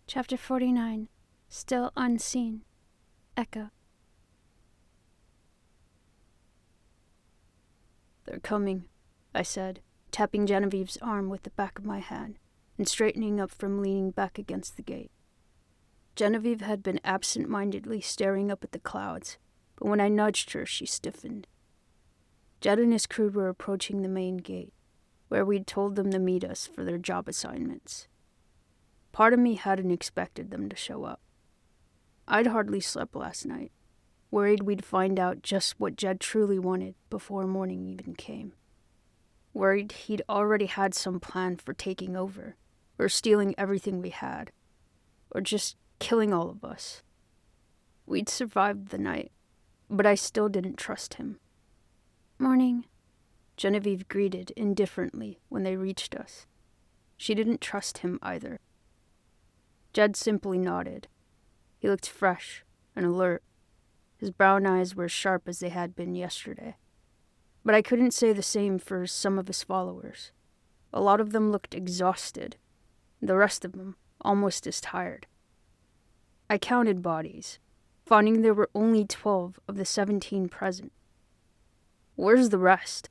Chapter 49. Still Unseen. Echo. "They're coming," I said, tapping Genevieve's arm with the back of my hand and straightening up from leaning back against the gate. Genevieve had been absent-mindedly staring up at the clouds, but when I nudged her, she stiffened. Jed and his crew were approaching the main gate, where we'd told them to meet us for their job assignments. Part of me hadn't expected them to show up. I'd hardly slept last night, worried we'd find out just what Jed truly wanted before morning even came. Worried he'd already had some plan for taking over, or stealing everything we had, or just killing all of us. We'd survived the night, but I still didn't trust him. "Morning," Genevieve greeted indifferently when they reached us. She didn't trust him either. Jed simply nodded. He looked fresh and alert. His brown eyes were as sharp as they had been yesterday. But I couldn't say the same for some of his followers. A lot of them looked exhausted. The rest of them almost as tired. I counted bodies, finding there were only 12 of the 17 present. "Where's the rest?"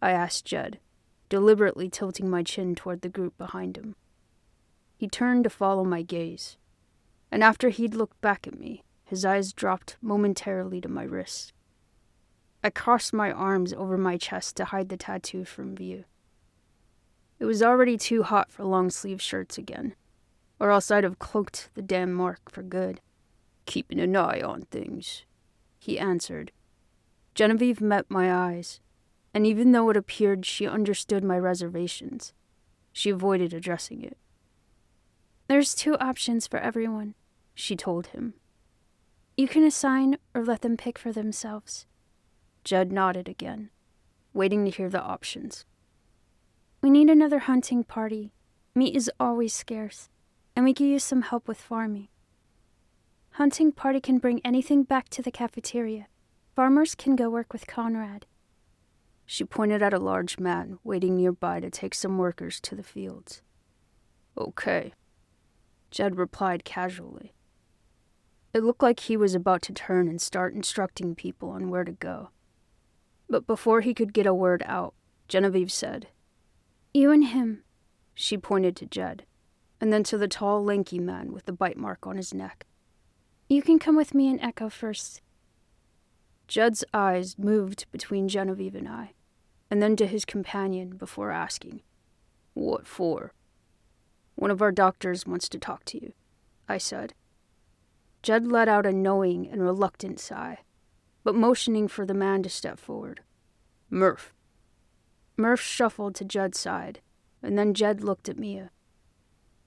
I asked Jed, deliberately tilting my chin toward the group behind him. He turned to follow my gaze, and after he'd looked back at me, his eyes dropped momentarily to my wrist. I crossed my arms over my chest to hide the tattoo from view. It was already too hot for long-sleeve shirts again, or else I'd have cloaked the damn mark for good. "Keeping an eye on things," he answered. Genevieve met my eyes, and even though it appeared she understood my reservations, she avoided addressing it. "There's 2 options for everyone," she told him. "You can assign or let them pick for themselves." Jed nodded again, waiting to hear the options. "We need another hunting party. Meat is always scarce, and we could use some help with farming. Hunting party can bring anything back to the cafeteria. Farmers can go work with Conrad." She pointed at a large man waiting nearby to take some workers to the fields. "Okay," Jed replied casually. It looked like he was about to turn and start instructing people on where to go. But before he could get a word out, Genevieve said, "You and him." She pointed to Jed, and then to the tall, lanky man with the bite mark on his neck. "You can come with me and Echo first." Jed's eyes moved between Genevieve and I, and then to his companion before asking, "What for?" "One of our doctors wants to talk to you," I said. Jed let out a knowing and reluctant sigh, but motioning for the man to step forward. "Murph." Murph shuffled to Jed's side, and then Jed looked at Mia.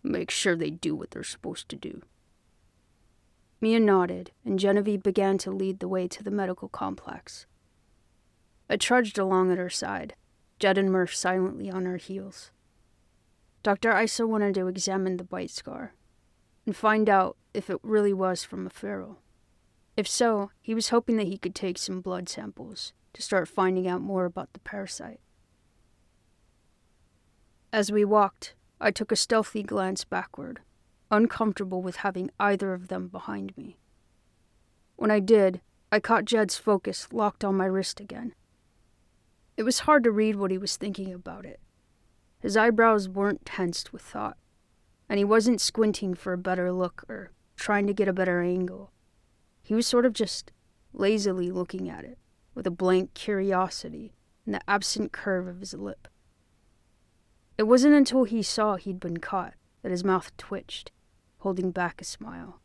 "Make sure they do what they're supposed to do." Mia nodded, and Genevieve began to lead the way to the medical complex. I trudged along at her side, Jed and Murph silently on our heels. Dr. Isa wanted to examine the bite scar and find out if it really was from a feral. If so, he was hoping that he could take some blood samples to start finding out more about the parasite. As we walked, I took a stealthy glance backward, uncomfortable with having either of them behind me. When I did, I caught Jed's focus locked on my wrist again. It was hard to read what he was thinking about it. His eyebrows weren't tensed with thought, and he wasn't squinting for a better look or trying to get a better angle. He was sort of just lazily looking at it, with a blank curiosity in the absent curve of his lip. It wasn't until he saw he'd been caught that his mouth twitched, holding back a smile.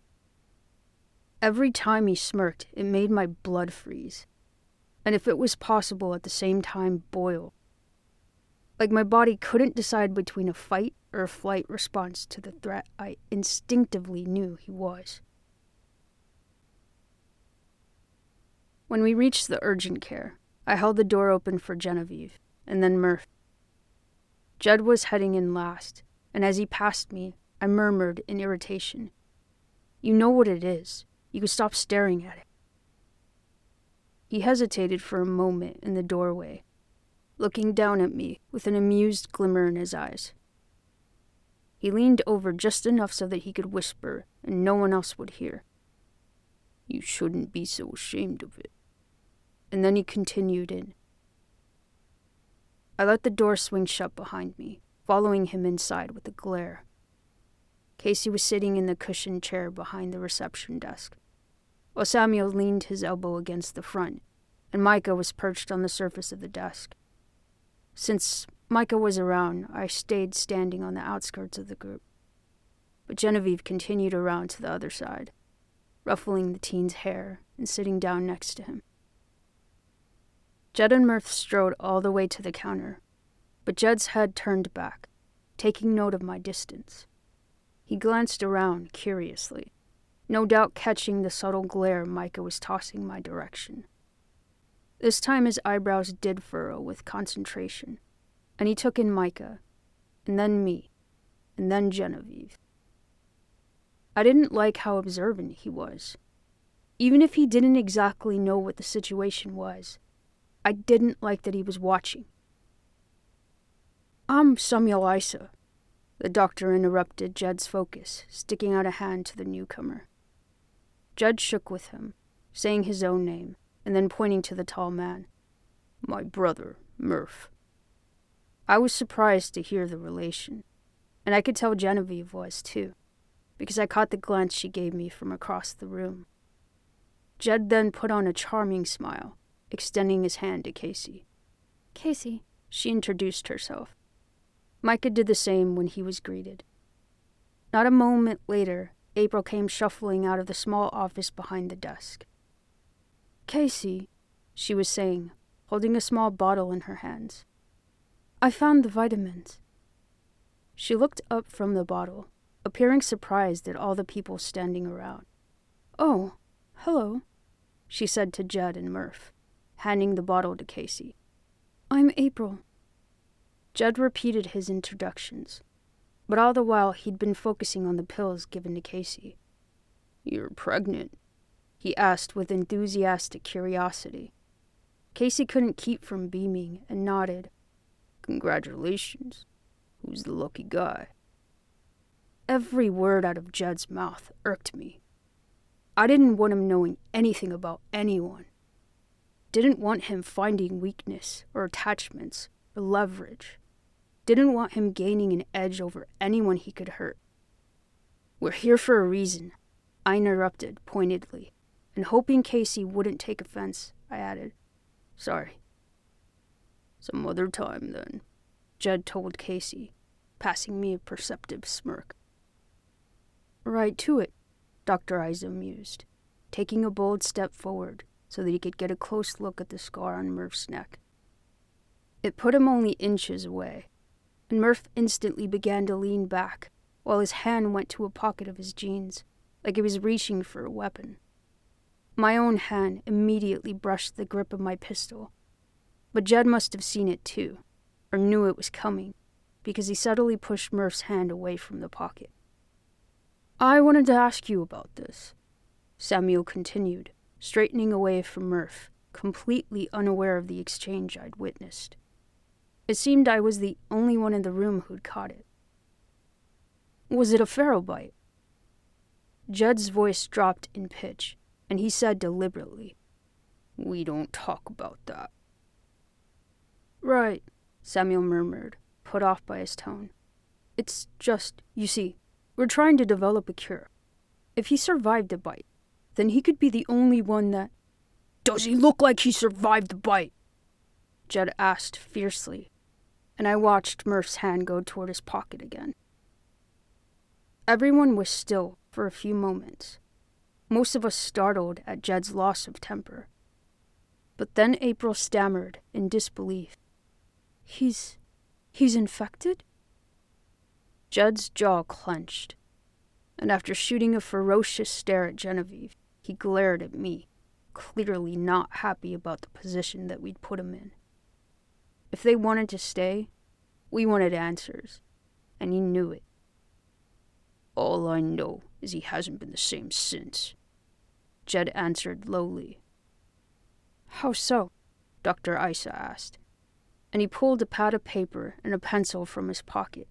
Every time he smirked, it made my blood freeze, and if it was possible at the same time boil. Like my body couldn't decide between a fight or a flight response to the threat I instinctively knew he was. When we reached the urgent care, I held the door open for Genevieve, and then Murph. Jed was heading in last, and as he passed me, I murmured in irritation, "You know what it is. You could stop staring at it." He hesitated for a moment in the doorway, looking down at me with an amused glimmer in his eyes. He leaned over just enough so that he could whisper and no one else would hear. "You shouldn't be so ashamed of it." And then he continued in. I let the door swing shut behind me, following him inside with a glare. Casey was sitting in the cushioned chair behind the reception desk, while Samuel leaned his elbow against the front, and Micah was perched on the surface of the desk. Since Micah was around, I stayed standing on the outskirts of the group. But Genevieve continued around to the other side, ruffling the teen's hair and sitting down next to him. Jed and Murph strode all the way to the counter, but Jed's head turned back, taking note of my distance. He glanced around curiously, no doubt catching the subtle glare Micah was tossing my direction. This time his eyebrows did furrow with concentration, and he took in Micah, and then me, and then Genevieve. I didn't like how observant he was. Even if he didn't exactly know what the situation was, I didn't like that he was watching. "I'm Samuel Isa," the doctor interrupted Jed's focus, sticking out a hand to the newcomer. Jed shook with him, saying his own name, and then pointing to the tall man. "My brother, Murph." I was surprised to hear the relation, and I could tell Genevieve was too, because I caught the glance she gave me from across the room. Jed then put on a charming smile, extending his hand to Casey. "Casey," she introduced herself. Micah did the same when he was greeted. Not a moment later, April came shuffling out of the small office behind the desk. "Casey," she was saying, holding a small bottle in her hands. "I found the vitamins." She looked up from the bottle, appearing surprised at all the people standing around. "Oh, hello," she said to Jed and Murph, handing the bottle to Casey. "I'm April." Jed repeated his introductions, but all the while he'd been focusing on the pills given to Casey. "You're pregnant?" he asked with enthusiastic curiosity. Casey couldn't keep from beaming and nodded. "Congratulations. Who's the lucky guy?" Every word out of Jed's mouth irked me. I didn't want him knowing anything about anyone. Didn't want him finding weakness or attachments or leverage. Didn't want him gaining an edge over anyone he could hurt. "We're here for a reason," I interrupted pointedly, and hoping Casey wouldn't take offense, I added, "Sorry." "Some other time, then," Jed told Casey, passing me a perceptive smirk. "Right to it," Dr. Isa mused, taking a bold step forward so that he could get a close look at the scar on Murph's neck. It put him only inches away, and Murph instantly began to lean back, while his hand went to a pocket of his jeans, like he was reaching for a weapon. My own hand immediately brushed the grip of my pistol, but Jed must have seen it too, or knew it was coming, because he subtly pushed Murph's hand away from the pocket. "I wanted to ask you about this," Samuel continued, straightening away from Murph, completely unaware of the exchange I'd witnessed. It seemed I was the only one in the room who'd caught it. "Was it a pharaoh bite?" Jed's voice dropped in pitch, and he said deliberately, "We don't talk about that." "Right," Samuel murmured, put off by his tone. "It's just, you see, we're trying to develop a cure. If he survived the bite, then he could be the only one that—" "Does he look like he survived the bite?" Jed asked fiercely, and I watched Murph's hand go toward his pocket again. Everyone was still for a few moments, most of us startled at Jed's loss of temper. But then April stammered in disbelief. He's infected?" Jed's jaw clenched, and after shooting a ferocious stare at Genevieve, he glared at me, clearly not happy about the position that we'd put him in. If they wanted to stay, we wanted answers, and he knew it. "All I know is he hasn't been the same since," Jed answered lowly. "How so?" Dr. Isa asked, and he pulled a pad of paper and a pencil from his pocket.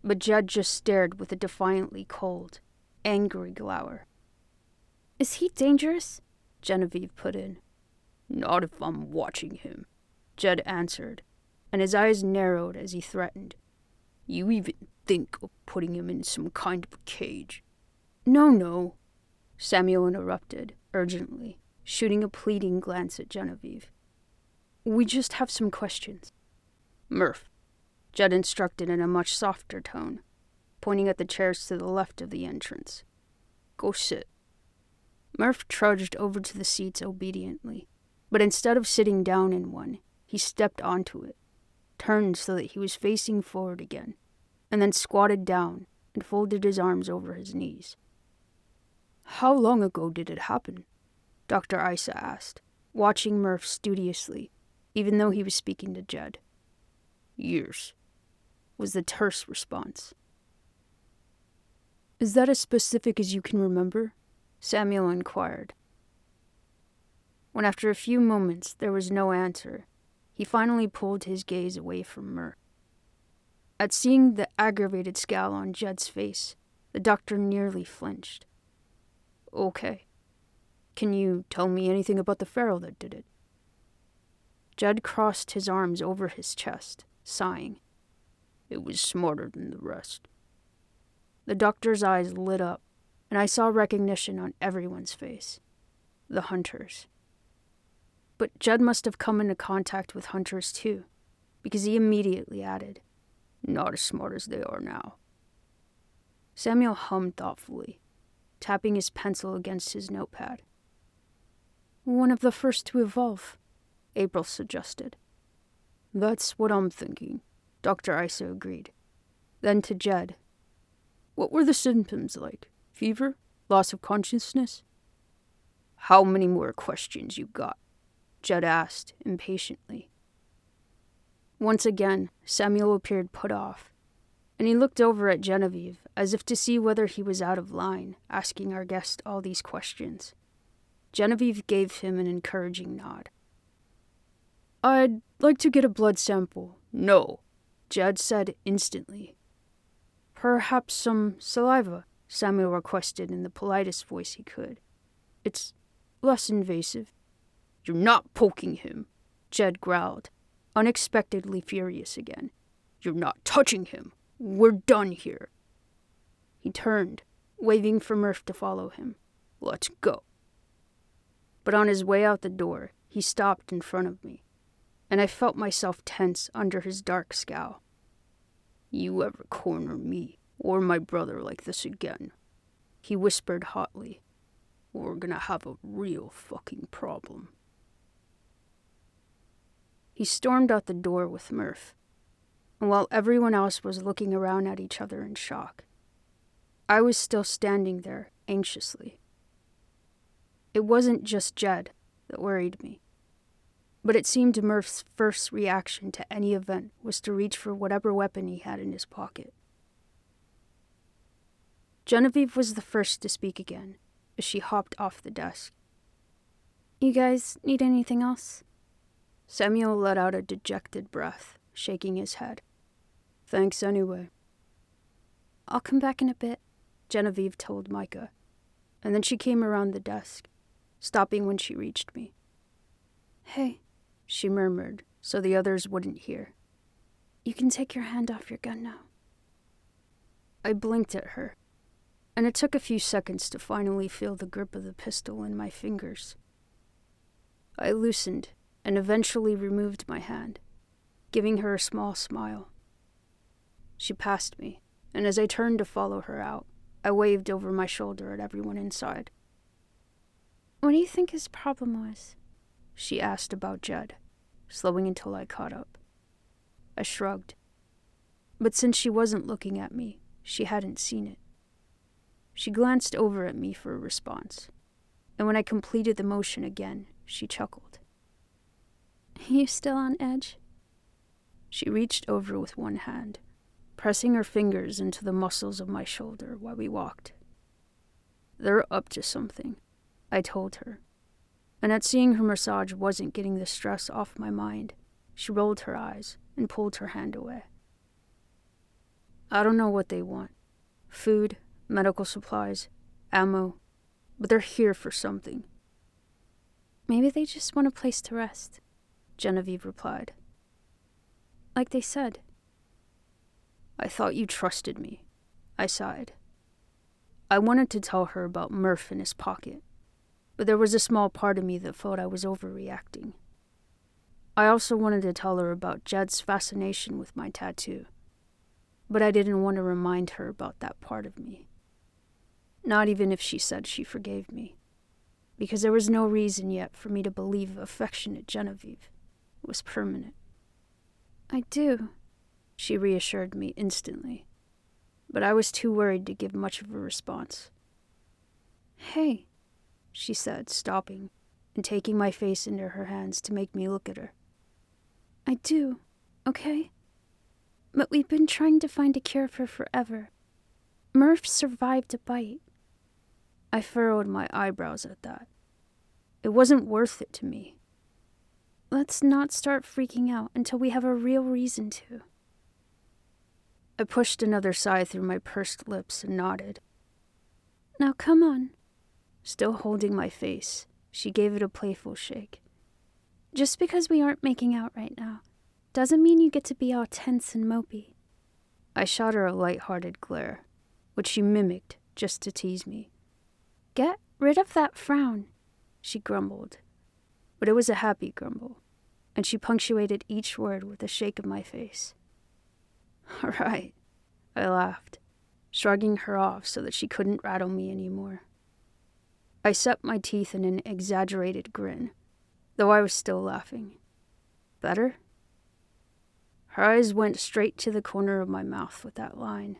But Jed just stared with a defiantly cold, angry glower. Is he dangerous? Genevieve put in. Not if I'm watching him, Jed answered, and his eyes narrowed as he threatened. You even think of putting him in some kind of a cage. No, Samuel interrupted, urgently, shooting a pleading glance at Genevieve. We just have some questions. Murph, Jed instructed in a much softer tone, pointing at the chairs to the left of the entrance. Go sit. Murph trudged over to the seats obediently, but instead of sitting down in one, he stepped onto it, turned so that he was facing forward again, and then squatted down and folded his arms over his knees. How long ago did it happen? Dr. Isa asked, watching Murph studiously, even though he was speaking to Jed. Years, was the terse response. Is that as specific as you can remember? Samuel inquired. When after a few moments there was no answer, he finally pulled his gaze away from Murph. At seeing the aggravated scowl on Jed's face, the doctor nearly flinched. Okay. Can you tell me anything about the pharaoh that did it? Jed crossed his arms over his chest, sighing. It was smarter than the rest. The doctor's eyes lit up, and I saw recognition on everyone's face. The hunters. But Jed must have come into contact with hunters too, because he immediately added, Not as smart as they are now. Samuel hummed thoughtfully, tapping his pencil against his notepad. One of the first to evolve, April suggested. That's what I'm thinking, Dr. Isa agreed. Then to Jed. What were the symptoms like? Fever? Loss of consciousness? How many more questions you got? Jed asked, impatiently. Once again, Samuel appeared put off, and he looked over at Genevieve as if to see whether he was out of line, asking our guest all these questions. Genevieve gave him an encouraging nod. I'd like to get a blood sample. No, Jed said instantly. Perhaps some saliva, Samuel requested in the politest voice he could. It's less invasive. You're not poking him, Jed growled, unexpectedly furious again. You're not touching him. We're done here. He turned, waving for Murph to follow him. Let's go. But on his way out the door, he stopped in front of me, and I felt myself tense under his dark scowl. You ever corner me or my brother like this again, he whispered hotly, we're gonna have a real fucking problem. He stormed out the door with Murph, and while everyone else was looking around at each other in shock, I was still standing there anxiously. It wasn't just Jed that worried me, but it seemed Murph's first reaction to any event was to reach for whatever weapon he had in his pocket. Genevieve was the first to speak again, as she hopped off the desk. You guys need anything else? Samuel let out a dejected breath, shaking his head. Thanks anyway. I'll come back in a bit, Genevieve told Micah, and then she came around the desk, stopping when she reached me. Hey, she murmured, so the others wouldn't hear. You can take your hand off your gun now. I blinked at her, and it took a few seconds to finally feel the grip of the pistol in my fingers. I loosened and eventually removed my hand, giving her a small smile. She passed me, and as I turned to follow her out, I waved over my shoulder at everyone inside. What do you think his problem was? She asked about Jed, slowing until I caught up. I shrugged. But since she wasn't looking at me, she hadn't seen it. She glanced over at me for a response, and when I completed the motion again, she chuckled. You still on edge? She reached over with one hand, pressing her fingers into the muscles of my shoulder while we walked. They're up to something, I told her, and at seeing her massage wasn't getting the stress off my mind, she rolled her eyes and pulled her hand away. I don't know what they want. Food, medical supplies, ammo, but they're here for something. Maybe they just want a place to rest, Genevieve replied. like they said. I thought you trusted me, I sighed. I wanted to tell her about Murph in his pocket, but there was a small part of me that felt I was overreacting. I also wanted to tell her about Jed's fascination with my tattoo, but I didn't want to remind her about that part of me. Not even if she said she forgave me, because there was no reason yet for me to believe affectionate Genevieve was permanent. I do, She reassured me instantly, but I was too worried to give much of a response. Hey, She said, stopping and taking my face into her hands to make me look at her. I do, okay? But we've been trying to find a cure for forever. Murph survived a bite. I furrowed my eyebrows at that. It wasn't worth it to me. Let's not start freaking out until we have a real reason to. I pushed another sigh through my pursed lips and nodded. Now come on. Still holding my face, she gave it a playful shake. Just because we aren't making out right now doesn't mean you get to be all tense and mopey. I shot her a light-hearted glare, which she mimicked just to tease me. Get rid of that frown, She grumbled, but it was a happy grumble, and she punctuated each word with a shake of my face. All right, I laughed, shrugging her off so that she couldn't rattle me anymore. I set my teeth in an exaggerated grin, though I was still laughing. Better? Her eyes went straight to the corner of my mouth with that line,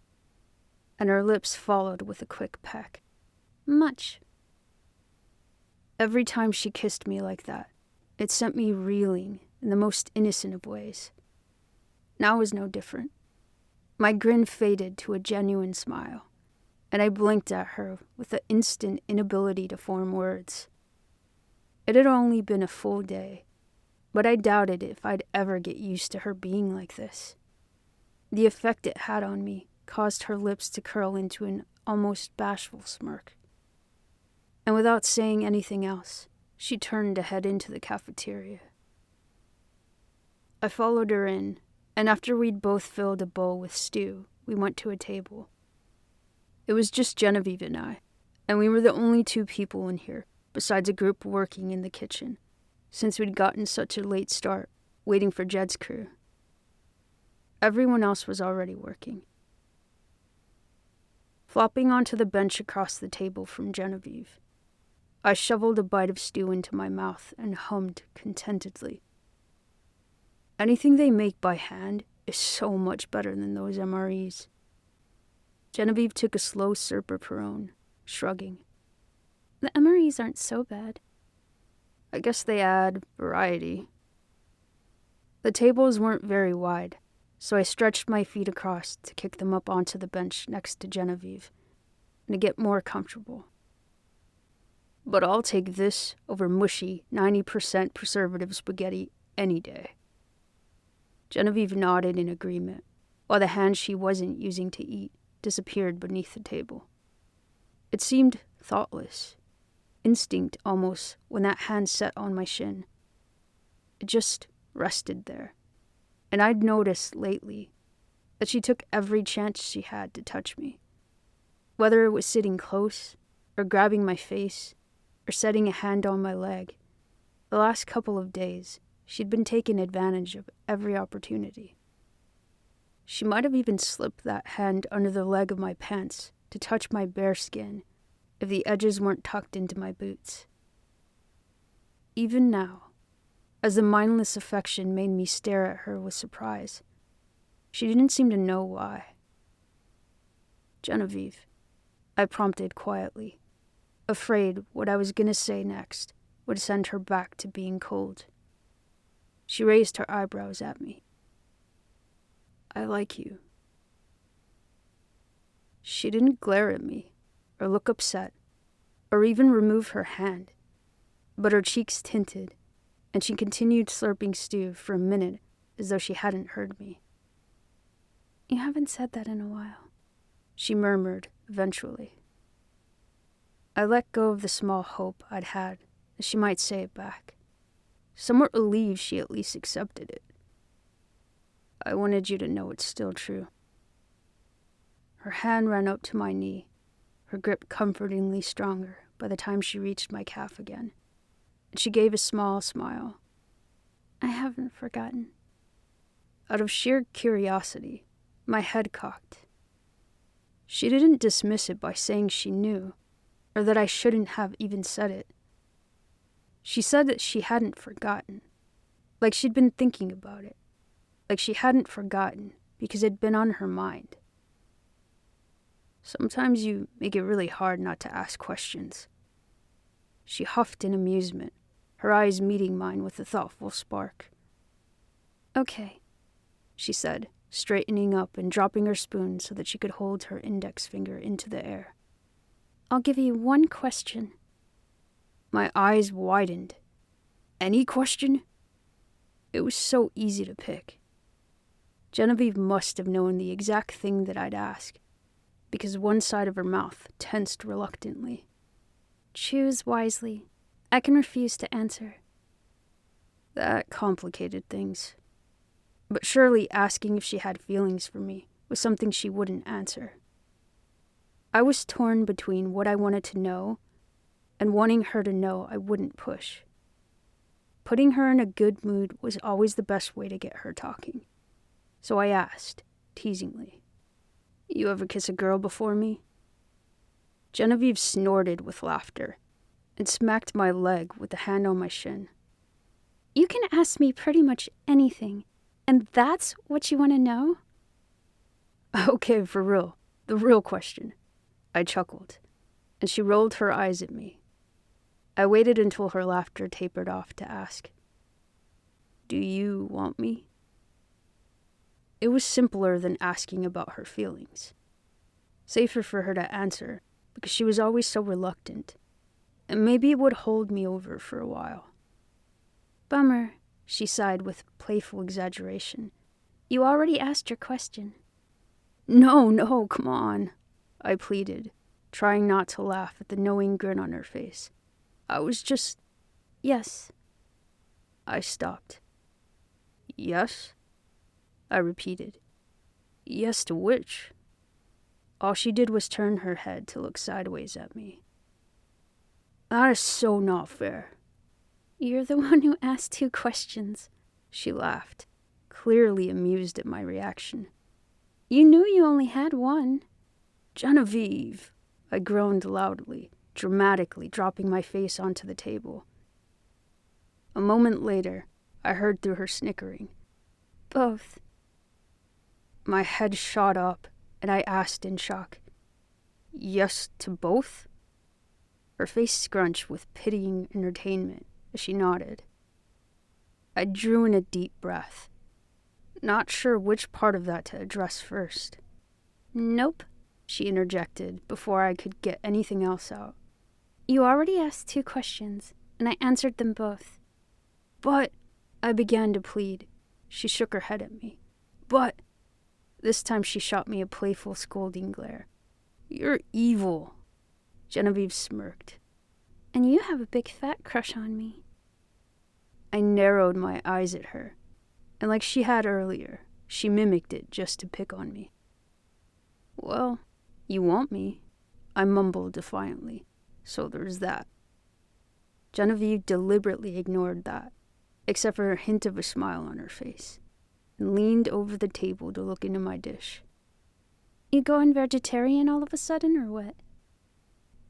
and her lips followed with a quick peck. Much. Every time she kissed me like that, it sent me reeling in the most innocent of ways. Now was no different. My grin faded to a genuine smile, and I blinked at her with the instant inability to form words. It had only been a full day, but I doubted if I'd ever get used to her being like this. The effect it had on me caused her lips to curl into an almost bashful smirk. And without saying anything else, she turned to head into the cafeteria. I followed her in, and after we'd both filled a bowl with stew, we went to a table. It was just Genevieve and I, and we were the only two people in here, besides a group working in the kitchen, since we'd gotten such a late start, waiting for Jed's crew. Everyone else was already working. Flopping onto the bench across the table from Genevieve, I shoveled a bite of stew into my mouth and hummed contentedly. Anything they make by hand is so much better than those MREs. Genevieve took a slow sip of her own, shrugging. The MREs aren't so bad. I guess they add variety. The tables weren't very wide, so I stretched my feet across to kick them up onto the bench next to Genevieve and to get more comfortable. But I'll take this over mushy 90% preservative spaghetti any day. Genevieve nodded in agreement, while the hand she wasn't using to eat disappeared beneath the table. It seemed thoughtless, instinct almost, when that hand set on my shin. It just rested there, and I'd noticed lately that she took every chance she had to touch me. Whether it was sitting close, or grabbing my face, or setting a hand on my leg, the last couple of days, she'd been taking advantage of every opportunity. She might have even slipped that hand under the leg of my pants to touch my bare skin if the edges weren't tucked into my boots. Even now, as the mindless affection made me stare at her with surprise, she didn't seem to know why. Genevieve, I prompted quietly, afraid what I was going to say next would send her back to being cold. She raised her eyebrows at me. I like you. She didn't glare at me, or look upset, or even remove her hand, but her cheeks tinted, and she continued slurping stew for a minute as though she hadn't heard me. You haven't said that in a while, she murmured eventually. I let go of the small hope I'd had that she might say it back, somewhat relieved she at least accepted it. I wanted you to know it's still true. Her hand ran up to my knee, her grip comfortingly stronger by the time she reached my calf again, and she gave a small smile. I haven't forgotten. Out of sheer curiosity, my head cocked. She didn't dismiss it by saying she knew, or that I shouldn't have even said it. She said that she hadn't forgotten, like she'd been thinking about it, like she hadn't forgotten because it'd been on her mind. Sometimes you make it really hard not to ask questions. She huffed in amusement, her eyes meeting mine with a thoughtful spark. Okay, she said, straightening up and dropping her spoon so that she could hold her index finger into the air. I'll give you one question. My eyes widened. Any question? It was so easy to pick. Genevieve must have known the exact thing that I'd ask, because one side of her mouth tensed reluctantly. Choose wisely. I can refuse to answer. That complicated things. But surely asking if she had feelings for me was something she wouldn't answer. I was torn between what I wanted to know and wanting her to know I wouldn't push. Putting her in a good mood was always the best way to get her talking. So I asked, teasingly, "You ever kiss a girl before me?" Genevieve snorted with laughter and smacked my leg with a hand on my shin. You can ask me pretty much anything, and that's what you want to know? Okay, for real. The real question. I chuckled, and she rolled her eyes at me. I waited until her laughter tapered off to ask, "Do you want me?" It was simpler than asking about her feelings. Safer for her to answer, because she was always so reluctant, and maybe it would hold me over for a while. Bummer, she sighed with playful exaggeration. You already asked your question. No, come on, I pleaded, trying not to laugh at the knowing grin on her face. I was just... Yes. I stopped. Yes? I repeated. Yes to which? All she did was turn her head to look sideways at me. That is so not fair. You're the one who asked 2 questions. She laughed, clearly amused at my reaction. You knew you only had 1. Genevieve, I groaned loudly, dramatically dropping my face onto the table. A moment later, I heard through her snickering, Both. My head shot up, and I asked in shock, Yes to both? Her face scrunched with pitying entertainment as she nodded. I drew in a deep breath, not sure which part of that to address first. Nope, she interjected before I could get anything else out. You already asked 2 questions, and I answered them both. But, I began to plead. She shook her head at me. But, this time she shot me a playful scolding glare. You're evil. Genevieve smirked. And you have a big fat crush on me. I narrowed my eyes at her, and like she had earlier, she mimicked it just to pick on me. Well, you want me, I mumbled defiantly, so there's that. Genevieve deliberately ignored that, except for a hint of a smile on her face, and leaned over the table to look into my dish. You going vegetarian all of a sudden, or what?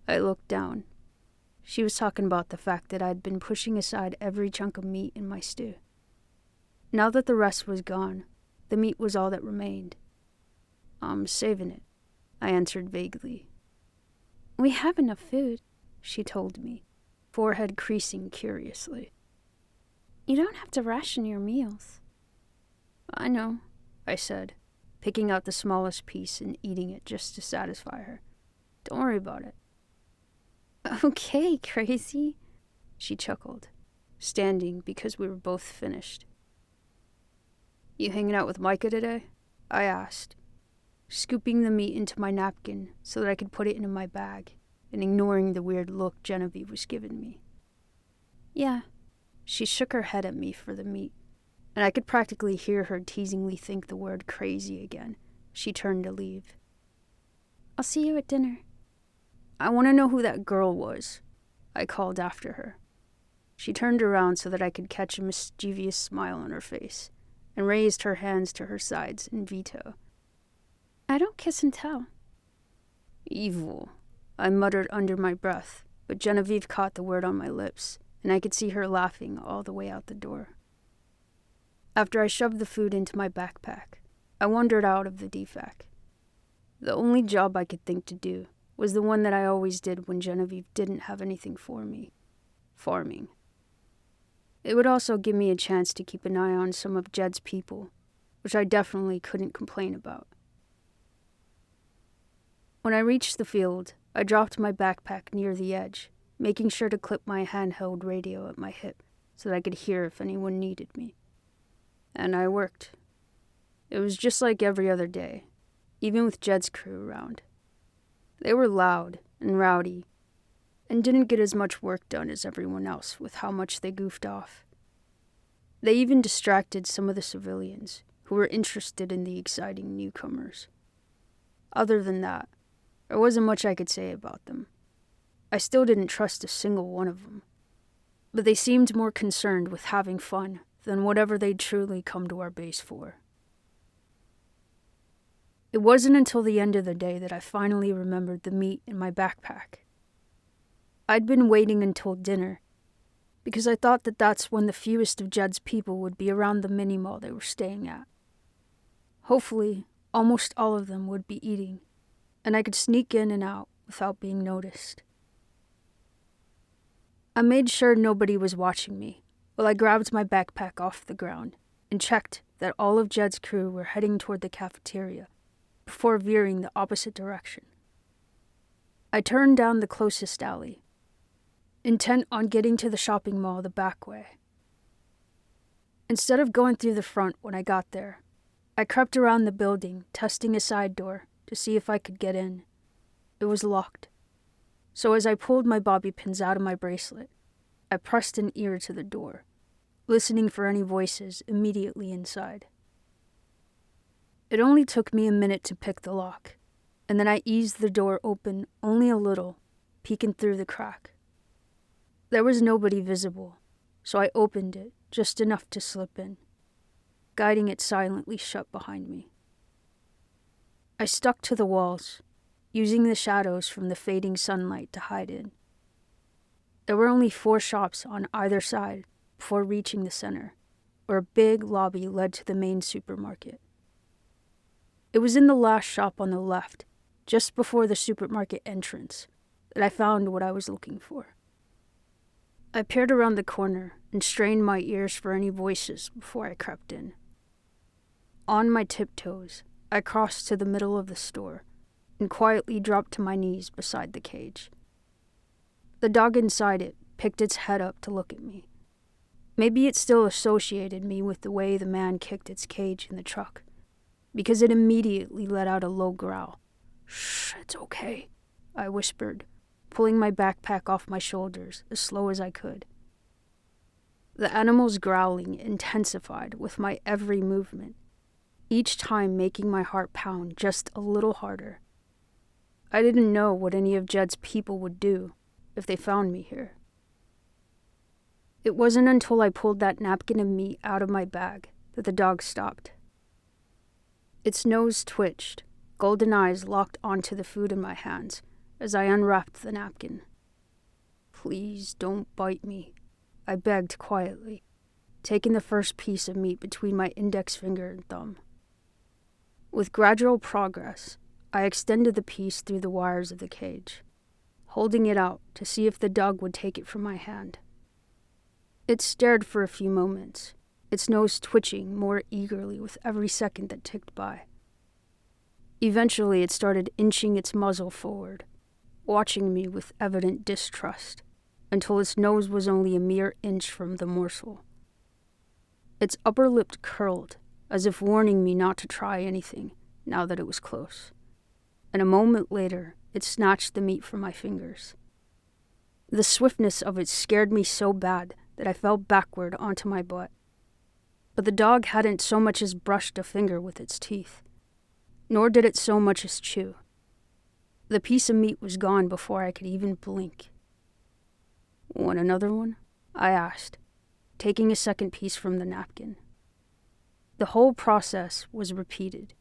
I looked down. She was talking about the fact that I'd been pushing aside every chunk of meat in my stew. Now that the rest was gone, the meat was all that remained. I'm saving it, I answered vaguely. We have enough food, she told me, forehead creasing curiously. You don't have to ration your meals. I know, I said, picking out the smallest piece and eating it just to satisfy her. Don't worry about it. Okay, crazy, she chuckled, standing because we were both finished. You hanging out with Micah today? I asked, scooping the meat into my napkin so that I could put it into my bag, and ignoring the weird look Genevieve was giving me. Yeah. She shook her head at me for the meat, and I could practically hear her teasingly think the word crazy again. She turned to leave. I'll see you at dinner. I want to know who that girl was, I called after her. She turned around so that I could catch a mischievous smile on her face, and raised her hands to her sides in veto. I don't kiss and tell. Evil, I muttered under my breath, but Genevieve caught the word on my lips, and I could see her laughing all the way out the door. After I shoved the food into my backpack, I wandered out of the DFAC. The only job I could think to do was the one that I always did when Genevieve didn't have anything for me: farming. It would also give me a chance to keep an eye on some of Jed's people, which I definitely couldn't complain about. When I reached the field, I dropped my backpack near the edge, making sure to clip my handheld radio at my hip so that I could hear if anyone needed me. And I worked. It was just like every other day, even with Jed's crew around. They were loud and rowdy, and didn't get as much work done as everyone else with how much they goofed off. They even distracted some of the civilians who were interested in the exciting newcomers. Other than that, there wasn't much I could say about them. I still didn't trust a single one of them, but they seemed more concerned with having fun than whatever they'd truly come to our base for. It wasn't until the end of the day that I finally remembered the meat in my backpack. I'd been waiting until dinner, because I thought that that's when the fewest of Jed's people would be around the mini-mall they were staying at. Hopefully, almost all of them would be eating, and I could sneak in and out without being noticed. I made sure nobody was watching me while I grabbed my backpack off the ground and checked that all of Jed's crew were heading toward the cafeteria before veering the opposite direction. I turned down the closest alley, intent on getting to the shopping mall the back way. Instead of going through the front when I got there, I crept around the building, testing a side door to see if I could get in. It was locked. So as I pulled my bobby pins out of my bracelet, I pressed an ear to the door, listening for any voices immediately inside. It only took me a minute to pick the lock, and then I eased the door open only a little, peeking through the crack. There was nobody visible, so I opened it just enough to slip in, guiding it silently shut behind me. I stuck to the walls, using the shadows from the fading sunlight to hide in. There were only 4 shops on either side before reaching the center, where a big lobby led to the main supermarket. It was in the last shop on the left, just before the supermarket entrance, that I found what I was looking for. I peered around the corner and strained my ears for any voices before I crept in. On my tiptoes, I crossed to the middle of the store and quietly dropped to my knees beside the cage. The dog inside it picked its head up to look at me. Maybe it still associated me with the way the man kicked its cage in the truck, because it immediately let out a low growl. "Shh, it's okay," I whispered, pulling my backpack off my shoulders as slow as I could. The animal's growling intensified with my every movement, each time making my heart pound just a little harder. I didn't know what any of Jed's people would do if they found me here. It wasn't until I pulled that napkin of meat out of my bag that the dog stopped. Its nose twitched, golden eyes locked onto the food in my hands as I unwrapped the napkin. "Please don't bite me," I begged quietly, taking the first piece of meat between my index finger and thumb. With gradual progress, I extended the piece through the wires of the cage, holding it out to see if the dog would take it from my hand. It stared for a few moments, its nose twitching more eagerly with every second that ticked by. Eventually, it started inching its muzzle forward, watching me with evident distrust, until its nose was only a mere inch from the morsel. Its upper lip curled, as if warning me not to try anything, now that it was close, and a moment later it snatched the meat from my fingers. The swiftness of it scared me so bad that I fell backward onto my butt. But the dog hadn't so much as brushed a finger with its teeth, nor did it so much as chew. The piece of meat was gone before I could even blink. "Want another one?" I asked, taking a second piece from the napkin. The whole process was repeated.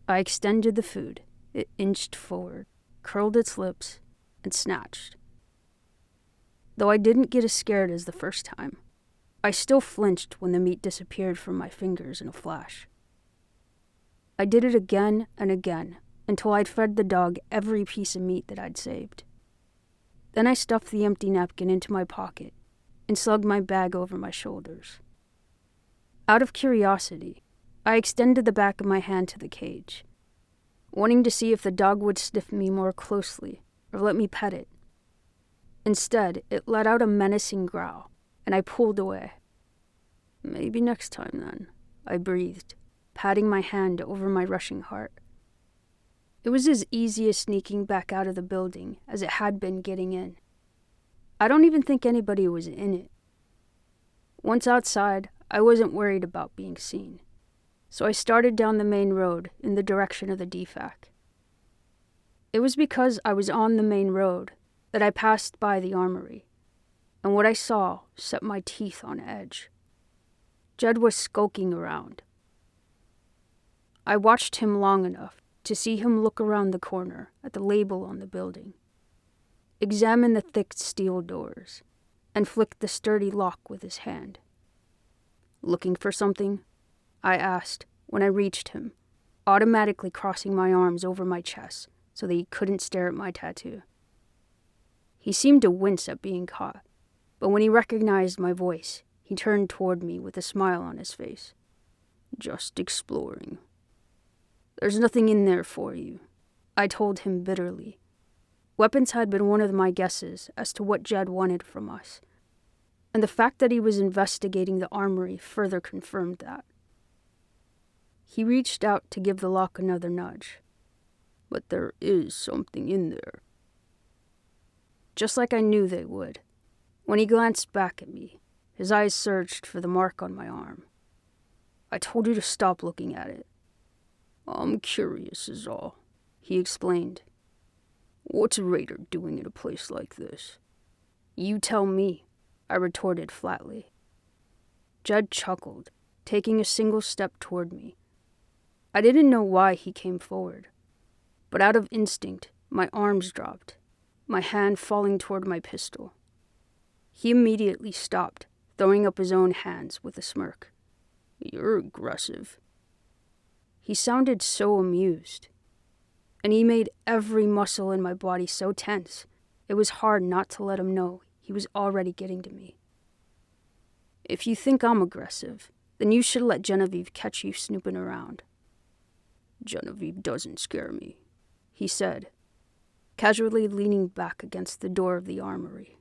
I extended the food. It inched forward, curled its lips, and snatched. Though I didn't get as scared as the first time, I still flinched when the meat disappeared from my fingers in a flash. I did it again and again until I'd fed the dog every piece of meat that I'd saved. Then I stuffed the empty napkin into my pocket and slugged my bag over my shoulders. Out of curiosity, I extended the back of my hand to the cage, wanting to see if the dog would sniff me more closely or let me pet it. Instead, it let out a menacing growl, and I pulled away. "Maybe next time, then," I breathed, patting my hand over my rushing heart. It was as easy as sneaking back out of the building as it had been getting in. I don't even think anybody was in it. Once outside, I wasn't worried about being seen, so I started down the main road in the direction of the DFAC. It was because I was on the main road that I passed by the armory, and what I saw set my teeth on edge. Jed was skulking around. I watched him long enough to see him look around the corner at the label on the building, examine the thick steel doors, and flick the sturdy lock with his hand. "Looking for something?" I asked when I reached him, automatically crossing my arms over my chest so that he couldn't stare at my tattoo. He seemed to wince at being caught, but when he recognized my voice, he turned toward me with a smile on his face. "Just exploring." "There's nothing in there for you," I told him bitterly. Weapons had been one of my guesses as to what Jed wanted from us, and the fact that he was investigating the armory further confirmed that. He reached out to give the lock another nudge. "But there is something in there." Just like I knew they would. When he glanced back at me, his eyes searched for the mark on my arm. "I told you to stop looking at it." "I'm curious is all," he explained. "What's a raider doing in a place like this?" "You tell me," I retorted flatly. Jed chuckled, taking a single step toward me. I didn't know why he came forward, but out of instinct, my arms dropped, my hand falling toward my pistol. He immediately stopped, throwing up his own hands with a smirk. "You're aggressive." He sounded so amused, and he made every muscle in my body so tense, it was hard not to let him know he was already getting to me. "If you think I'm aggressive, then you should let Genevieve catch you snooping around." "Genevieve doesn't scare me," he said, casually leaning back against the door of the armory.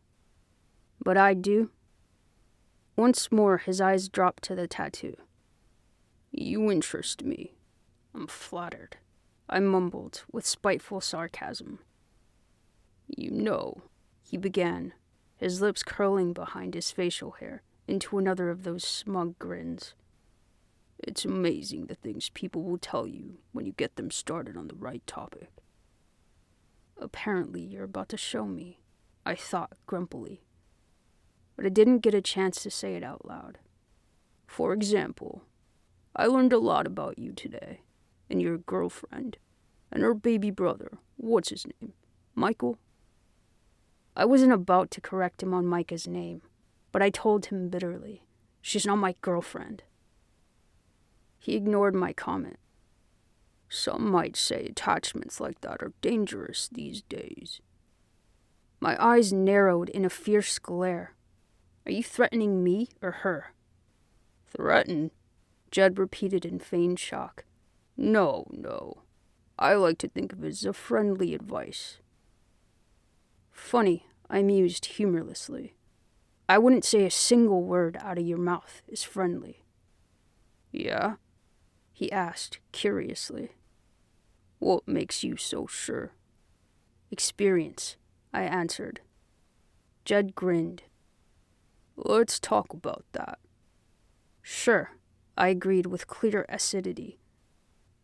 "But I do." Once more his eyes dropped to the tattoo. "You interest me." "I'm flattered," I mumbled with spiteful sarcasm. "You know," he began, his lips curling behind his facial hair into another of those smug grins. "It's amazing the things people will tell you when you get them started on the right topic." "Apparently you're about to show me," I thought grumpily. But I didn't get a chance to say it out loud. "For example, I learned a lot about you today, and your girlfriend, and her baby brother, what's his name, Michael?" I wasn't about to correct him on Micah's name, but I told him bitterly, "She's not my girlfriend." He ignored my comment. "Some might say attachments like that are dangerous these days." My eyes narrowed in a fierce glare. "Are you threatening me or her?" "Threaten?" Jed repeated in feigned shock. No. I like to think of it as a friendly advice." "Funny," I mused humorlessly. "I wouldn't say a single word out of your mouth is friendly." "Yeah?" he asked curiously. What makes you so sure? Experience, I answered. Judd grinned. Let's talk about that. Sure, I agreed with clear acidity.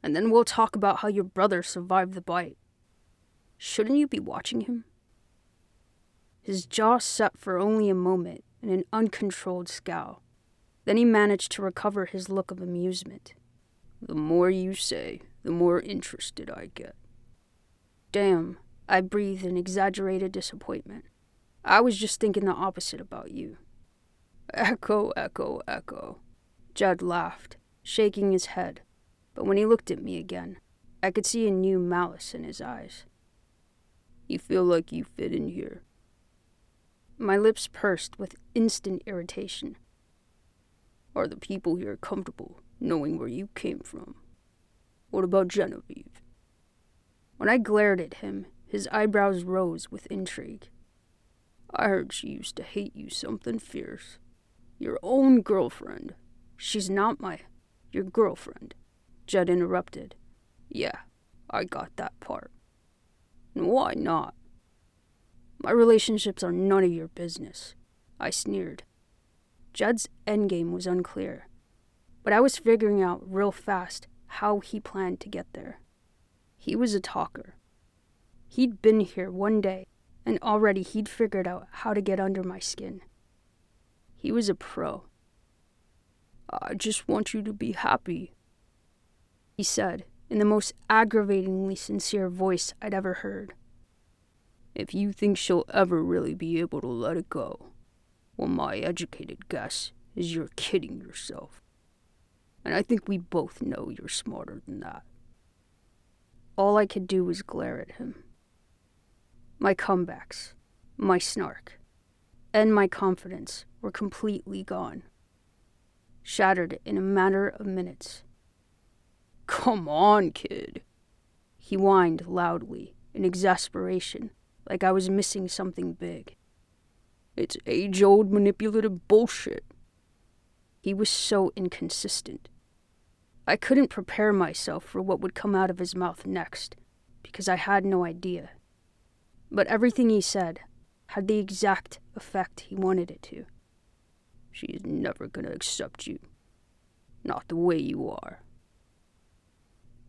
And then we'll talk about how your brother survived the bite. Shouldn't you be watching him? His jaw set for only a moment in an uncontrolled scowl. Then he managed to recover his look of amusement. The more you say, the more interested I get. Damn, I breathed in exaggerated disappointment. I was just thinking the opposite about you. Echo, echo, echo. Judd laughed, shaking his head, but when he looked at me again, I could see a new malice in his eyes. You feel like you fit in here. My lips pursed with instant irritation. Are the people here comfortable knowing where you came from? What about Genevieve? When I glared at him, his eyebrows rose with intrigue. I heard she used to hate you something fierce. Your own girlfriend. She's not your girlfriend, Judd interrupted. Yeah, I got that part. And why not? My relationships are none of your business, I sneered. Judd's endgame was unclear, but I was figuring out real fast how he planned to get there. He was a talker. He'd been here one day, and already he'd figured out how to get under my skin. He was a pro. I just want you to be happy, he said, in the most aggravatingly sincere voice I'd ever heard. If you think she'll ever really be able to let it go, well, my educated guess is you're kidding yourself. And I think we both know you're smarter than that. All I could do was glare at him. My comebacks, my snark, and my confidence were completely gone. Shattered in a matter of minutes. Come on, kid, he whined loudly in exasperation, like I was missing something big. It's age-old manipulative bullshit. He was so inconsistent. I couldn't prepare myself for what would come out of his mouth next, because I had no idea. But everything he said had the exact effect he wanted it to. She is never gonna accept you. Not the way you are.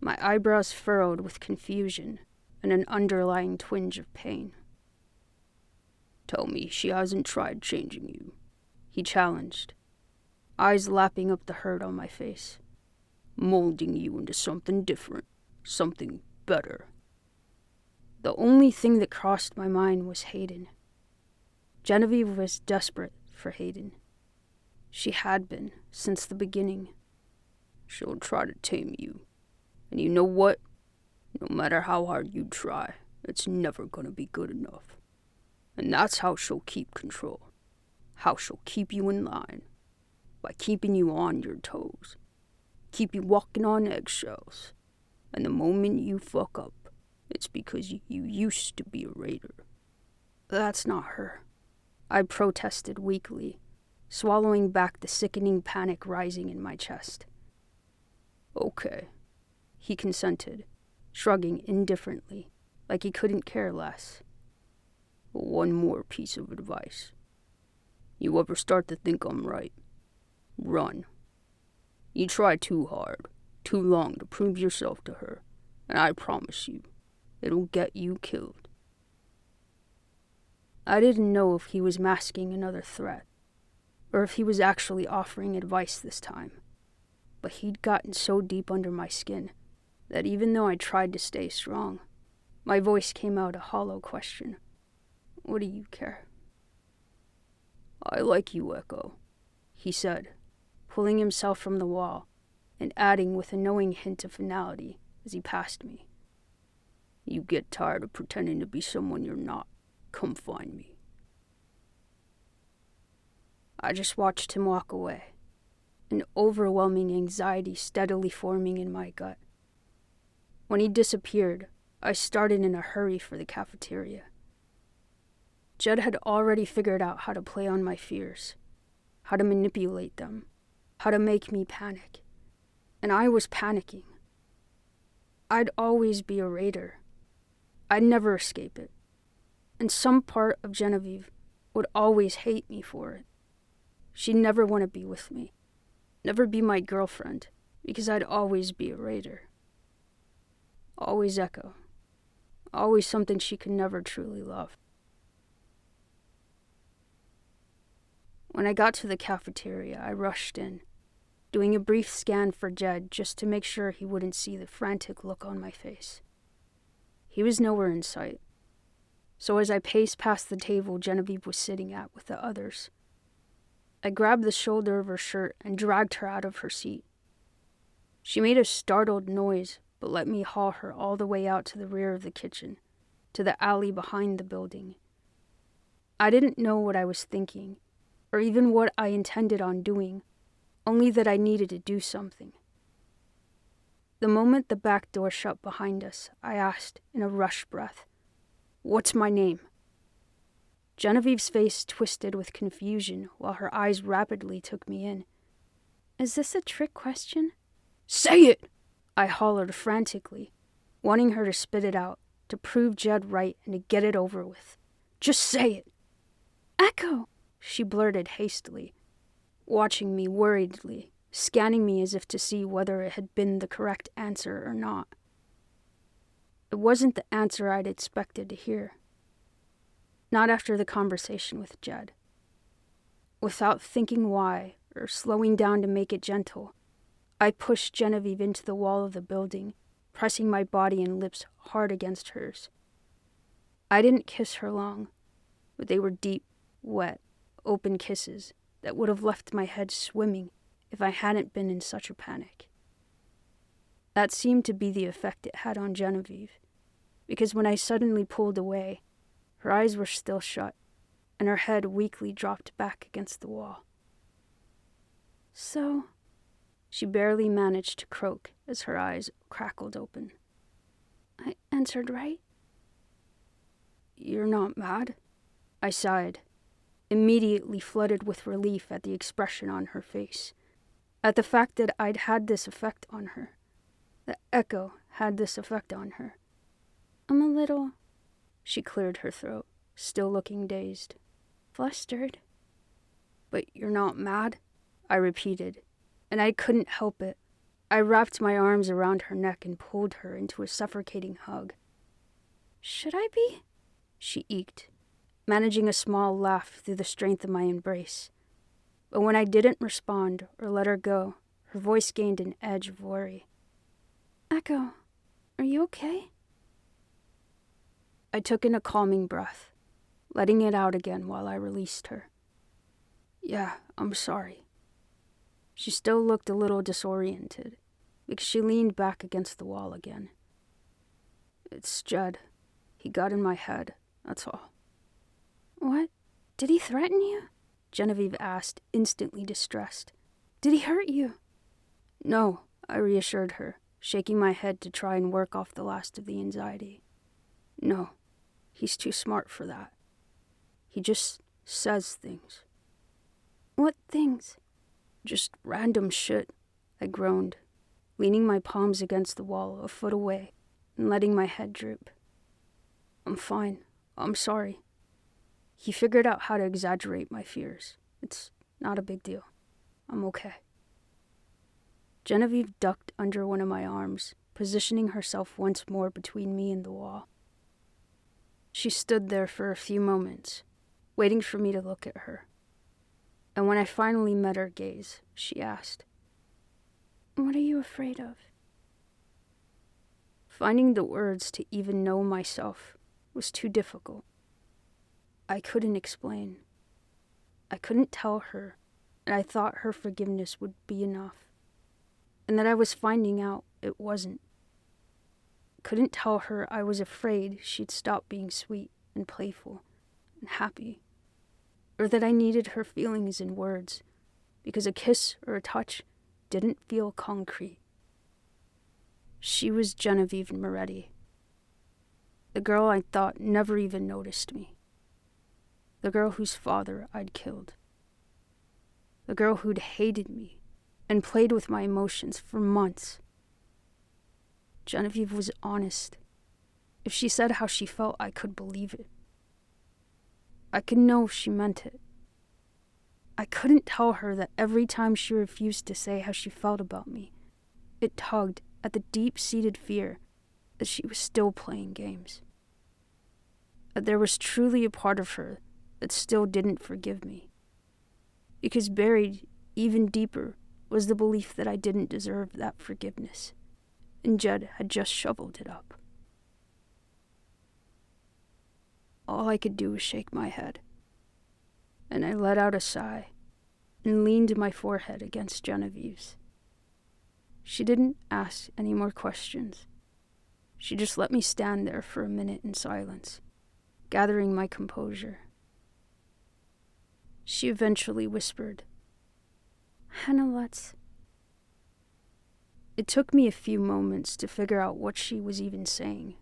My eyebrows furrowed with confusion and an underlying twinge of pain. Tell me she hasn't tried changing you, he challenged, eyes lapping up the hurt on my face. Molding you into something different, something better. The only thing that crossed my mind was Hayden. Genevieve was desperate for Hayden. She had been since the beginning. She'll try to tame you. And you know what? No matter how hard you try, it's never gonna be good enough. And that's how she'll keep control. How she'll keep you in line. By keeping you on your toes. Keep you walking on eggshells. And the moment you fuck up, it's because you used to be a raider. That's not her, I protested weakly, swallowing back the sickening panic rising in my chest. Okay, he consented, shrugging indifferently, like he couldn't care less. One more piece of advice. You ever start to think I'm right, run. You try too hard, too long to prove yourself to her, and I promise you, it'll get you killed. I didn't know if he was masking another threat, or if he was actually offering advice this time, but he'd gotten so deep under my skin that even though I tried to stay strong, my voice came out a hollow question. What do you care? I like you, Echo, he said, pulling himself from the wall and adding with a knowing hint of finality as he passed me. You get tired of pretending to be someone you're not. Come find me. I just watched him walk away, an overwhelming anxiety steadily forming in my gut. When he disappeared, I started in a hurry for the cafeteria. Judd had already figured out how to play on my fears, how to manipulate them, how to make me panic. And I was panicking. I'd always be a raider. I'd never escape it. And some part of Genevieve would always hate me for it. She'd never want to be with me, never be my girlfriend, because I'd always be a raider. Always Echo. Always something she could never truly love. When I got to the cafeteria, I rushed in, doing a brief scan for Jed just to make sure he wouldn't see the frantic look on my face. He was nowhere in sight. So as I paced past the table Genevieve was sitting at with the others, I grabbed the shoulder of her shirt and dragged her out of her seat. She made a startled noise, but let me haul her all the way out to the rear of the kitchen, to the alley behind the building. I didn't know what I was thinking, or even what I intended on doing, only that I needed to do something. The moment the back door shut behind us, I asked in a rushed breath, "What's my name?" Genevieve's face twisted with confusion while her eyes rapidly took me in. Is this a trick question? "Say it!" I hollered frantically, wanting her to spit it out, to prove Jed right and to get it over with. "Just say it!" Echo! She blurted hastily, watching me worriedly, scanning me as if to see whether it had been the correct answer or not. It wasn't the answer I'd expected to hear. Not after the conversation with Jed. Without thinking why, or slowing down to make it gentle, I pushed Genevieve into the wall of the building, pressing my body and lips hard against hers. I didn't kiss her long, but they were deep, wet, open kisses that would have left my head swimming if I hadn't been in such a panic. That seemed to be the effect it had on Genevieve, because when I suddenly pulled away, her eyes were still shut, and her head weakly dropped back against the wall. So, she barely managed to croak as her eyes crackled open. I answered right? "You're not mad?" I sighed, immediately flooded with relief at the expression on her face, at the fact that I'd had this effect on her, that Echo had this effect on her. I'm a little... She cleared her throat, still looking dazed. Flustered. "But you're not mad?" I repeated, and I couldn't help it. I wrapped my arms around her neck and pulled her into a suffocating hug. Should I be? She eked, managing a small laugh through the strength of my embrace. But when I didn't respond or let her go, her voice gained an edge of worry. Echo, are you okay? I took in a calming breath, letting it out again while I released her. "Yeah, I'm sorry." She still looked a little disoriented, because she leaned back against the wall again. "It's Jed. He got in my head, that's all." What? Did he threaten you? Genevieve asked, instantly distressed. Did he hurt you? "No," I reassured her, shaking my head to try and work off the last of the anxiety. "No, he's too smart for that. He just says things." What things? "Just random shit," I groaned, leaning my palms against the wall a foot away and letting my head droop. "I'm fine. I'm sorry." He figured out how to exaggerate my fears. It's not a big deal. I'm okay. Genevieve ducked under one of my arms, positioning herself once more between me and the wall. She stood there for a few moments, waiting for me to look at her. And when I finally met her gaze, she asked, "What are you afraid of?" Finding the words to even know myself was too difficult. I couldn't explain. I couldn't tell her that I thought her forgiveness would be enough, and that I was finding out it wasn't. Couldn't tell her I was afraid she'd stop being sweet and playful and happy, or that I needed her feelings in words, because a kiss or a touch didn't feel concrete. She was Genevieve Moretti, the girl I thought never even noticed me. The girl whose father I'd killed. The girl who'd hated me and played with my emotions for months. Genevieve was honest. If she said how she felt, I could believe it. I could know she meant it. I couldn't tell her that every time she refused to say how she felt about me, it tugged at the deep-seated fear that she was still playing games. That there was truly a part of her that still didn't forgive me. Because buried even deeper was the belief that I didn't deserve that forgiveness, and Jed had just shoveled it up. All I could do was shake my head, and I let out a sigh and leaned my forehead against Genevieve's. She didn't ask any more questions. She just let me stand there for a minute in silence, gathering my composure. She eventually whispered, "Hannah Lutz." It took me a few moments to figure out what she was even saying.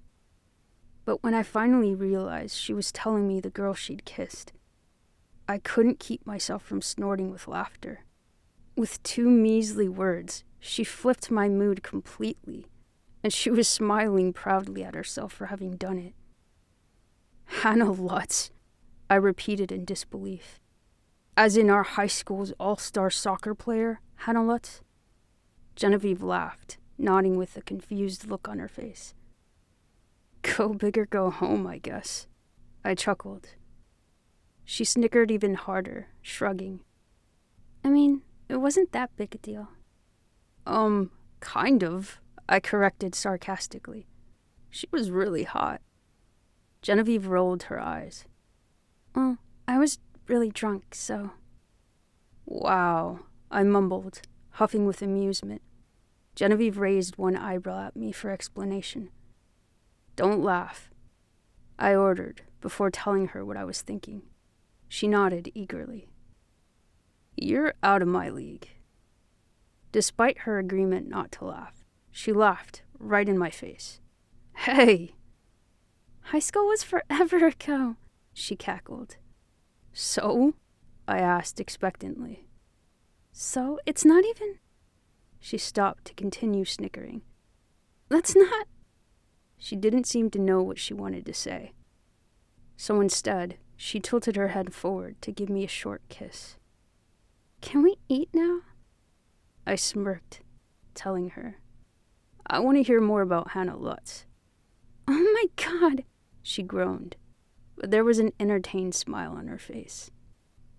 But when I finally realized she was telling me the girl she'd kissed, I couldn't keep myself from snorting with laughter. With 2 measly words, she flipped my mood completely, and she was smiling proudly at herself for having done it. Hannah Lutz, I repeated in disbelief. As in our high school's all-star soccer player, Hannah Lutz? Genevieve laughed, nodding with a confused look on her face. Go big or go home, I guess. I chuckled. She snickered even harder, shrugging. I mean, it wasn't that big a deal. Kind of, I corrected sarcastically. She was really hot. Genevieve rolled her eyes. Well, I was really drunk, so... Wow, I mumbled, huffing with amusement. Genevieve raised one eyebrow at me for explanation. Don't laugh, I ordered, before telling her what I was thinking. She nodded eagerly. You're out of my league. Despite her agreement not to laugh, she laughed right in my face. Hey! High school was forever ago, she cackled. So? I asked expectantly. So? It's not even... She stopped to continue snickering. That's not... She didn't seem to know what she wanted to say. So instead, she tilted her head forward to give me a short kiss. Can we eat now? I smirked, telling her, I want to hear more about Hannah Lutz. Oh my God, she groaned, but there was an entertained smile on her face,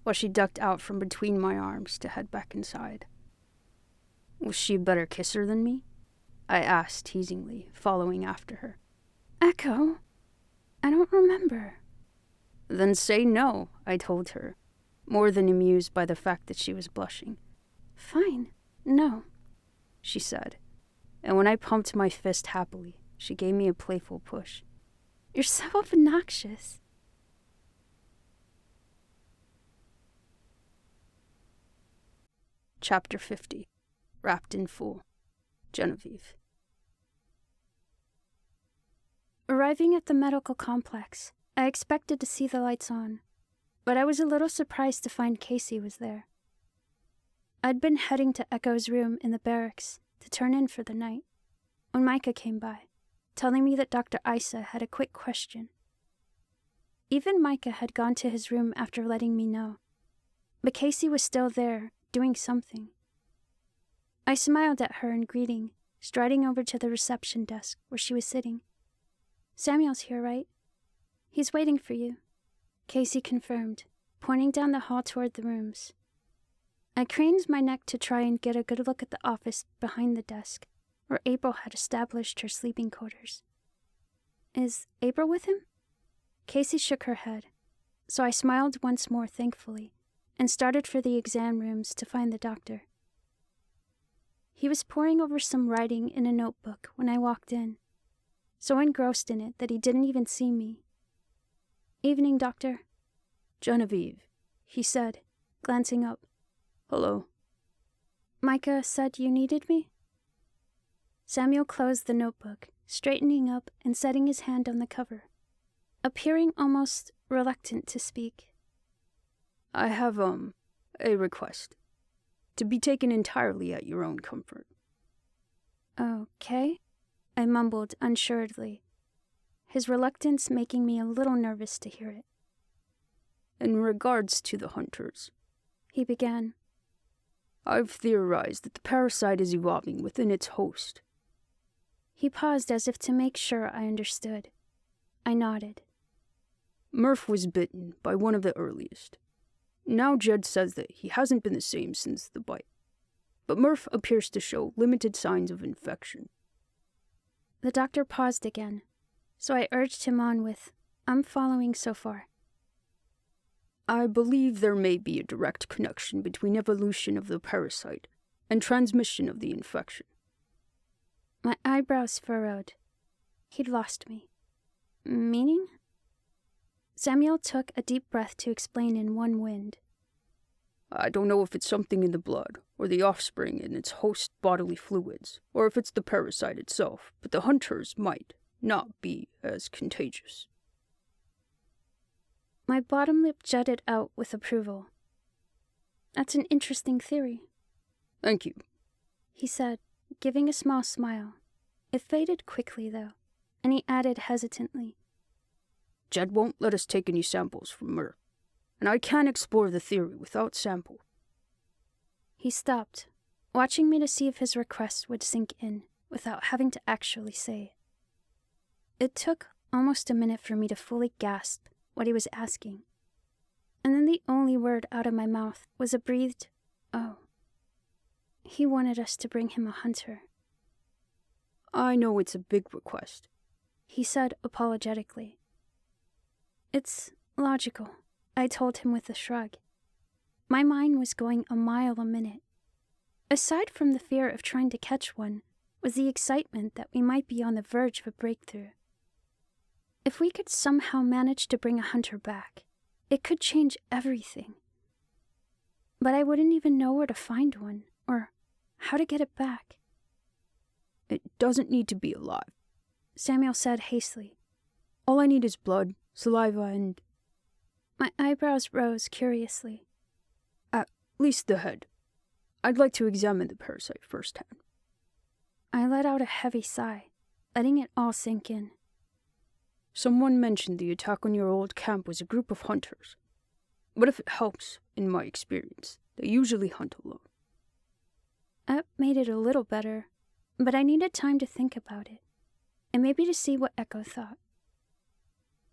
while she ducked out from between my arms to head back inside. Was she a better kisser than me? I asked teasingly, following after her. Echo? I don't remember. Then say no, I told her, more than amused by the fact that she was blushing. Fine, no, she said, and when I pumped my fist happily, she gave me a playful push. You're so obnoxious. Chapter 50. Wrapped in Full. Genevieve. Arriving at the medical complex, I expected to see the lights on, but I was a little surprised to find Casey was there. I'd been heading to Echo's room in the barracks to turn in for the night when Micah came by, telling me that Dr. Isa had a quick question. Even Micah had gone to his room after letting me know, but Casey was still there, doing something. I smiled at her in greeting, striding over to the reception desk where she was sitting. Samuel's here, right? He's waiting for you, Casey confirmed, pointing down the hall toward the rooms. I craned my neck to try and get a good look at the office behind the desk, where April had established her sleeping quarters. Is April with him? Casey shook her head, so I smiled once more thankfully, and started for the exam rooms to find the doctor. He was poring over some writing in a notebook when I walked in, so engrossed in it that he didn't even see me. Evening, doctor. Genevieve, he said, glancing up. Hello. Micah said you needed me? Samuel closed the notebook, straightening up and setting his hand on the cover, appearing almost reluctant to speak. I have, a request. To be taken entirely at your own comfort. Okay. I mumbled unsuredly, his reluctance making me a little nervous to hear it. In regards to the hunters, he began. I've theorized that the parasite is evolving within its host. He paused as if to make sure I understood. I nodded. Murph was bitten by one of the earliest. Now Jed says that he hasn't been the same since the bite, but Murph appears to show limited signs of infection. The doctor paused again, so I urged him on with, I'm following so far. I believe there may be a direct connection between evolution of the parasite and transmission of the infection. My eyebrows furrowed. He'd lost me. Meaning? Samuel took a deep breath to explain in one wind. I don't know if it's something in the blood, or the offspring in its host bodily fluids, or if it's the parasite itself, but the hunters might not be as contagious. My bottom lip jutted out with approval. That's an interesting theory. Thank you, he said, giving a small smile. It faded quickly, though, and he added hesitantly. Jed won't let us take any samples from Murph, and I can't explore the theory without sample. He stopped, watching me to see if his request would sink in without having to actually say it. It took almost a minute for me to fully grasp what he was asking, and then the only word out of my mouth was a breathed, "Oh." He wanted us to bring him a hunter. I know it's a big request, he said apologetically. It's logical, I told him with a shrug. My mind was going a mile a minute. Aside from the fear of trying to catch one, was the excitement that we might be on the verge of a breakthrough. If we could somehow manage to bring a hunter back, it could change everything. But I wouldn't even know where to find one, or how to get it back. It doesn't need to be alive, Samuel said hastily. All I need is blood, saliva, and... My eyebrows rose curiously. At least the head. I'd like to examine the parasite firsthand. I let out a heavy sigh, letting it all sink in. Someone mentioned the attack on your old camp was a group of hunters. But if it helps, in my experience, they usually hunt alone. That made it a little better, but I needed time to think about it, and maybe to see what Echo thought.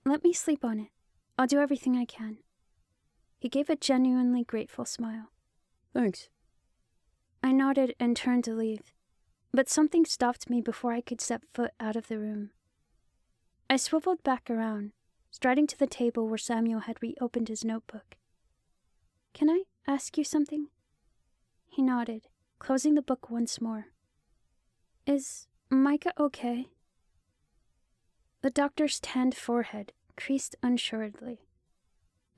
Let me sleep on it. I'll do everything I can. He gave a genuinely grateful smile. Thanks. I nodded and turned to leave, but something stopped me before I could set foot out of the room. I swiveled back around, striding to the table where Samuel had reopened his notebook. Can I ask you something? He nodded, closing the book once more. Is Micah okay? The doctor's tanned forehead creased unsuredly,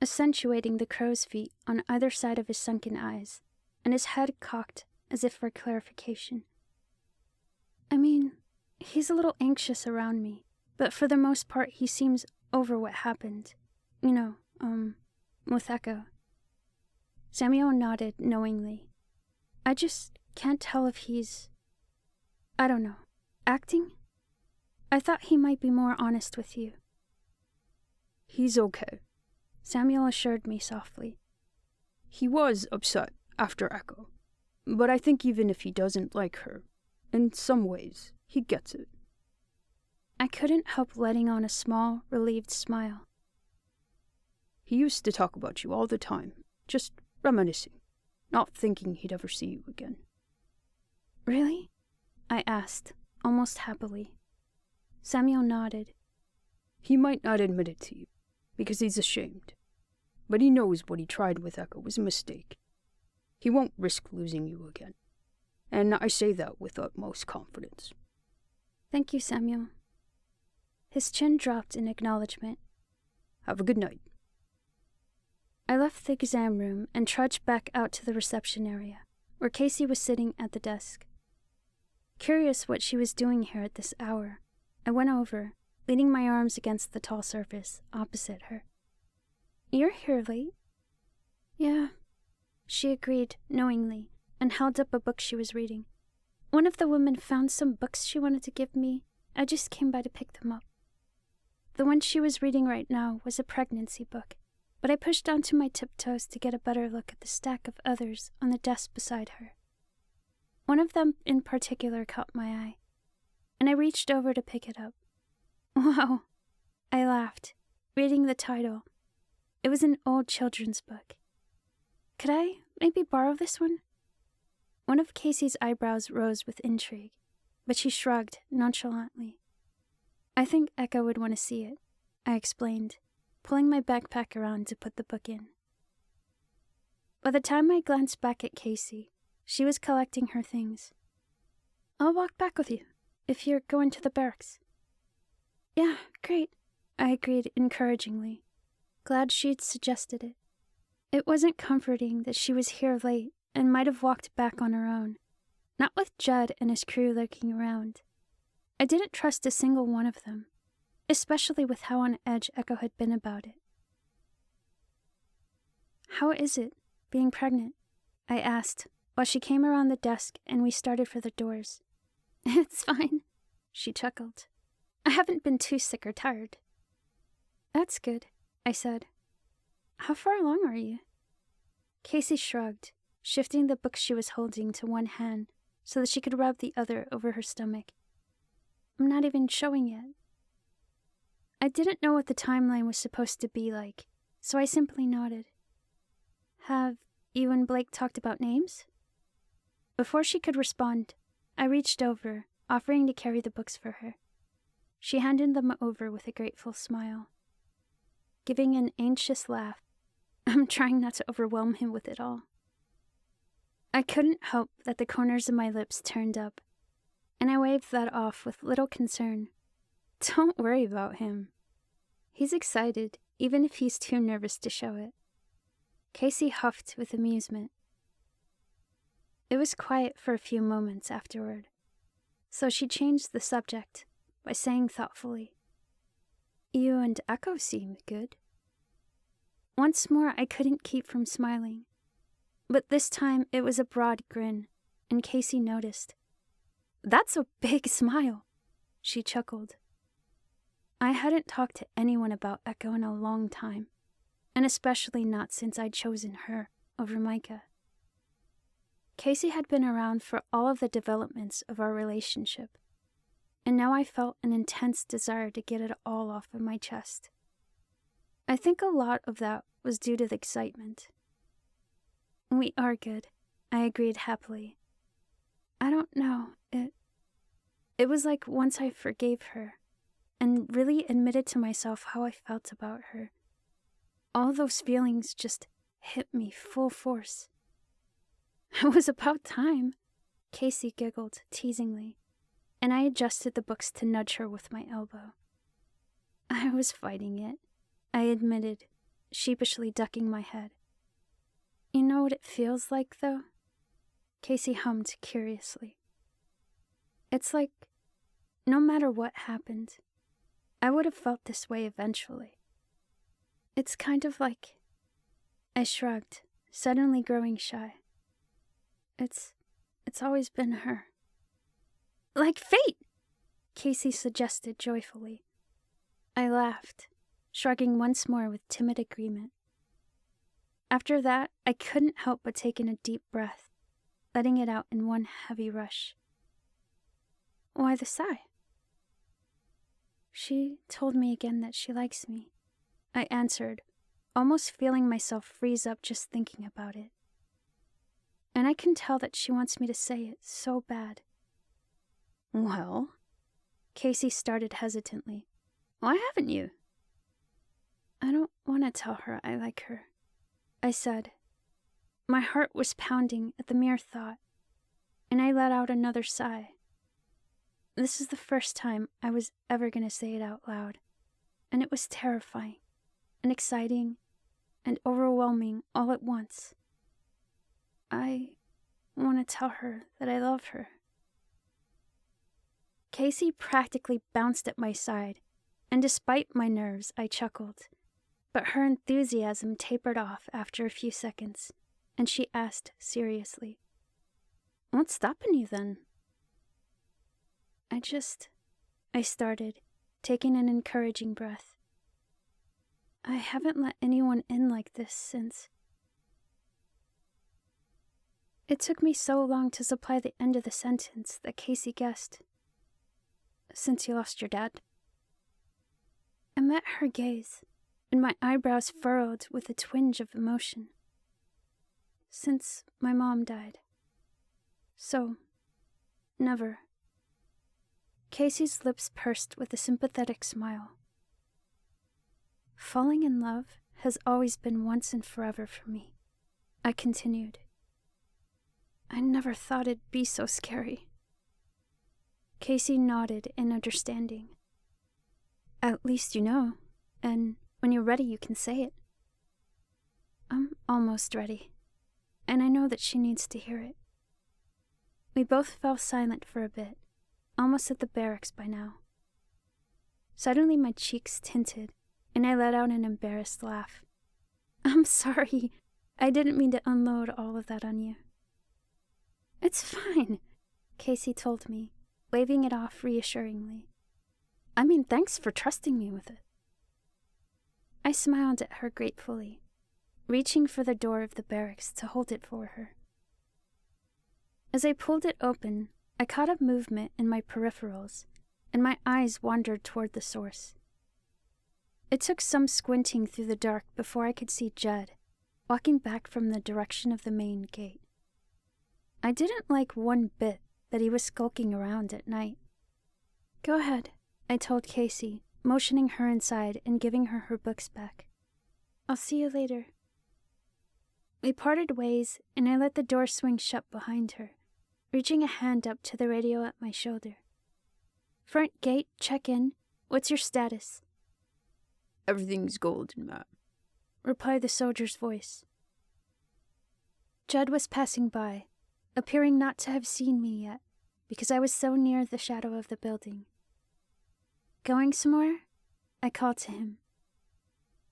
accentuating the crow's feet on either side of his sunken eyes, and his head cocked as if for clarification. I mean, he's a little anxious around me, but for the most part he seems over what happened. With Echo. Samuel nodded knowingly. I just can't tell if he's... I don't know. Acting? I thought he might be more honest with you. He's okay, Samuel assured me softly. He was upset after Echo, but I think even if he doesn't like her, in some ways, he gets it. I couldn't help letting on a small, relieved smile. He used to talk about you all the time, just reminiscing, not thinking he'd ever see you again. Really? I asked, almost happily. Samuel nodded. He might not admit it to you, because he's ashamed, but he knows what he tried with Echo was a mistake. He won't risk losing you again, and I say that with utmost confidence. Thank you, Samuel. His chin dropped in acknowledgement. Have a good night. I left the exam room and trudged back out to the reception area, where Casey was sitting at the desk. Curious what she was doing here at this hour, I went over, leaning my arms against the tall surface opposite her. You're here late? Yeah, she agreed knowingly and held up a book she was reading. One of the women found some books she wanted to give me, I just came by to pick them up. The one she was reading right now was a pregnancy book, but I pushed onto my tiptoes to get a better look at the stack of others on the desk beside her. One of them in particular caught my eye, and I reached over to pick it up. Wow, I laughed, reading the title. It was an old children's book. Could I maybe borrow this one? One of Casey's eyebrows rose with intrigue, but she shrugged nonchalantly. I think Echo would want to see it, I explained, pulling my backpack around to put the book in. By the time I glanced back at Casey, she was collecting her things. I'll walk back with you, if you're going to the barracks. Yeah, great, I agreed encouragingly, glad she'd suggested it. It wasn't comforting that she was here late and might have walked back on her own, not with Judd and his crew lurking around. I didn't trust a single one of them, especially with how on edge Echo had been about it. How is it, being pregnant? I asked, while she came around the desk and we started for the doors. It's fine, she chuckled. I haven't been too sick or tired. That's good, I said. How far along are you? Casey shrugged, shifting the book she was holding to one hand so that she could rub the other over her stomach. I'm not even showing yet. I didn't know what the timeline was supposed to be like, so I simply nodded. Have you and Blake talked about names? Before she could respond, I reached over, offering to carry the books for her. She handed them over with a grateful smile. Giving an anxious laugh, I'm trying not to overwhelm him with it all. I couldn't help that the corners of my lips turned up, and I waved that off with little concern. Don't worry about him. He's excited, even if he's too nervous to show it. Casey huffed with amusement. It was quiet for a few moments afterward, so she changed the subject by saying thoughtfully, You and Echo seem good. Once more I couldn't keep from smiling, but this time it was a broad grin, and Casey noticed. That's a big smile, she chuckled. I hadn't talked to anyone about Echo in a long time, and especially not since I'd chosen her over Micah. Casey had been around for all of the developments of our relationship, and now I felt an intense desire to get it all off of my chest. I think a lot of that was due to the excitement. We are good, I agreed happily. I don't know, it was like once I forgave her, and really admitted to myself how I felt about her, all those feelings just hit me full force. It was about time, Casey giggled teasingly, and I adjusted the books to nudge her with my elbow. I was fighting it, I admitted, sheepishly ducking my head. You know what it feels like, though? Casey hummed curiously. It's like, no matter what happened, I would have felt this way eventually. It's kind of like... I shrugged, suddenly growing shy. It's always been her. Like fate, Casey suggested joyfully. I laughed, shrugging once more with timid agreement. After that, I couldn't help but take in a deep breath, letting it out in one heavy rush. Why the sigh? She told me again that she likes me, I answered, almost feeling myself freeze up just thinking about it. And I can tell that she wants me to say it so bad. Well, Casey started hesitantly. Why haven't you? I don't want to tell her I like her, I said. My heart was pounding at the mere thought, and I let out another sigh. This is the first time I was ever going to say it out loud, and it was terrifying, and exciting, and overwhelming all at once. I want to tell her that I love her. Casey practically bounced at my side, and despite my nerves, I chuckled. But her enthusiasm tapered off after a few seconds, and she asked seriously, What's stopping you then? I started, taking an encouraging breath. I haven't let anyone in like this since. It took me so long to supply the end of the sentence that Casey guessed. Since you lost your dad. I met her gaze, and my eyebrows furrowed with a twinge of emotion. Since my mom died. So, never. Casey's lips pursed with a sympathetic smile. Falling in love has always been once and forever for me, I continued. I never thought it'd be so scary. Casey nodded in understanding. At least you know, and when you're ready you can say it. I'm almost ready, and I know that she needs to hear it. We both fell silent for a bit, almost at the barracks by now. Suddenly my cheeks tinted, and I let out an embarrassed laugh. I'm sorry, I didn't mean to unload all of that on you. It's fine, Casey told me, waving it off reassuringly. I mean, thanks for trusting me with it. I smiled at her gratefully, reaching for the door of the barracks to hold it for her. As I pulled it open, I caught a movement in my peripherals, and my eyes wandered toward the source. It took some squinting through the dark before I could see Jed, walking back from the direction of the main gate. I didn't like one bit that he was skulking around at night. Go ahead, I told Casey, motioning her inside and giving her her books back. I'll see you later. We parted ways, and I let the door swing shut behind her, reaching a hand up to the radio at my shoulder. Front gate, check in. What's your status? Everything's golden, Matt, replied the soldier's voice. Judd was passing by, appearing not to have seen me yet, because I was so near the shadow of the building. Going somewhere? I called to him.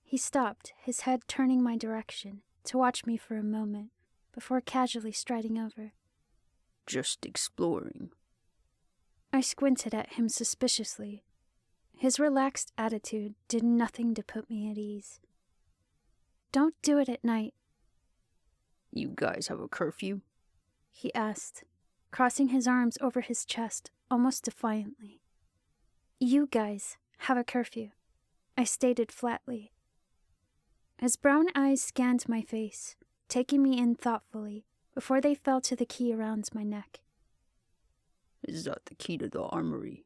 He stopped, his head turning my direction, to watch me for a moment, before casually striding over. Just exploring. I squinted at him suspiciously. His relaxed attitude did nothing to put me at ease. Don't do it at night. You guys have a curfew? He asked, crossing his arms over his chest almost defiantly. You guys have a curfew, I stated flatly. His brown eyes scanned my face, taking me in thoughtfully before they fell to the key around my neck. Is that the key to the armory?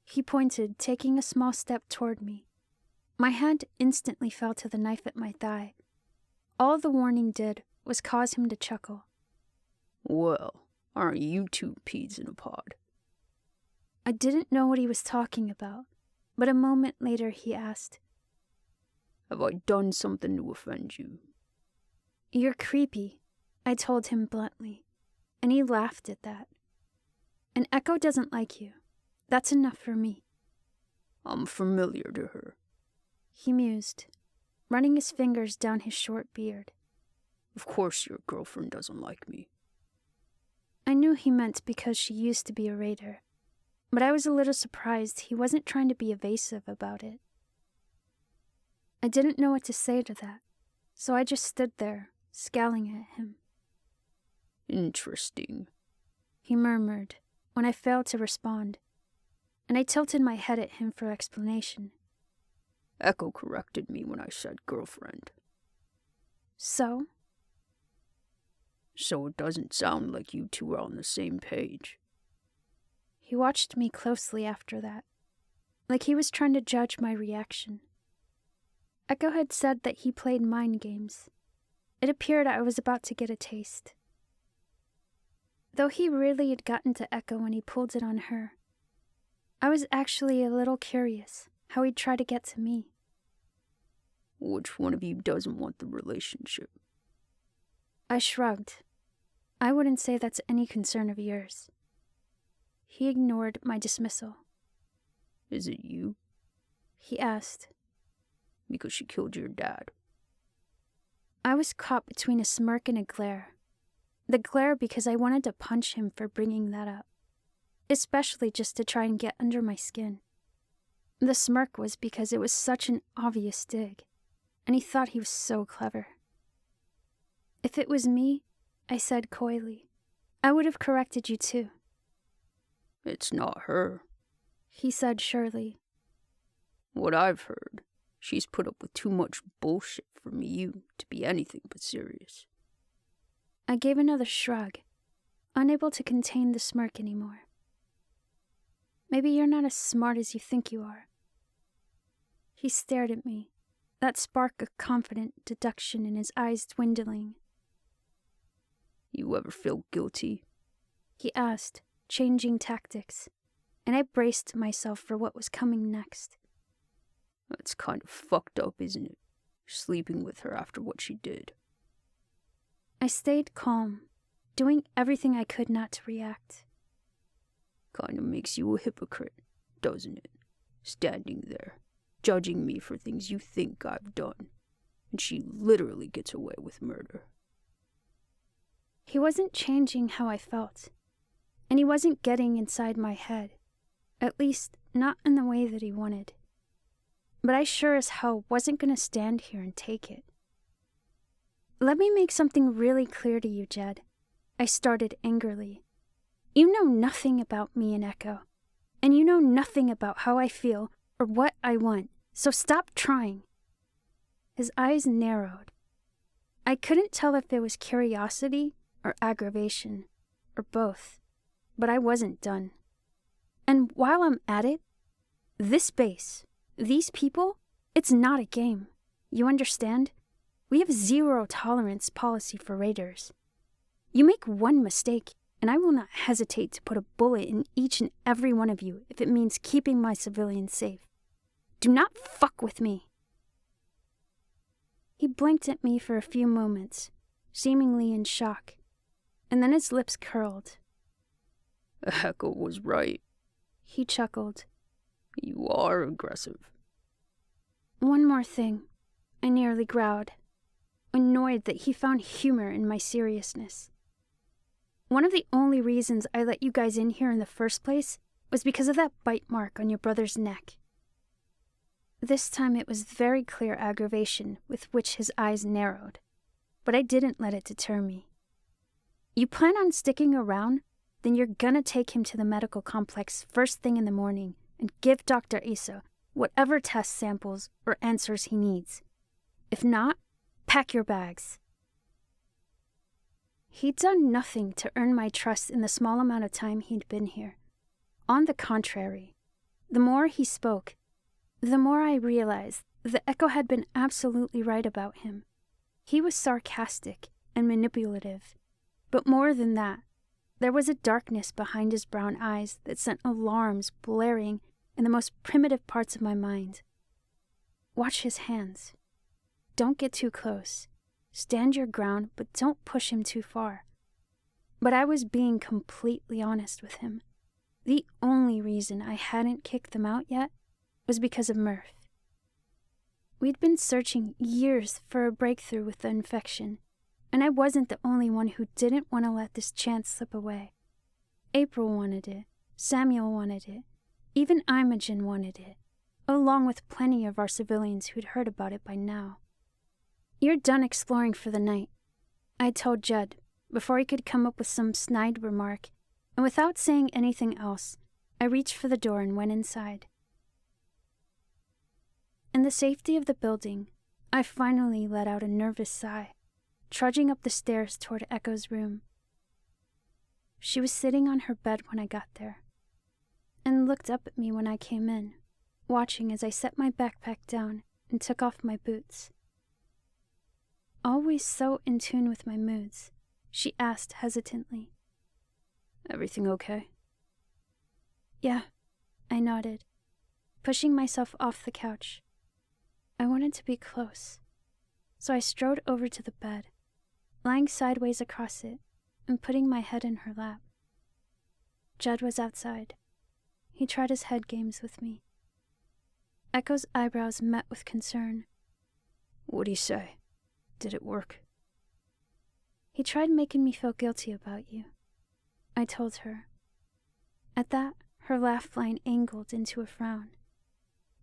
He pointed, taking a small step toward me. My hand instantly fell to the knife at my thigh. All the warning did was cause him to chuckle. Well, aren't you two peas in a pod? I didn't know what he was talking about, but a moment later he asked, Have I done something to offend you? You're creepy, I told him bluntly, and he laughed at that. And Echo doesn't like you. That's enough for me. I'm familiar to her, he mused, running his fingers down his short beard. Of course your girlfriend doesn't like me. I knew he meant because she used to be a raider, but I was a little surprised he wasn't trying to be evasive about it. I didn't know what to say to that, so I just stood there, scowling at him. Interesting, he murmured when I failed to respond, and I tilted my head at him for explanation. Echo corrected me when I said girlfriend. So? So it doesn't sound like you two are on the same page. He watched me closely after that, like he was trying to judge my reaction. Echo had said that he played mind games. It appeared I was about to get a taste. Though he really had gotten to Echo when he pulled it on her, I was actually a little curious how he'd try to get to me. Which one of you doesn't want the relationship? I shrugged. I wouldn't say that's any concern of yours. He ignored my dismissal. Is it you? He asked. Because she killed your dad. I was caught between a smirk and a glare. The glare because I wanted to punch him for bringing that up, especially just to try and get under my skin. The smirk was because it was such an obvious dig, and he thought he was so clever. If it was me, I said coyly, I would have corrected you too. It's not her, he said surely. What I've heard, she's put up with too much bullshit from you to be anything but serious. I gave another shrug, unable to contain the smirk anymore. Maybe you're not as smart as you think you are. He stared at me, that spark of confident deduction in his eyes dwindling. You ever feel guilty? He asked, changing tactics, and I braced myself for what was coming next. That's kind of fucked up, isn't it? Sleeping with her after what she did. I stayed calm, doing everything I could not to react. Kind of makes you a hypocrite, doesn't it? Standing there, judging me for things you think I've done, and she literally gets away with murder. He wasn't changing how I felt, and he wasn't getting inside my head, at least not in the way that he wanted. But I sure as hell wasn't going to stand here and take it. Let me make something really clear to you, Jed. I started angrily. You know nothing about me and Echo, and you know nothing about how I feel or what I want, so stop trying. His eyes narrowed. I couldn't tell if it was curiosity or aggravation, or both, but I wasn't done. And while I'm at it, this base, these people, it's not a game. You understand? We have zero tolerance policy for raiders. You make one mistake, and I will not hesitate to put a bullet in each and every one of you if it means keeping my civilians safe. Do not fuck with me. He blinked at me for a few moments, seemingly in shock, and then his lips curled. Echo was right. He chuckled. You are aggressive. One more thing, I nearly growled, annoyed that he found humor in my seriousness. One of the only reasons I let you guys in here in the first place was because of that bite mark on your brother's neck. This time it was very clear aggravation with which his eyes narrowed, but I didn't let it deter me. You plan on sticking around? Then you're gonna take him to the medical complex first thing in the morning and give Dr. Issa whatever test samples or answers he needs. If not, pack your bags. He'd done nothing to earn my trust in the small amount of time he'd been here. On the contrary, the more he spoke, the more I realized that Echo had been absolutely right about him. He was sarcastic and manipulative, but more than that, there was a darkness behind his brown eyes that sent alarms blaring in the most primitive parts of my mind. Watch his hands. Don't get too close. Stand your ground, but don't push him too far. But I was being completely honest with him. The only reason I hadn't kicked them out yet was because of Murph. We'd been searching years for a breakthrough with the infection, and I wasn't the only one who didn't want to let this chance slip away. April wanted it, Samuel wanted it, even Imogen wanted it, along with plenty of our civilians who'd heard about it by now. You're done exploring for the night, I told Judd, before he could come up with some snide remark, and without saying anything else, I reached for the door and went inside. In the safety of the building, I finally let out a nervous sigh, trudging up the stairs toward Echo's room. She was sitting on her bed when I got there, and looked up at me when I came in, watching as I set my backpack down and took off my boots. Always so in tune with my moods, she asked hesitantly. Everything okay? Yeah, I nodded, pushing myself off the couch. I wanted to be close, so I strode over to the bed, lying sideways across it and putting my head in her lap. Judd was outside. He tried his head games with me. Echo's eyebrows met with concern. What'd he say? Did it work? He tried making me feel guilty about you, I told her. At that, her laugh line angled into a frown.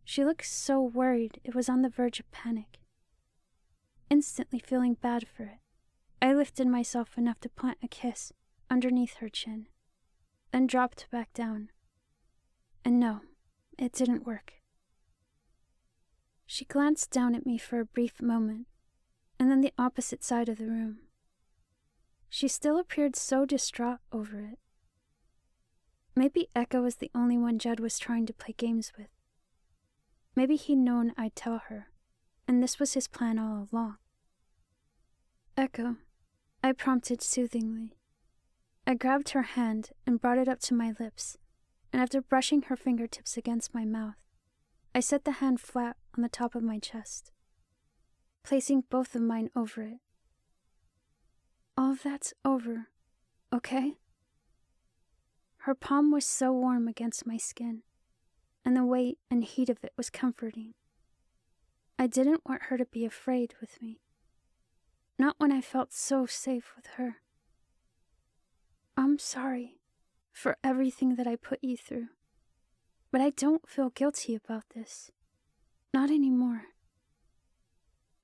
She looked so worried it was on the verge of panic. Instantly feeling bad for it, I lifted myself enough to plant a kiss underneath her chin, then dropped back down. And no, it didn't work. She glanced down at me for a brief moment, and then the opposite side of the room. She still appeared so distraught over it. Maybe Echo was the only one Jed was trying to play games with. Maybe he'd known I'd tell her, and this was his plan all along. Echo, I prompted soothingly. I grabbed her hand and brought it up to my lips, and after brushing her fingertips against my mouth, I set the hand flat on the top of my chest, placing both of mine over it. All of that's over, okay? Her palm was so warm against my skin, and the weight and heat of it was comforting. I didn't want her to be afraid with me. Not when I felt so safe with her. I'm sorry for everything that I put you through, but I don't feel guilty about this. Not anymore.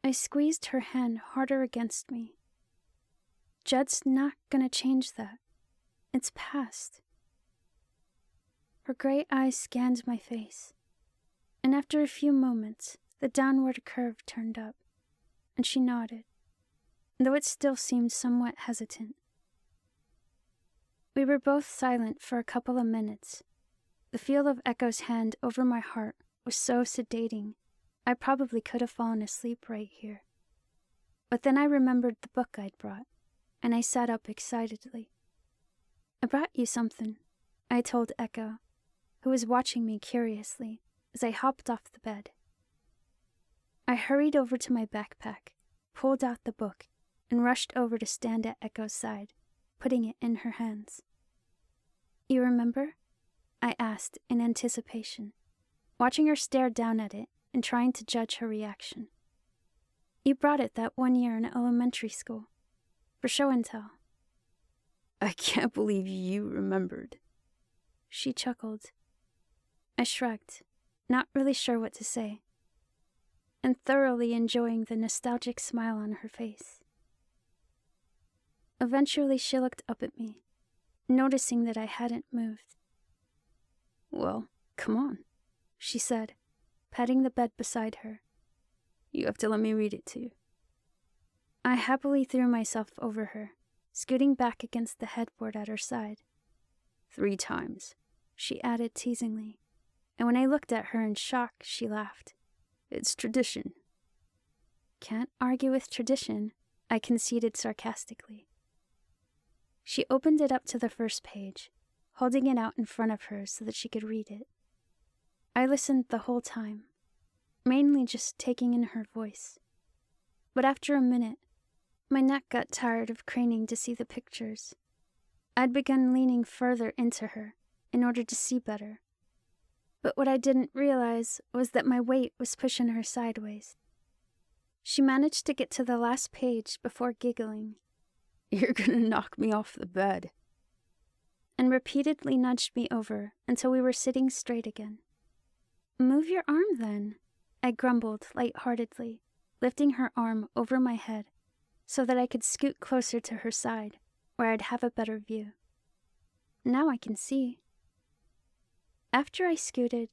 I squeezed her hand harder against me. Jed's not gonna change that. It's past. Her gray eyes scanned my face, and after a few moments, the downward curve turned up, and she nodded, though it still seemed somewhat hesitant. We were both silent for a couple of minutes. The feel of Echo's hand over my heart was so sedating, I probably could have fallen asleep right here. But then I remembered the book I'd brought, and I sat up excitedly. I brought you something, I told Echo, who was watching me curiously as I hopped off the bed. I hurried over to my backpack, pulled out the book, and rushed over to stand at Echo's side, putting it in her hands. You remember? I asked in anticipation, watching her stare down at it and trying to judge her reaction. You brought it that one year in elementary school, for show and tell. I can't believe you remembered. She chuckled. I shrugged, not really sure what to say, and thoroughly enjoying the nostalgic smile on her face. Eventually she looked up at me, noticing that I hadn't moved. Well, come on, she said, patting the bed beside her. You have to let me read it to you. I happily threw myself over her, scooting back against the headboard at her side. 3 times, she added teasingly, and when I looked at her in shock, she laughed. It's tradition. Can't argue with tradition, I conceded sarcastically. She opened it up to the first page, holding it out in front of her so that she could read it. I listened the whole time, mainly just taking in her voice. But after a minute, my neck got tired of craning to see the pictures. I'd begun leaning further into her in order to see better. But what I didn't realize was that my weight was pushing her sideways. She managed to get to the last page before giggling. You're gonna knock me off the bed. And repeatedly nudged me over until we were sitting straight again. Move your arm then, I grumbled lightheartedly, lifting her arm over my head so that I could scoot closer to her side where I'd have a better view. Now I can see. After I scooted,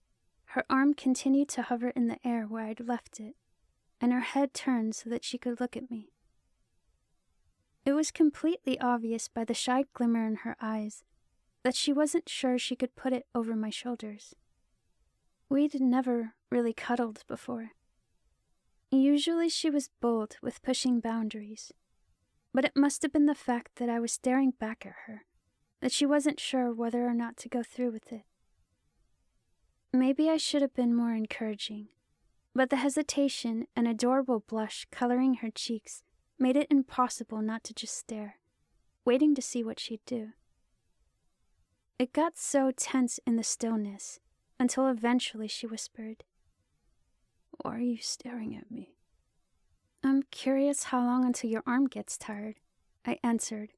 her arm continued to hover in the air where I'd left it, and her head turned so that she could look at me. It was completely obvious by the shy glimmer in her eyes that she wasn't sure she could put it over my shoulders. We'd never really cuddled before. Usually she was bold with pushing boundaries, but it must have been the fact that I was staring back at her, that she wasn't sure whether or not to go through with it. Maybe I should have been more encouraging, but the hesitation and adorable blush coloring her cheeks made it impossible not to just stare, waiting to see what she'd do. It got so tense in the stillness until eventually she whispered, Why are you staring at me? I'm curious how long until your arm gets tired, I answered,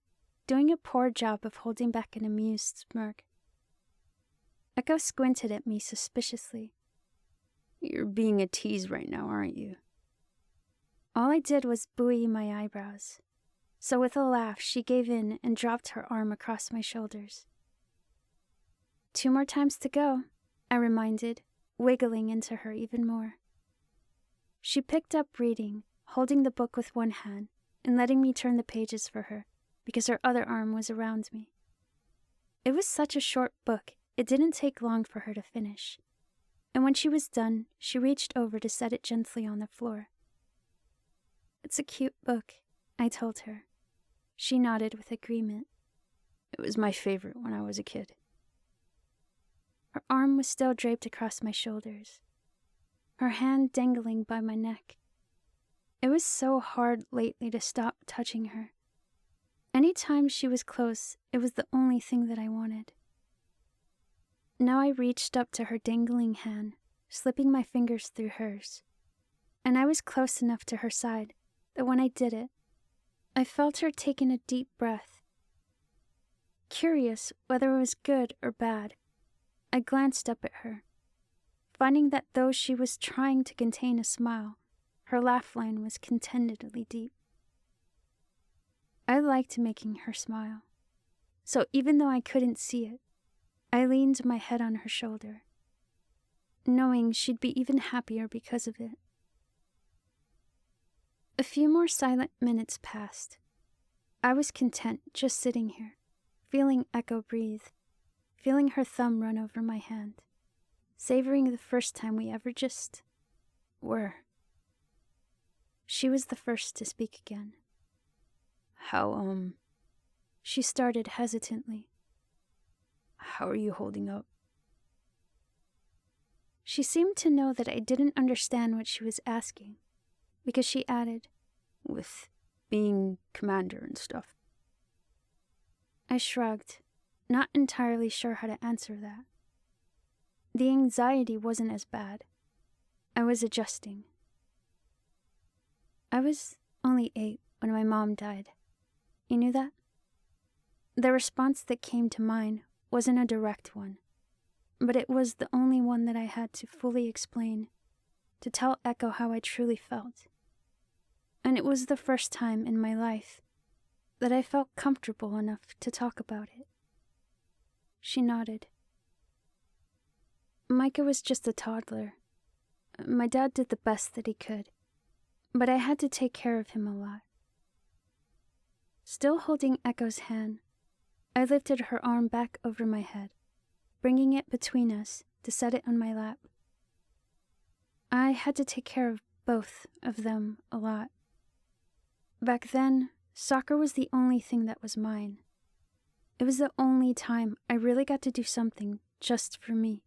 doing a poor job of holding back an amused smirk. Echo squinted at me suspiciously. You're being a tease right now, aren't you? All I did was buoy my eyebrows. So with a laugh, she gave in and dropped her arm across my shoulders. 2 more times to go, I reminded, wiggling into her even more. She picked up reading, holding the book with one hand and letting me turn the pages for her because her other arm was around me. It was such a short book, it didn't take long for her to finish. And when she was done, she reached over to set it gently on the floor. It's a cute book, I told her. She nodded with agreement. It was my favorite when I was a kid. Her arm was still draped across my shoulders, her hand dangling by my neck. It was so hard lately to stop touching her. Any time she was close, it was the only thing that I wanted. Now I reached up to her dangling hand, slipping my fingers through hers, and I was close enough to her side that when I did it, I felt her taking a deep breath. Curious whether it was good or bad, I glanced up at her, finding that though she was trying to contain a smile, her laugh line was contentedly deep. I liked making her smile, so even though I couldn't see it, I leaned my head on her shoulder, knowing she'd be even happier because of it. A few more silent minutes passed. I was content just sitting here, feeling Echo breathe, feeling her thumb run over my hand, savoring the first time we ever just were. She was the first to speak again. She started hesitantly. How are you holding up? She seemed to know that I didn't understand what she was asking, because she added, With being commander and stuff. I shrugged, not entirely sure how to answer that. The anxiety wasn't as bad. I was adjusting. I was only 8 when my mom died. You knew that? The response that came to mind wasn't a direct one, but it was the only one that I had to fully explain, to tell Echo how I truly felt. And it was the first time in my life that I felt comfortable enough to talk about it. She nodded. Micah was just a toddler. My dad did the best that he could, but I had to take care of him a lot. Still holding Echo's hand, I lifted her arm back over my head, bringing it between us to set it on my lap. I had to take care of both of them a lot. Back then, soccer was the only thing that was mine. It was the only time I really got to do something just for me.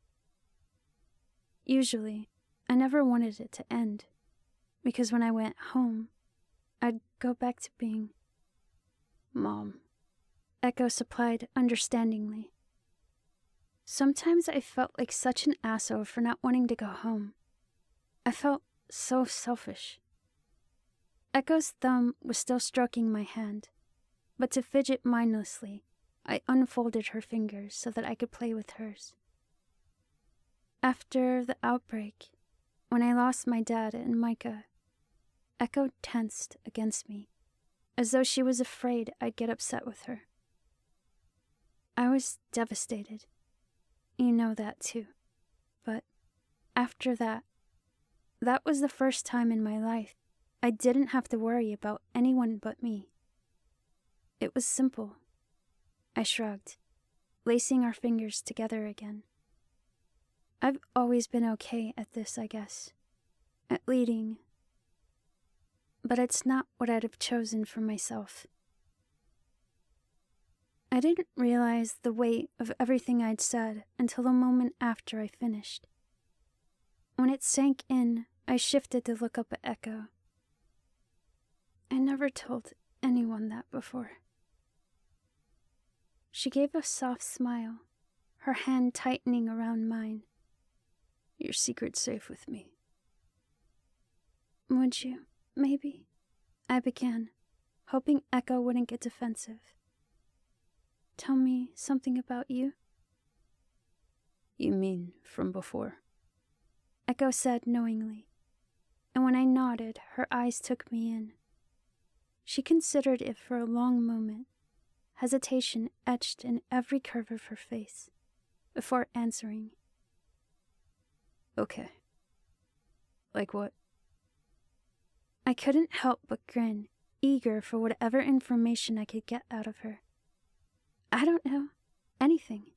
Usually, I never wanted it to end, because when I went home, I'd go back to being Mom. Echo supplied understandingly. Sometimes I felt like such an asshole for not wanting to go home. I felt so selfish. Echo's thumb was still stroking my hand, but to fidget mindlessly, I unfolded her fingers so that I could play with hers. After the outbreak, when I lost my dad and Micah, Echo tensed against me, as though she was afraid I'd get upset with her. I was devastated. You know that too. But after that was the first time in my life I didn't have to worry about anyone but me. It was simple. I shrugged, lacing our fingers together again. I've always been okay at this, I guess. At leading. But it's not what I'd have chosen for myself. I didn't realize the weight of everything I'd said until the moment after I finished. When it sank in, I shifted to look up at Echo. I never told anyone that before. She gave a soft smile, her hand tightening around mine. Your secret's safe with me. Would you, maybe? I began, hoping Echo wouldn't get defensive. Tell me something about you? You mean from before? Echo said knowingly, and when I nodded, her eyes took me in. She considered it for a long moment, hesitation etched in every curve of her face, before answering. Okay. Like what? I couldn't help but grin, eager for whatever information I could get out of her. I don't know. Anything.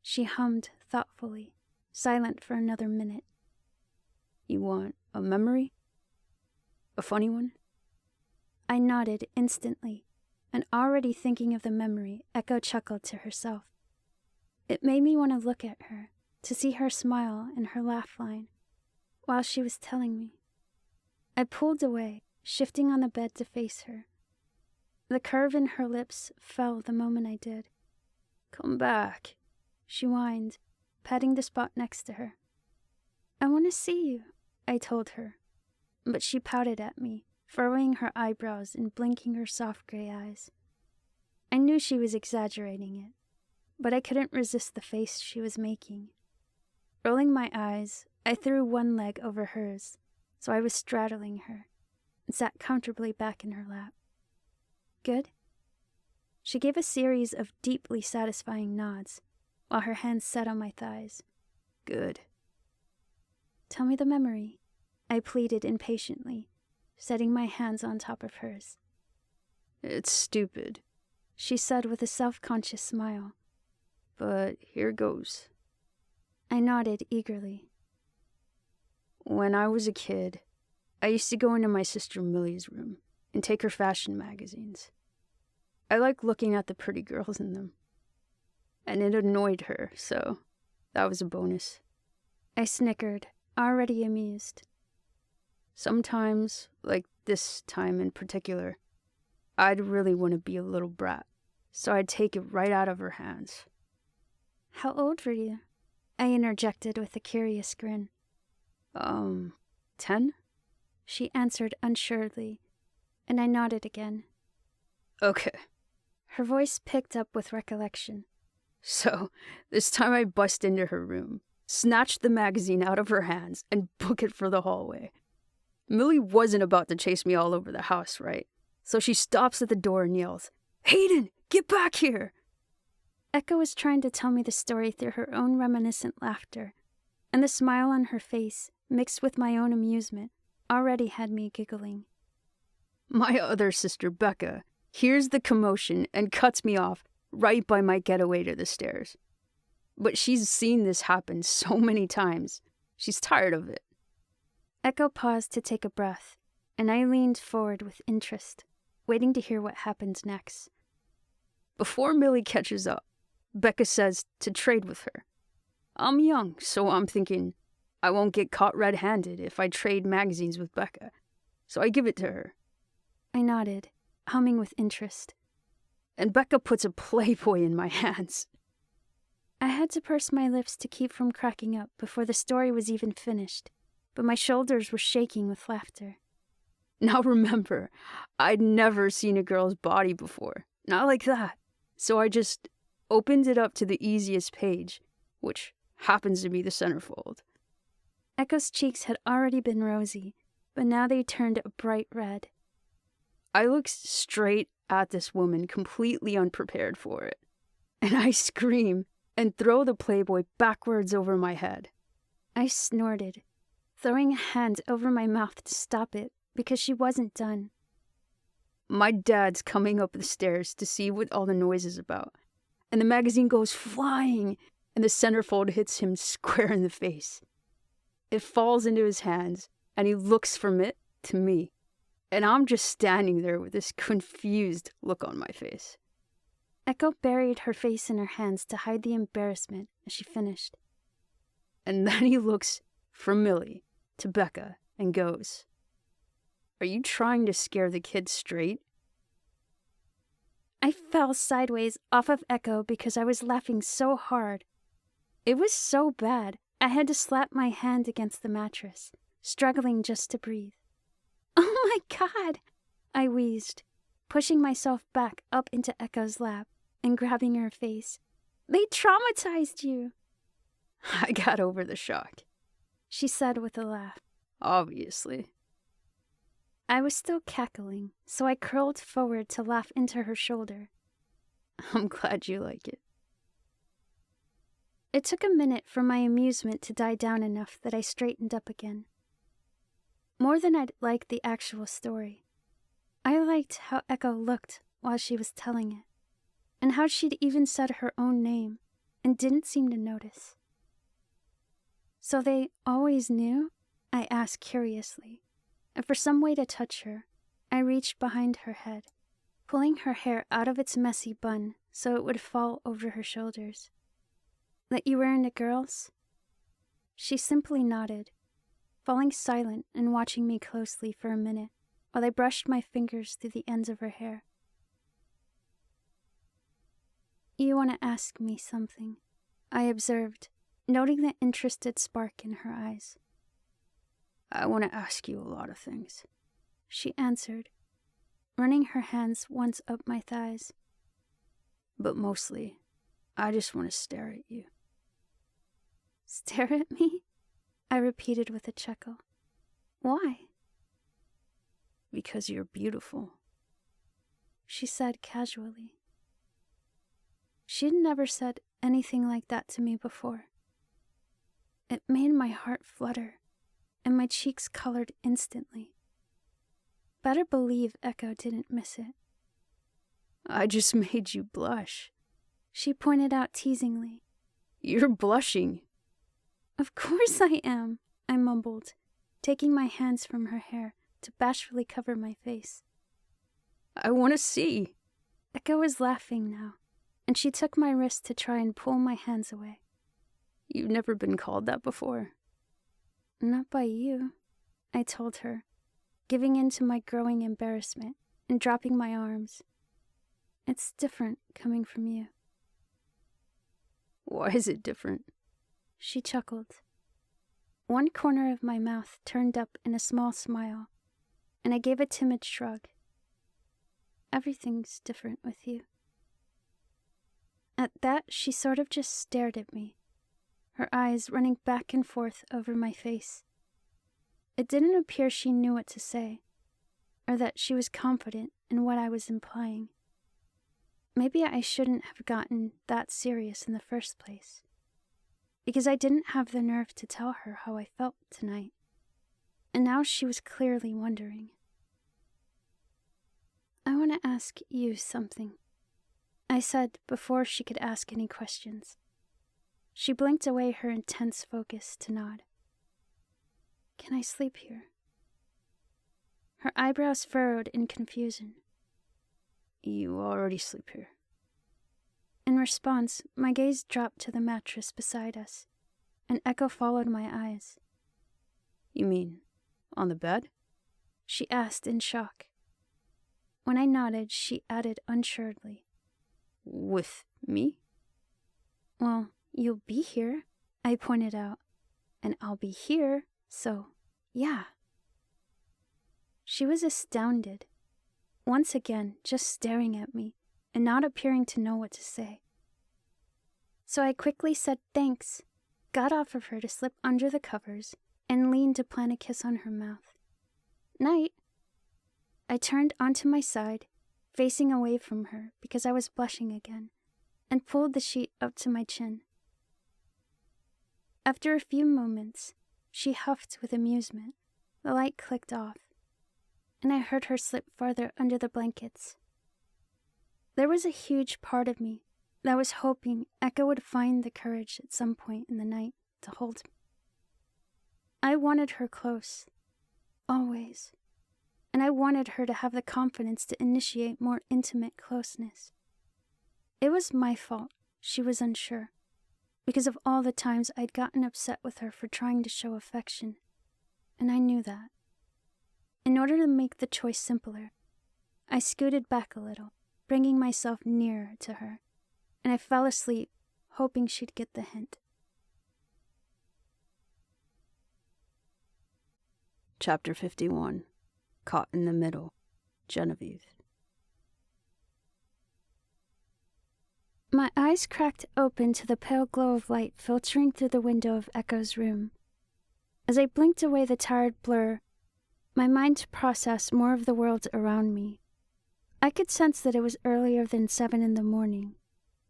She hummed thoughtfully, silent for another minute. You want a memory? A funny one? I nodded instantly, and already thinking of the memory, Echo chuckled to herself. It made me want to look at her, to see her smile and her laugh line, while she was telling me. I pulled away, shifting on the bed to face her. The curve in her lips fell the moment I did. Come back, she whined, patting the spot next to her. I want to see you, I told her, but she pouted at me, furrowing her eyebrows and blinking her soft gray eyes. I knew she was exaggerating it, but I couldn't resist the face she was making. Rolling my eyes, I threw one leg over hers, so I was straddling her, and sat comfortably back in her lap. Good? She gave a series of deeply satisfying nods, while her hands sat on my thighs. Good. Tell me the memory, I pleaded impatiently, setting my hands on top of hers. It's stupid, she said with a self-conscious smile. But here goes. I nodded eagerly. When I was a kid, I used to go into my sister Millie's room and take her fashion magazines. I liked looking at the pretty girls in them. And it annoyed her, so that was a bonus. I snickered, already amused. Sometimes, like this time in particular, I'd really want to be a little brat, so I'd take it right out of her hands. How old were you? I interjected with a curious grin. 10? She answered unsuredly, and I nodded again. Okay. Her voice picked up with recollection. So, this time I bust into her room, snatched the magazine out of her hands, and book it for the hallway. Millie wasn't about to chase me all over the house, right? So she stops at the door and yells, "Hayden, get back here!" Echo was trying to tell me the story through her own reminiscent laughter, and the smile on her face, mixed with my own amusement, already had me giggling. My other sister, Becca, hears the commotion and cuts me off right by my getaway to the stairs. But she's seen this happen so many times, she's tired of it. Echo paused to take a breath, and I leaned forward with interest, waiting to hear what happened next. Before Millie catches up, Becca says to trade with her. I'm young, so I'm thinking I won't get caught red-handed if I trade magazines with Becca, so I give it to her. I nodded, humming with interest. And Becca puts a Playboy in my hands. I had to purse my lips to keep from cracking up before the story was even finished, but my shoulders were shaking with laughter. Now remember, I'd never seen a girl's body before, not like that, so I just opened it up to the easiest page, which happens to be the centerfold. Echo's cheeks had already been rosy, but now they turned a bright red. I looked straight at this woman, completely unprepared for it, and I scream and throw the Playboy backwards over my head. I snorted, throwing a hand over my mouth to stop it because she wasn't done. My dad's coming up the stairs to see what all the noise is about, and the magazine goes flying, and the centerfold hits him square in the face. It falls into his hands, and he looks from it to me, and I'm just standing there with this confused look on my face. Echo buried her face in her hands to hide the embarrassment as she finished. And then he looks from Millie to Becca and goes, "Are you trying to scare the kids straight?" I fell sideways off of Echo because I was laughing so hard. It was so bad, I had to slap my hand against the mattress, struggling just to breathe. "Oh my God!" I wheezed, pushing myself back up into Echo's lap and grabbing her face. "They traumatized you!" I got over the shock, she said with a laugh. obviously. I was still cackling, so I curled forward to laugh into her shoulder. I'm glad you like it. It took a minute for my amusement to die down enough that I straightened up again. More than I'd liked the actual story, I liked how Echo looked while she was telling it, and how she'd even said her own name and didn't seem to notice. So they always knew? I asked curiously, and for some way to touch her, I reached behind her head, pulling her hair out of its messy bun so it would fall over her shoulders. That you were into girls? She simply nodded, falling silent and watching me closely for a minute while I brushed my fingers through the ends of her hair. You want to ask me something, I observed, noting the interested spark in her eyes. I want to ask you a lot of things, she answered, running her hands once up my thighs. But mostly, I just want to stare at you. Stare at me? I repeated with a chuckle. Why? Because you're beautiful, she said casually. She'd never said anything like that to me before. It made my heart flutter, and my cheeks colored instantly. Better believe Echo didn't miss it. I just made you blush, she pointed out teasingly. You're blushing. Of course I am, I mumbled, taking my hands from her hair to bashfully cover my face. I want to see. Echo was laughing now, and she took my wrist to try and pull my hands away. You've never been called that before. Not by you, I told her, giving in to my growing embarrassment and dropping my arms. It's different coming from you. Why is it different? She chuckled. One corner of my mouth turned up in a small smile, and I gave a timid shrug. Everything's different with you. At that, she sort of just stared at me, her eyes running back and forth over my face. It didn't appear she knew what to say, or that she was confident in what I was implying. Maybe I shouldn't have gotten that serious in the first place, because I didn't have the nerve to tell her how I felt tonight, and now she was clearly wondering. I want to ask you something, I said before she could ask any questions. She blinked away her intense focus to nod. Can I sleep here? Her eyebrows furrowed in confusion. You already sleep here. In response, my gaze dropped to the mattress beside us, and Echo followed my eyes. You mean, on the bed? She asked in shock. When I nodded, she added unsuredly. With me? Well, you'll be here, I pointed out, and I'll be here, so, yeah. She was astounded, once again just staring at me and not appearing to know what to say. So I quickly said thanks, got off of her to slip under the covers, and leaned to plant a kiss on her mouth. Night. I turned onto my side, facing away from her because I was blushing again, and pulled the sheet up to my chin. After a few moments, she huffed with amusement. The light clicked off, and I heard her slip farther under the blankets. There was a huge part of me that was hoping Echo would find the courage at some point in the night to hold me. I wanted her close, always, and I wanted her to have the confidence to initiate more intimate closeness. It was my fault she was unsure, because of all the times I'd gotten upset with her for trying to show affection, and I knew that. In order to make the choice simpler, I scooted back a little, bringing myself nearer to her, and I fell asleep, hoping she'd get the hint. Chapter 51. Caught in the Middle. Genevieve. My eyes cracked open to the pale glow of light filtering through the window of Echo's room. As I blinked away the tired blur, my mind processed more of the world around me. I could sense that it was earlier than 7 in the morning.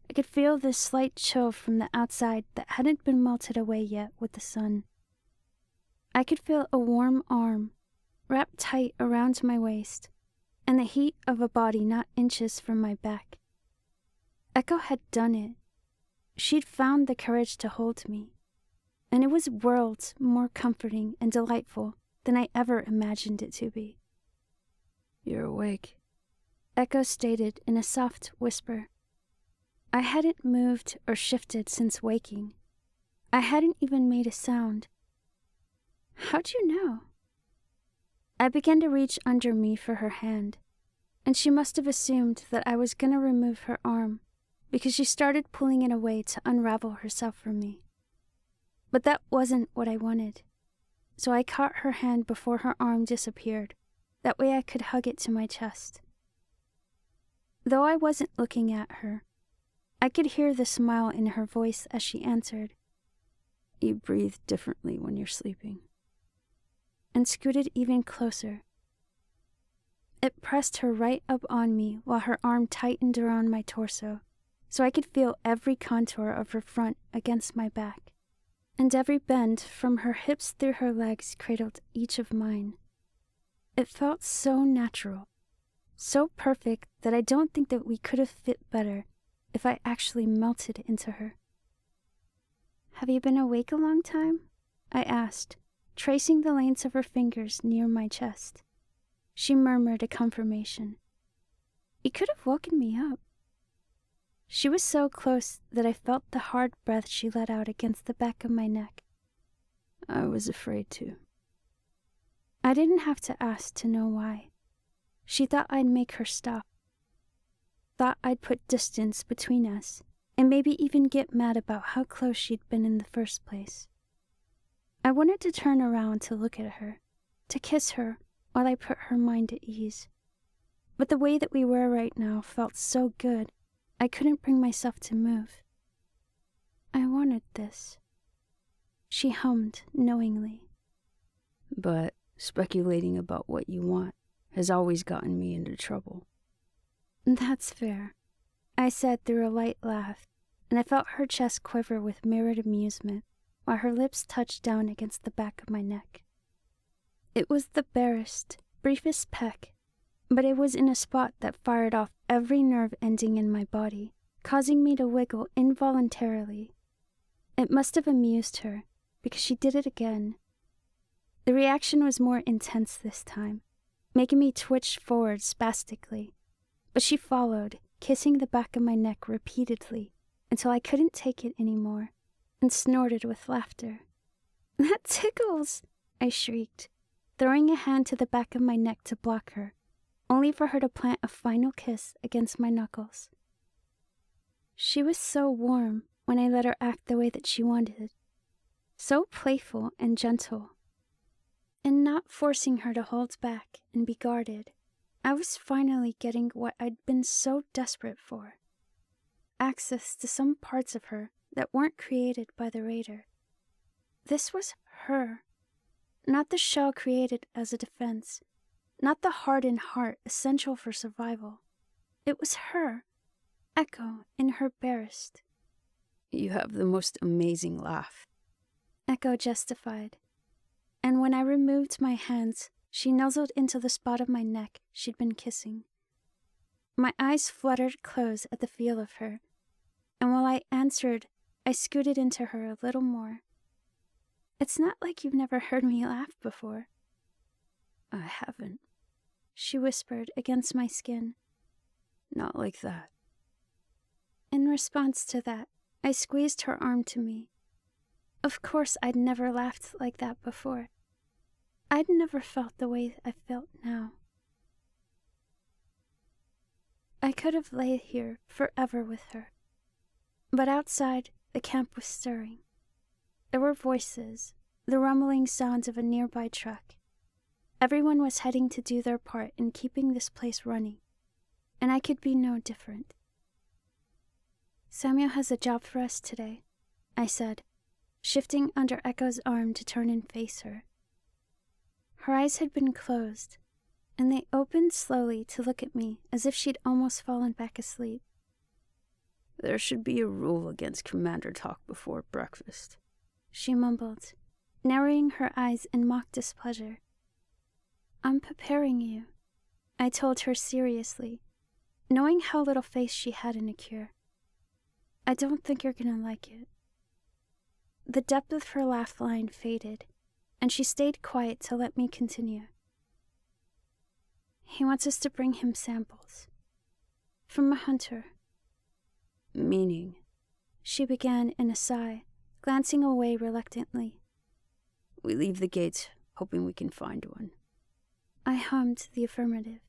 I could feel this slight chill from the outside that hadn't been melted away yet with the sun. I could feel a warm arm wrapped tight around my waist, and the heat of a body not inches from my back. Echo had done it. She'd found the courage to hold me, and it was worlds more comforting and delightful than I ever imagined it to be. "You're awake," Echo stated in a soft whisper. I hadn't moved or shifted since waking. I hadn't even made a sound. How'd you know? I began to reach under me for her hand, and she must have assumed that I was going to remove her arm because she started pulling it away to unravel herself from me. But that wasn't what I wanted, so I caught her hand before her arm disappeared. That way I could hug it to my chest. Though I wasn't looking at her, I could hear the smile in her voice as she answered, "You breathe differently when you're sleeping," and scooted even closer. It pressed her right up on me while her arm tightened around my torso, so I could feel every contour of her front against my back, and every bend from her hips through her legs cradled each of mine. It felt so natural, so perfect that I don't think that we could have fit better if I actually melted into her. Have you been awake a long time? I asked, tracing the lengths of her fingers near my chest. She murmured a confirmation. You could have woken me up. She was so close that I felt the hard breath she let out against the back of my neck. "I was afraid to." I didn't have to ask to know why. She thought I'd make her stop. Thought I'd put distance between us, and maybe even get mad about how close she'd been in the first place. I wanted to turn around to look at her, to kiss her while I put her mind at ease. But the way that we were right now felt so good, I couldn't bring myself to move. I wanted this. She hummed knowingly. "But speculating about what you want has always gotten me into trouble." That's fair, I said through a light laugh, and I felt her chest quiver with mirrored amusement while her lips touched down against the back of my neck. It was the barest, briefest peck, but it was in a spot that fired off every nerve ending in my body, causing me to wiggle involuntarily. It must have amused her, because she did it again. The reaction was more intense this time, making me twitch forward spastically, but she followed, kissing the back of my neck repeatedly until I couldn't take it anymore, and snorted with laughter. That tickles! I shrieked, throwing a hand to the back of my neck to block her, only for her to plant a final kiss against my knuckles. She was so warm when I let her act the way that she wanted, so playful and gentle. And not forcing her to hold back and be guarded, I was finally getting what I'd been so desperate for. Access to some parts of her that weren't created by the raider. This was her, not the shell created as a defense, not the hardened heart essential for survival. It was her, Echo in her barest. "You have the most amazing laugh," Echo justified. And when I removed my hands, she nuzzled into the spot of my neck she'd been kissing. My eyes fluttered close at the feel of her, and while I answered, I scooted into her a little more. It's not like you've never heard me laugh before. "I haven't," she whispered against my skin. "Not like that." In response to that, I squeezed her arm to me. Of course I'd never laughed like that before. I'd never felt the way I felt now. I could have lay here forever with her. But outside, the camp was stirring. There were voices, the rumbling sounds of a nearby truck. Everyone was heading to do their part in keeping this place running, and I could be no different. Samuel has a job for us today, I said, shifting under Echo's arm to turn and face her. Her eyes had been closed, and they opened slowly to look at me as if she'd almost fallen back asleep. There should be a rule against commander talk before breakfast, she mumbled, narrowing her eyes in mock displeasure. I'm preparing you, I told her seriously, knowing how little faith she had in a cure. I don't think you're gonna like it. The depth of her laugh line faded, and she stayed quiet to let me continue. He wants us to bring him samples. From a hunter. Meaning? She began in a sigh, glancing away reluctantly. We leave the gates, hoping we can find one. I hummed the affirmative.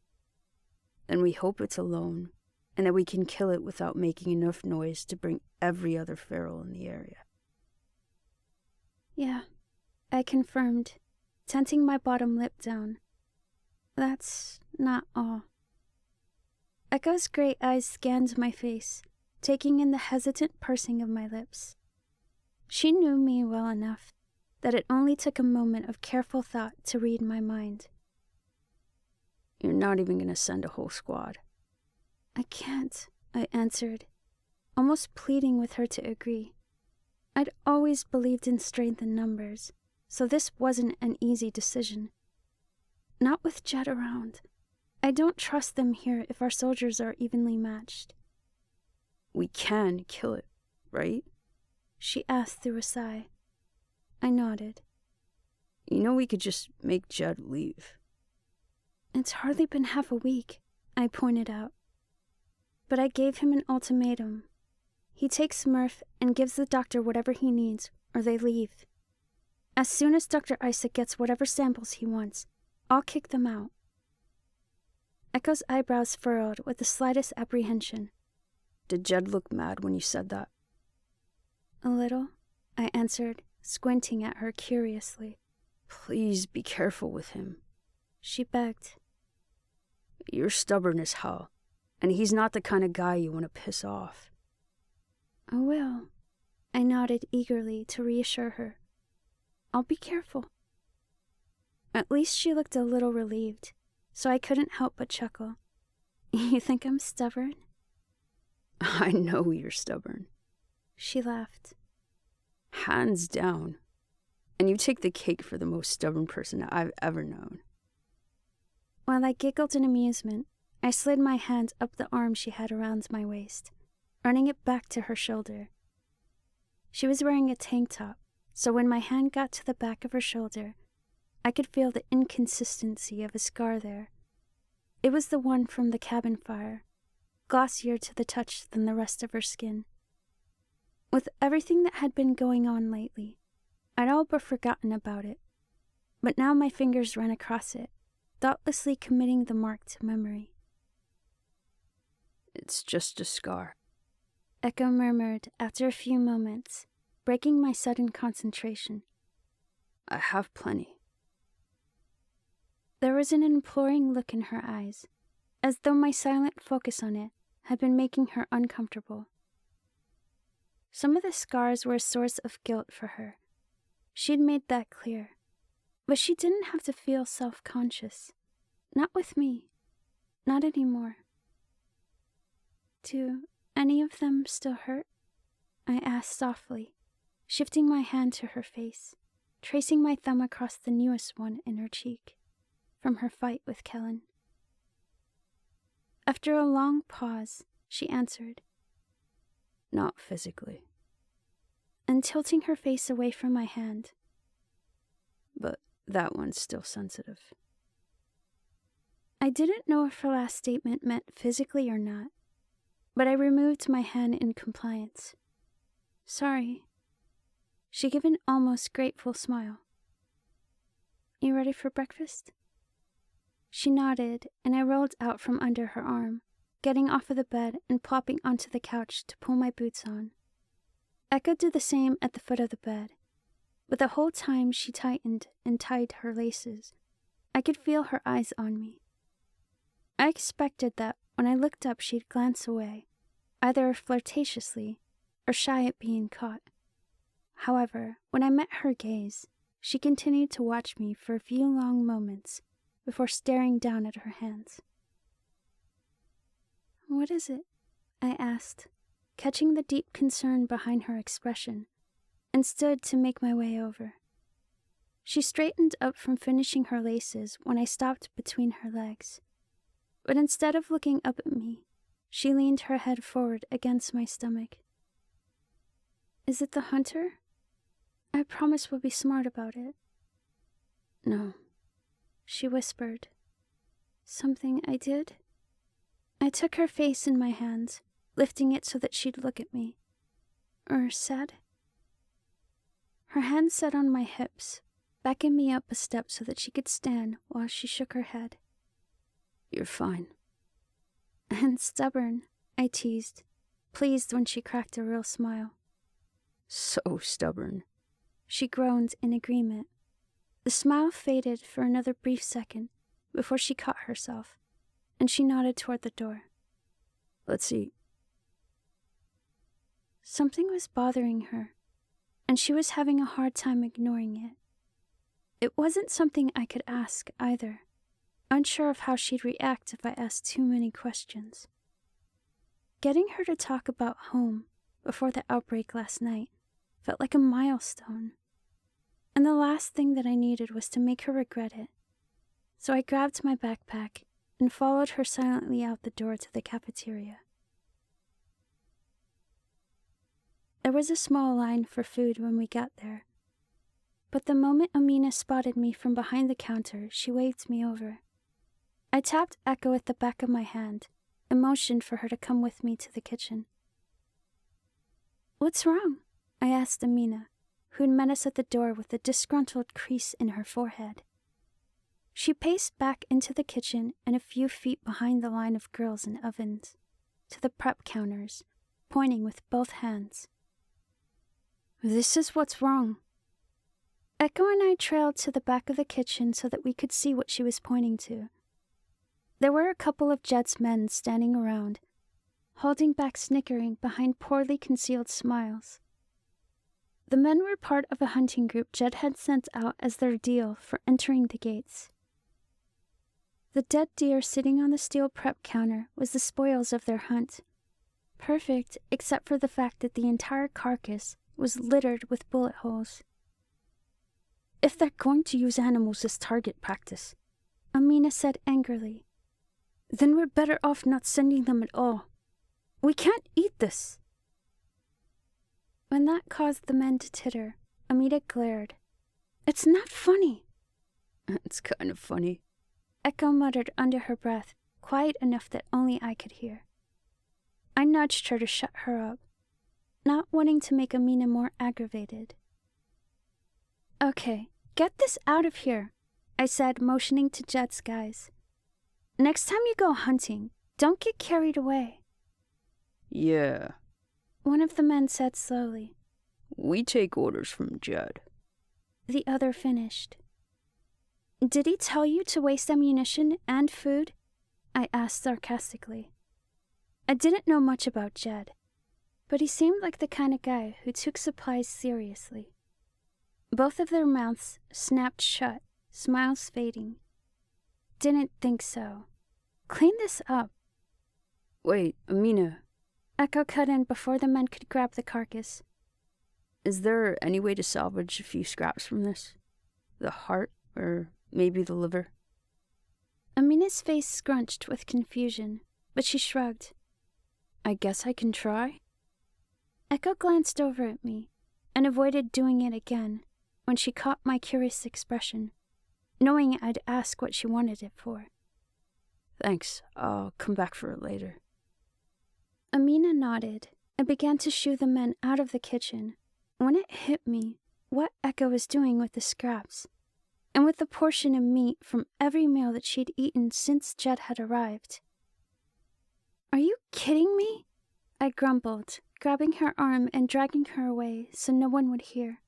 Then we hope it's alone, and that we can kill it without making enough noise to bring every other feral in the area. Yeah, I confirmed, tenting my bottom lip down. That's not all. Echo's great eyes scanned my face, taking in the hesitant pursing of my lips. She knew me well enough that it only took a moment of careful thought to read my mind. You're not even going to send a whole squad. I can't, I answered, almost pleading with her to agree. I'd always believed in strength in numbers, so this wasn't an easy decision. Not with Jed around. I don't trust them here if our soldiers are evenly matched. We can kill it, right? She asked through a sigh. I nodded. You know we could just make Jed leave. It's hardly been half a week, I pointed out. But I gave him an ultimatum. He takes Murph and gives the doctor whatever he needs, or they leave. As soon as Dr. Isaac gets whatever samples he wants, I'll kick them out. Echo's eyebrows furrowed with the slightest apprehension. Did Jed look mad when you said that? A little, I answered, squinting at her curiously. Please be careful with him, she begged. You're stubborn as hell, and he's not the kind of guy you want to piss off. I will. I nodded eagerly to reassure her. I'll be careful. At least she looked a little relieved, so I couldn't help but chuckle. You think I'm stubborn? I know you're stubborn. She laughed. Hands down. And you take the cake for the most stubborn person I've ever known. While I giggled in amusement, I slid my hand up the arm she had around my waist, running it back to her shoulder. She was wearing a tank top, so when my hand got to the back of her shoulder, I could feel the inconsistency of a scar there. It was the one from the cabin fire, glossier to the touch than the rest of her skin. With everything that had been going on lately, I'd all but forgotten about it, but now my fingers ran across it, thoughtlessly committing the mark to memory. It's just a scar, Echo murmured after a few moments, breaking my sudden concentration. I have plenty. There was an imploring look in her eyes, as though my silent focus on it had been making her uncomfortable. Some of the scars were a source of guilt for her. She'd made that clear. But she didn't have to feel self-conscious. Not with me. Not anymore. Do any of them still hurt? I asked softly, shifting my hand to her face, tracing my thumb across the newest one in her cheek, from her fight with Kellen. After a long pause, she answered, Not physically. And tilting her face away from my hand. But that one's still sensitive. I didn't know if her last statement meant physically or not, but I removed my hand in compliance. Sorry. She gave an almost grateful smile. You ready for breakfast? She nodded, and I rolled out from under her arm, getting off of the bed and plopping onto the couch to pull my boots on. Echo did the same at the foot of the bed, but the whole time she tightened and tied her laces, I could feel her eyes on me. I expected that when I looked up she'd glance away, either flirtatiously or shy at being caught. However, when I met her gaze, she continued to watch me for a few long moments before staring down at her hands. "What is it?" I asked, catching the deep concern behind her expression, and stood to make my way over. She straightened up from finishing her laces when I stopped between her legs, but instead of looking up at me, she leaned her head forward against my stomach. "Is it the hunter? I promise we'll be smart about it." "No," she whispered. "Something I did?" I took her face in my hands, lifting it so that she'd look at me. "Or said?" Her hand sat on my hips, backing me up a step so that she could stand while she shook her head. "You're fine." "And stubborn," I teased, pleased when she cracked a real smile. "So stubborn." She groaned in agreement. The smile faded for another brief second before she caught herself, and she nodded toward the door. "Let's eat." Something was bothering her, and she was having a hard time ignoring it. It wasn't something I could ask either, unsure of how she'd react if I asked too many questions. Getting her to talk about home before the outbreak last night felt like a milestone, and the last thing that I needed was to make her regret it. So I grabbed my backpack and followed her silently out the door to the cafeteria. There was a small line for food when we got there, but the moment Amina spotted me from behind the counter, she waved me over. I tapped Echo at the back of my hand and motioned for her to come with me to the kitchen. "What's wrong?" I asked Amina, who'd met us at the door with a disgruntled crease in her forehead. She paced back into the kitchen and a few feet behind the line of grills and ovens, to the prep counters, pointing with both hands. "This is what's wrong." Echo and I trailed to the back of the kitchen so that we could see what she was pointing to. There were a couple of Jed's men standing around, holding back snickering behind poorly concealed smiles. The men were part of a hunting group Jed had sent out as their deal for entering the gates. The dead deer sitting on the steel prep counter was the spoils of their hunt. Perfect except for the fact that the entire carcass was littered with bullet holes. "If they're going to use animals as target practice," Amina said angrily, "then we're better off not sending them at all. We can't eat this." When that caused the men to titter, Amina glared. "It's not funny." "It's kind of funny," Echo muttered under her breath, quiet enough that only I could hear. I nudged her to shut her up, not wanting to make Amina more aggravated. "Okay, get this out of here," I said, motioning to Jed's guys. "Next time you go hunting, don't get carried away." "Yeah," one of the men said slowly. "We take orders from Jed." The other finished. "Did he tell you to waste ammunition and food?" I asked sarcastically. I didn't know much about Jed, but he seemed like the kind of guy who took supplies seriously. Both of their mouths snapped shut, smiles fading. "Didn't think so. Clean this up." "Wait, Amina." Echo cut in before the men could grab the carcass. "Is there any way to salvage a few scraps from this? The heart, or maybe the liver?" Amina's face scrunched with confusion, but she shrugged. "I guess I can try." Echo glanced over at me and avoided doing it again when she caught my curious expression, knowing I'd ask what she wanted it for. "Thanks, I'll come back for it later." Amina nodded and began to shoo the men out of the kitchen when it hit me what Echo was doing with the scraps, and with the portion of meat from every meal that she'd eaten since Jed had arrived. "Are you kidding me?" I grumbled, grabbing her arm and dragging her away so no one would hear.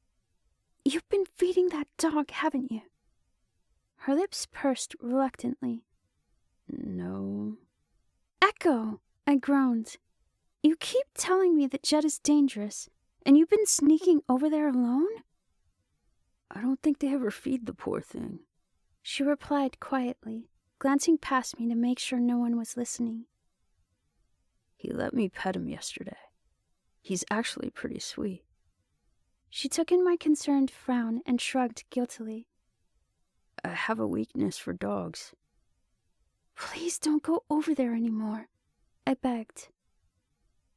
"You've been feeding that dog, haven't you?" Her lips pursed reluctantly. "No." "Echo!" I groaned. You keep telling me that Jed is dangerous, and you've been sneaking over there alone? I don't think they ever feed the poor thing, she replied quietly, glancing past me to make sure no one was listening. He let me pet him yesterday. He's actually pretty sweet. She took in my concerned frown and shrugged guiltily. I have a weakness for dogs. Please don't go over there anymore, I begged.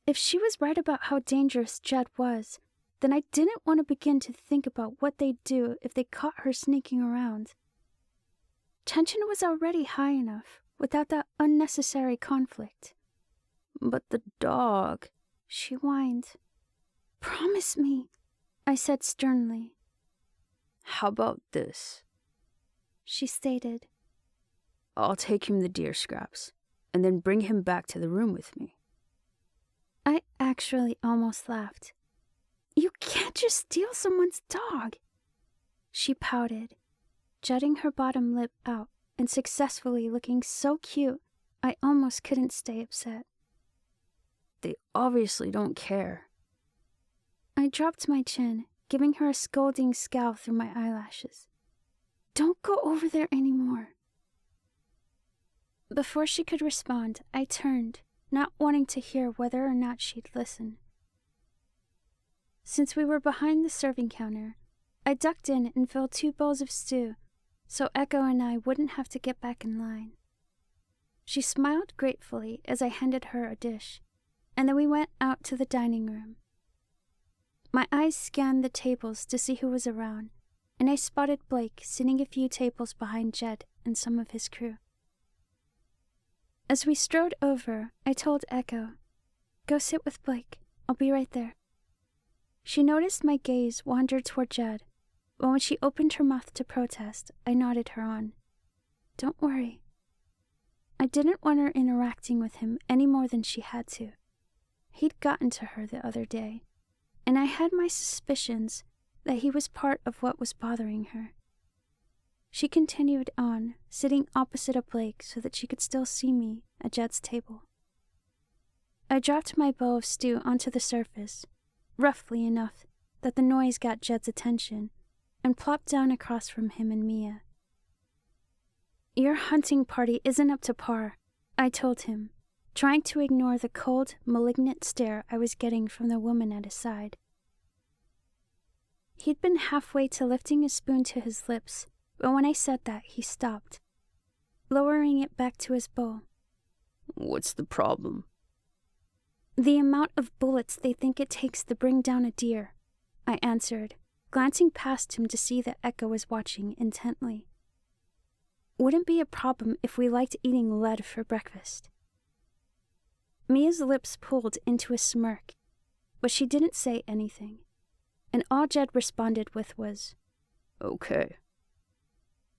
If she was right about how dangerous Jed was, then I didn't want to begin to think about what they'd do if they caught her sneaking around. Tension was already high enough without that unnecessary conflict. But the dog, she whined. Promise me, I said sternly. How about this? She stated. I'll take him the deer scraps, and then bring him back to the room with me. I actually almost laughed. You can't just steal someone's dog. She pouted, jutting her bottom lip out and successfully looking so cute I almost couldn't stay upset. They obviously don't care. I dropped my chin, giving her a scolding scowl through my eyelashes. Don't go over there anymore. Before she could respond, I turned, not wanting to hear whether or not she'd listen. Since we were behind the serving counter, I ducked in and filled 2 bowls of stew so Echo and I wouldn't have to get back in line. She smiled gratefully as I handed her a dish, and then we went out to the dining room. My eyes scanned the tables to see who was around, and I spotted Blake sitting a few tables behind Jed and some of his crew. As we strode over, I told Echo, "Go sit with Blake. I'll be right there." She noticed my gaze wandered toward Jed, but when she opened her mouth to protest, I nodded her on. Don't worry. I didn't want her interacting with him any more than she had to. He'd gotten to her the other day, and I had my suspicions that he was part of what was bothering her. She continued on, sitting opposite of Blake so that she could still see me at Jed's table. I dropped my bowl of stew onto the surface, roughly enough that the noise got Jed's attention, and plopped down across from him and Mia. Your hunting party isn't up to par, I told him, trying to ignore the cold, malignant stare I was getting from the woman at his side. He'd been halfway to lifting his spoon to his lips, but when I said that, he stopped, lowering it back to his bowl. What's the problem? The amount of bullets they think it takes to bring down a deer, I answered, glancing past him to see that Echo was watching intently. Wouldn't be a problem if we liked eating lead for breakfast. Mia's lips pulled into a smirk, but she didn't say anything, and all Jed responded with was, Okay.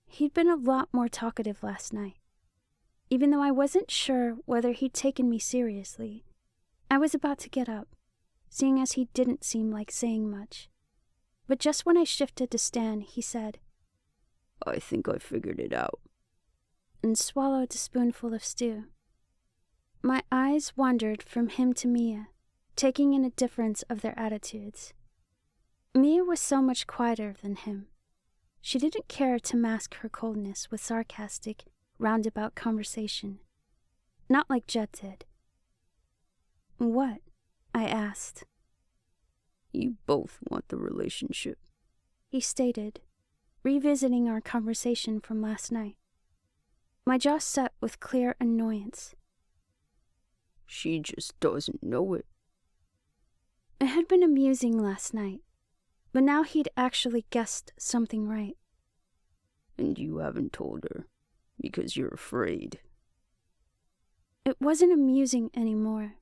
He'd been a lot more talkative last night. Even though I wasn't sure whether he'd taken me seriously, I was about to get up, seeing as he didn't seem like saying much. But just when I shifted to stand, he said, I think I figured it out, and swallowed a spoonful of stew. My eyes wandered from him to Mia, taking in a difference of their attitudes. Mia was so much quieter than him. She didn't care to mask her coldness with sarcastic, roundabout conversation. Not like Jed did. What? I asked. You both want the relationship, he stated, revisiting our conversation from last night. My jaw set with clear annoyance. She just doesn't know it. It had been amusing last night, but now he'd actually guessed something right. And you haven't told her, because you're afraid. It wasn't amusing anymore.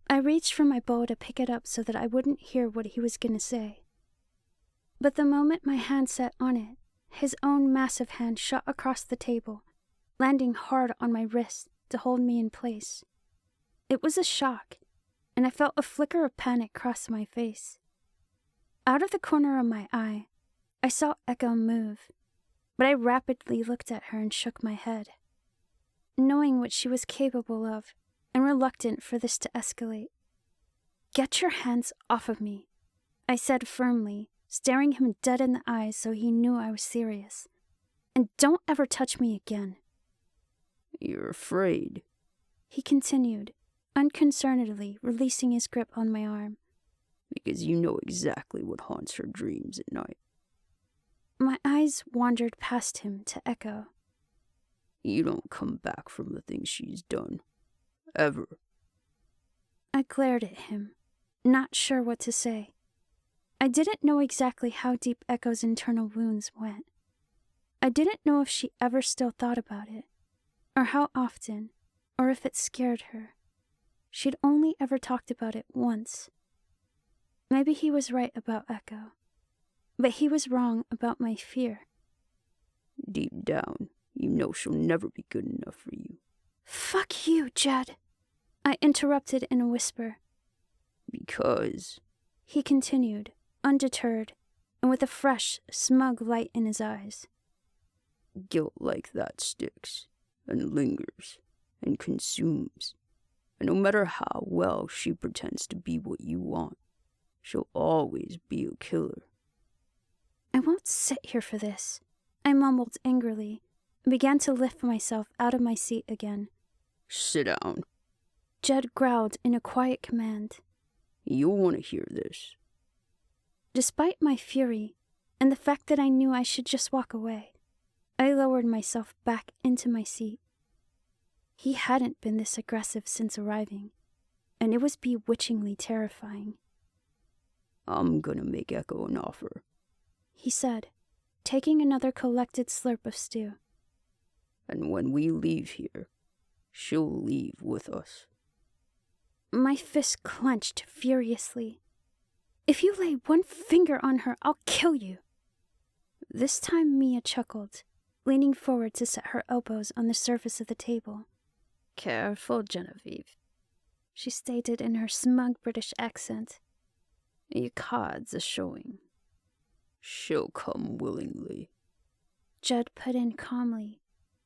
I reached for my bowl to pick it up so that I wouldn't hear what he was going to say. But the moment my hand set on it, his own massive hand shot across the table, landing hard on my wrist to hold me in place. It was a shock, and I felt a flicker of panic cross my face. Out of the corner of my eye, I saw Echo move, but I rapidly looked at her and shook my head. Knowing what she was capable of, and reluctant for this to escalate. "Get your hands off of me," I said firmly, staring him dead in the eyes so he knew I was serious. "And don't ever touch me again." "You're afraid," he continued, unconcernedly releasing his grip on my arm. "because you know exactly what haunts her dreams at night." My eyes wandered past him to Echo. "You don't come back from the things she's done. Ever." I glared at him, not sure what to say. I didn't know exactly how deep Echo's internal wounds went. I didn't know if she ever still thought about it, or how often, or if it scared her. She'd only ever talked about it once. Maybe he was right about Echo, but he was wrong about my fear. "Deep down, you know she'll never be good enough for you." "Fuck you, Jed," I interrupted in a whisper. "Because," he continued, undeterred, and with a fresh, smug light in his eyes, "guilt like that sticks, and lingers, and consumes. And no matter how well she pretends to be what you want, she'll always be a killer." "I won't sit here for this," I mumbled angrily, and began to lift myself out of my seat again. "Sit down," Jed growled in a quiet command. "You'll want to hear this." Despite my fury, and the fact that I knew I should just walk away, I lowered myself back into my seat. He hadn't been this aggressive since arriving, and it was bewitchingly terrifying. "I'm gonna make Echo an offer," he said, taking another collected slurp of stew. "and when we leave here, she'll leave with us." My fist clenched furiously. "If you lay one finger on her, I'll kill you." This time Mia chuckled, leaning forward to set her elbows on the surface of the table. "Careful, Genevieve," she stated in her smug British accent. "Your cards are showing." "She'll come willingly," Judd put in calmly,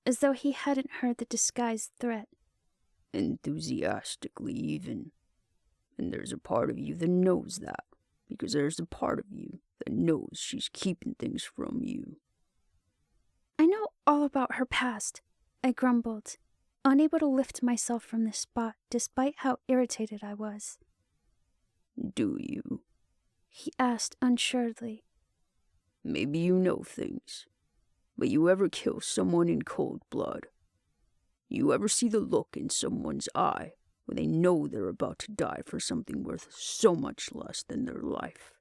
as though he hadn't heard the disguised threat. "Enthusiastically even. And there's a part of you that knows that, because there's a part of you that knows she's keeping things from you." "I know all about her past," I grumbled, unable to lift myself from the spot despite how irritated I was. "Do you?" he asked unsuredly. "Maybe you know things, but you ever kill someone in cold blood? You ever see the look in someone's eye when they know they're about to die for something worth so much less than their life?"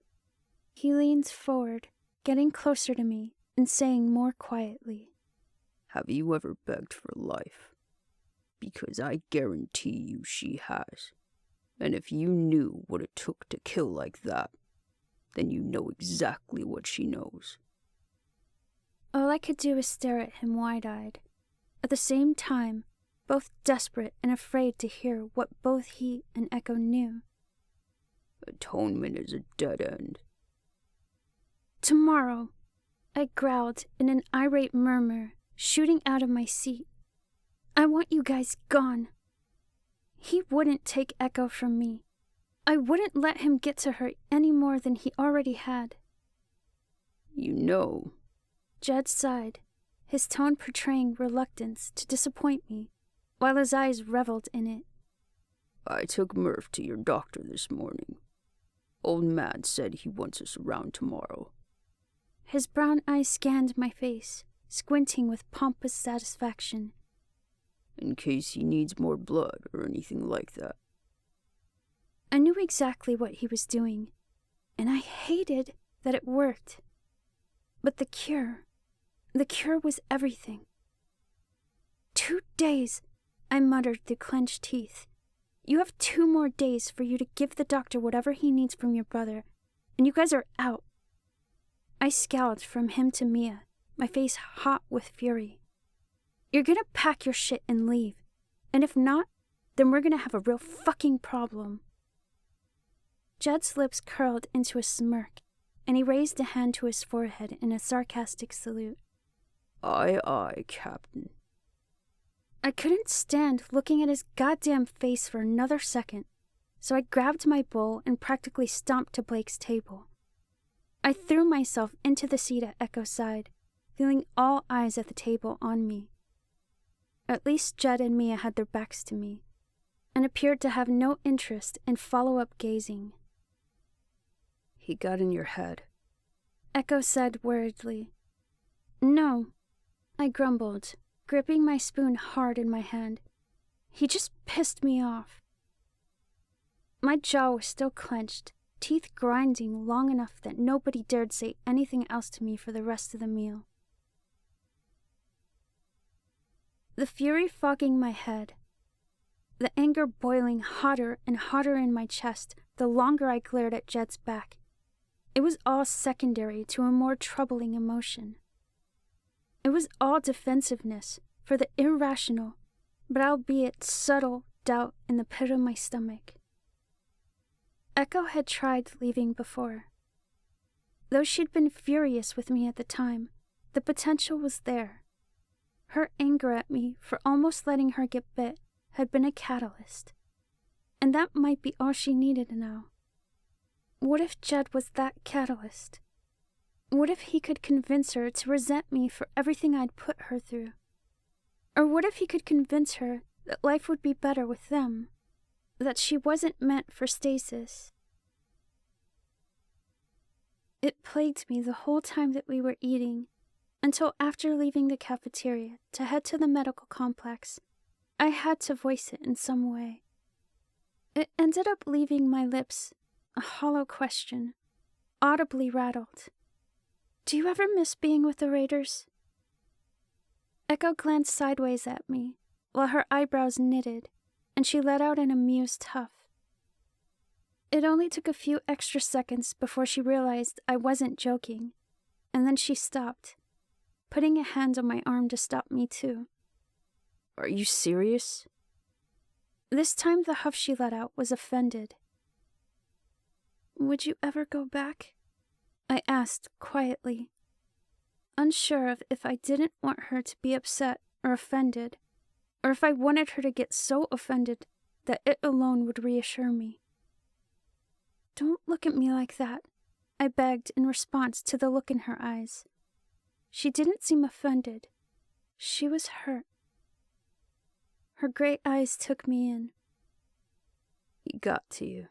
He leans forward, getting closer to me and saying more quietly, "Have you ever begged for life? Because I guarantee you she has. And if you knew what it took to kill like that, then you know exactly what she knows." All I could do was stare at him wide-eyed, at the same time both desperate and afraid to hear what both he and Echo knew. "Atonement is a dead end." "Tomorrow," I growled in an irate murmur, shooting out of my seat. "I want you guys gone." He wouldn't take Echo from me. I wouldn't let him get to her any more than he already had. "You know," Jed sighed, his tone portraying reluctance to disappoint me, while his eyes reveled in it. "I took Murph to your doctor this morning. Old Mad said he wants us around tomorrow." His brown eyes scanned my face, squinting with pompous satisfaction. "In case he needs more blood or anything like that." I knew exactly what he was doing, and I hated that it worked. But the cure was everything. 2 days, I muttered through clenched teeth. "You have 2 more days for you to give the doctor whatever he needs from your brother, and you guys are out." I scowled from him to Mia, my face hot with fury. "You're gonna pack your shit and leave, and if not, then we're gonna have a real fucking problem." Jed's lips curled into a smirk, and he raised a hand to his forehead in a sarcastic salute. "Aye, aye, Captain." I couldn't stand looking at his goddamn face for another second, so I grabbed my bowl and practically stomped to Blake's table. I threw myself into the seat at Echo's side, feeling all eyes at the table on me. At least Jed and Mia had their backs to me, and appeared to have no interest in follow-up gazing. He got in your head, Echo said worriedly. No, I grumbled, gripping my spoon hard in my hand. He just pissed me off. My jaw was still clenched, teeth grinding long enough that nobody dared say anything else to me for the rest of the meal. The fury fogging my head, the anger boiling hotter and hotter in my chest the longer I glared at Jed's back. It was all secondary to a more troubling emotion. It was all defensiveness for the irrational, but albeit subtle, doubt in the pit of my stomach. Echo had tried leaving before. Though she'd been furious with me at the time, the potential was there. Her anger at me for almost letting her get bit had been a catalyst, and that might be all she needed now. What if Jed was that catalyst? What if he could convince her to resent me for everything I'd put her through? Or what if he could convince her that life would be better with them, that she wasn't meant for stasis? It plagued me the whole time that we were eating, until after leaving the cafeteria to head to the medical complex, I had to voice it in some way. It ended up leaving my lips a hollow question, audibly rattled. Do you ever miss being with the Raiders? Echo glanced sideways at me, while her eyebrows knitted, and she let out an amused huff. It only took a few extra seconds before she realized I wasn't joking, and then she stopped, putting a hand on my arm to stop me too. Are you serious? This time the huff she let out was offended. Would you ever go back? I asked quietly, unsure of if I didn't want her to be upset or offended, or if I wanted her to get so offended that it alone would reassure me. Don't look at me like that, I begged in response to the look in her eyes. She didn't seem offended. She was hurt. Her great eyes took me in. He got to you.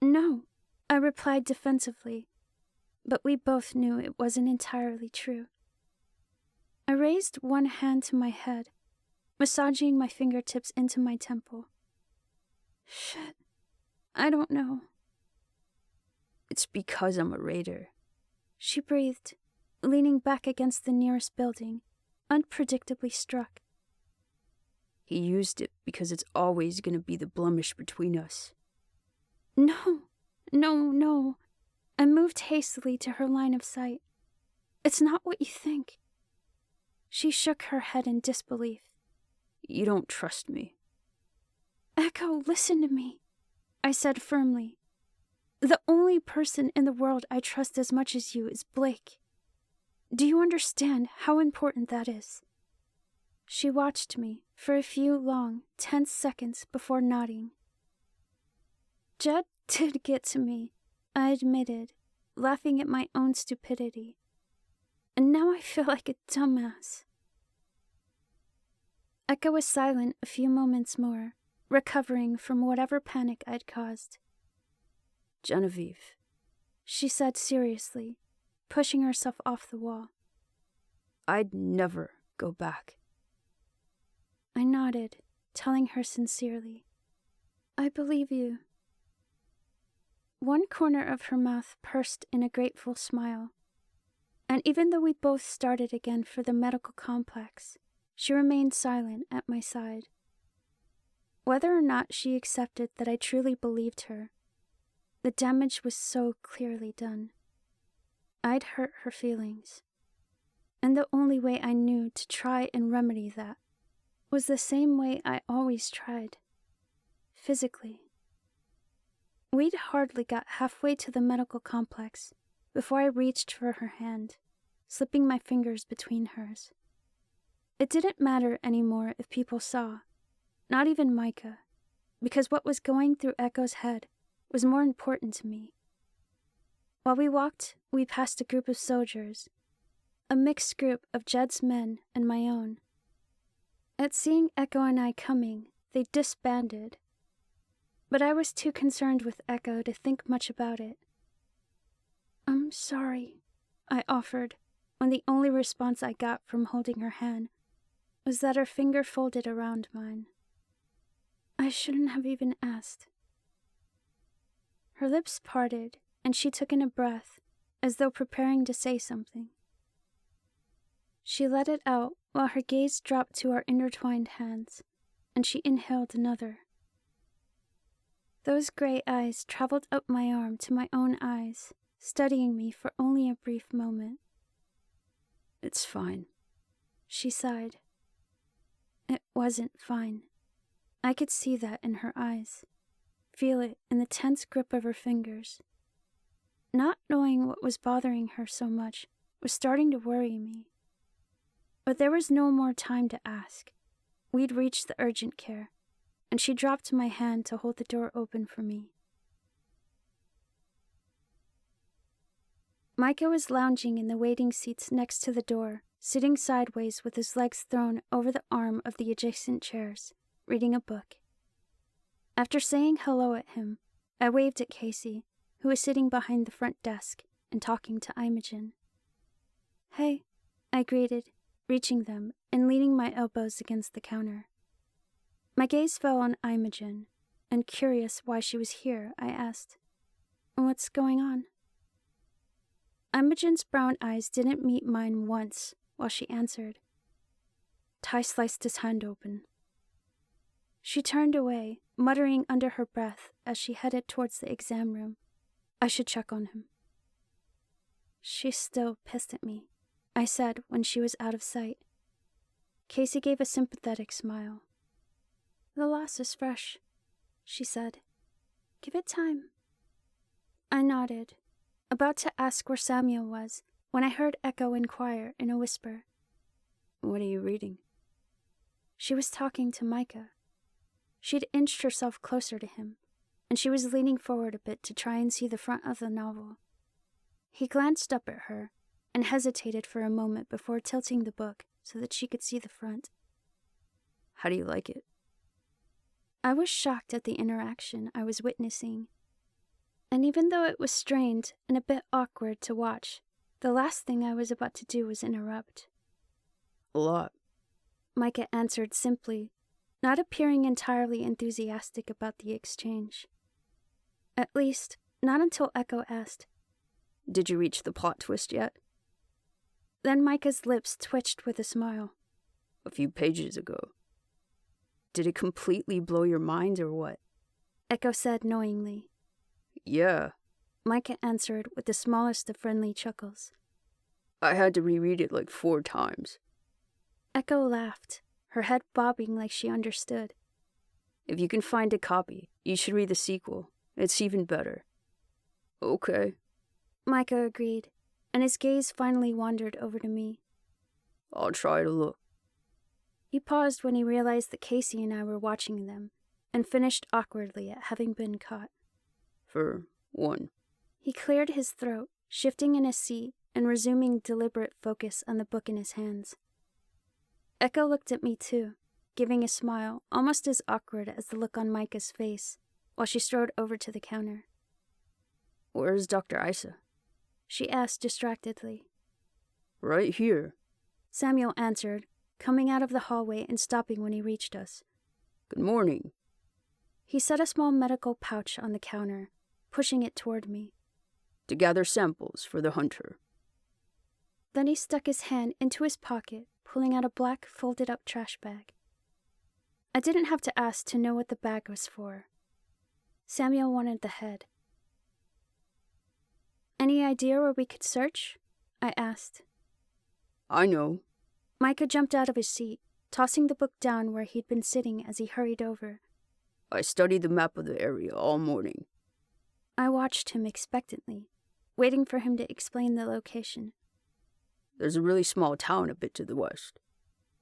No, I replied defensively, but we both knew it wasn't entirely true. I raised one hand to my head, massaging my fingertips into my temple. Shit, I don't know. It's because I'm a raider, she breathed, leaning back against the nearest building, unpredictably struck. He used it because it's always going to be the blemish between us. No. I moved hastily to her line of sight. It's not what you think. She shook her head in disbelief. You don't trust me. Echo, listen to me, I said firmly. The only person in the world I trust as much as you is Blake. Do you understand how important that is? She watched me for a few long, tense seconds before nodding. Jed did get to me, I admitted, laughing at my own stupidity. And now I feel like a dumbass. Echo was silent a few moments more, recovering from whatever panic I'd caused. Genevieve, she said seriously, pushing herself off the wall. I'd never go back. I nodded, telling her sincerely, I believe you. One corner of her mouth pursed in a grateful smile, and even though we both started again for the medical complex, she remained silent at my side. Whether or not she accepted that I truly believed her, the damage was so clearly done. I'd hurt her feelings, and the only way I knew to try and remedy that was the same way I always tried, physically. We'd hardly got halfway to the medical complex before I reached for her hand, slipping my fingers between hers. It didn't matter anymore if people saw, not even Micah, because what was going through Echo's head was more important to me. While we walked, we passed a group of soldiers, a mixed group of Jed's men and my own. At seeing Echo and I coming, they disbanded, but I was too concerned with Echo to think much about it. "I'm sorry," I offered, when the only response I got from holding her hand was that her finger folded around mine. "I shouldn't have even asked." Her lips parted, and she took in a breath, as though preparing to say something. She let it out while her gaze dropped to our intertwined hands, and she inhaled another. Those gray eyes traveled up my arm to my own eyes, studying me for only a brief moment. "It's fine," she sighed. It wasn't fine. I could see that in her eyes, feel it in the tense grip of her fingers. Not knowing what was bothering her so much was starting to worry me. But there was no more time to ask. We'd reached the urgent care, and she dropped my hand to hold the door open for me. Micah was lounging in the waiting seats next to the door, sitting sideways with his legs thrown over the arm of the adjacent chairs, reading a book. After saying hello at him, I waved at Casey, who was sitting behind the front desk and talking to Imogen. "Hey," I greeted, reaching them and leaning my elbows against the counter. My gaze fell on Imogen, and curious why she was here, I asked, "What's going on?" Imogen's brown eyes didn't meet mine once while she answered. Ty sliced his hand open. She turned away, muttering under her breath as she headed towards the exam room. I should check on him. "She's still pissed at me," I said when she was out of sight. Casey gave a sympathetic smile. "The loss is fresh," she said. "Give it time." I nodded, about to ask where Samuel was, when I heard Echo inquire in a whisper, "What are you reading?" She was talking to Micah. She'd inched herself closer to him, and she was leaning forward a bit to try and see the front of the novel. He glanced up at her and hesitated for a moment before tilting the book so that she could see the front. "How do you like it?" I was shocked at the interaction I was witnessing. And even though it was strained and a bit awkward to watch, the last thing I was about to do was interrupt. "A lot," Micah answered simply, not appearing entirely enthusiastic about the exchange. At least, not until Echo asked, "Did you reach the plot twist yet?" Then Micah's lips twitched with a smile. "A few pages ago." "Did it completely blow your mind or what?" Echo said knowingly. "Yeah," Micah answered with the smallest of friendly chuckles. "I had to reread it like 4 times. Echo laughed, her head bobbing like she understood. "If you can find a copy, you should read the sequel. It's even better." "Okay," Micah agreed, and his gaze finally wandered over to me. "I'll try to look." He paused when he realized that Casey and I were watching them, and finished awkwardly at having been caught. "For one." He cleared his throat, shifting in his seat and resuming deliberate focus on the book in his hands. Echo looked at me too, giving a smile almost as awkward as the look on Micah's face, while she strode over to the counter. "Where's Dr. Isa?" she asked distractedly. "Right here," Samuel answered, coming out of the hallway and stopping when he reached us. "Good morning." He set a small medical pouch on the counter, pushing it toward me. "To gather samples for the hunter." Then he stuck his hand into his pocket, pulling out a black, folded-up trash bag. I didn't have to ask to know what the bag was for. Samuel wanted the head. "Any idea where we could search?" I asked. "I know." Micah jumped out of his seat, tossing the book down where he'd been sitting as he hurried over. "I studied the map of the area all morning." I watched him expectantly, waiting for him to explain the location. "There's a really small town a bit to the west.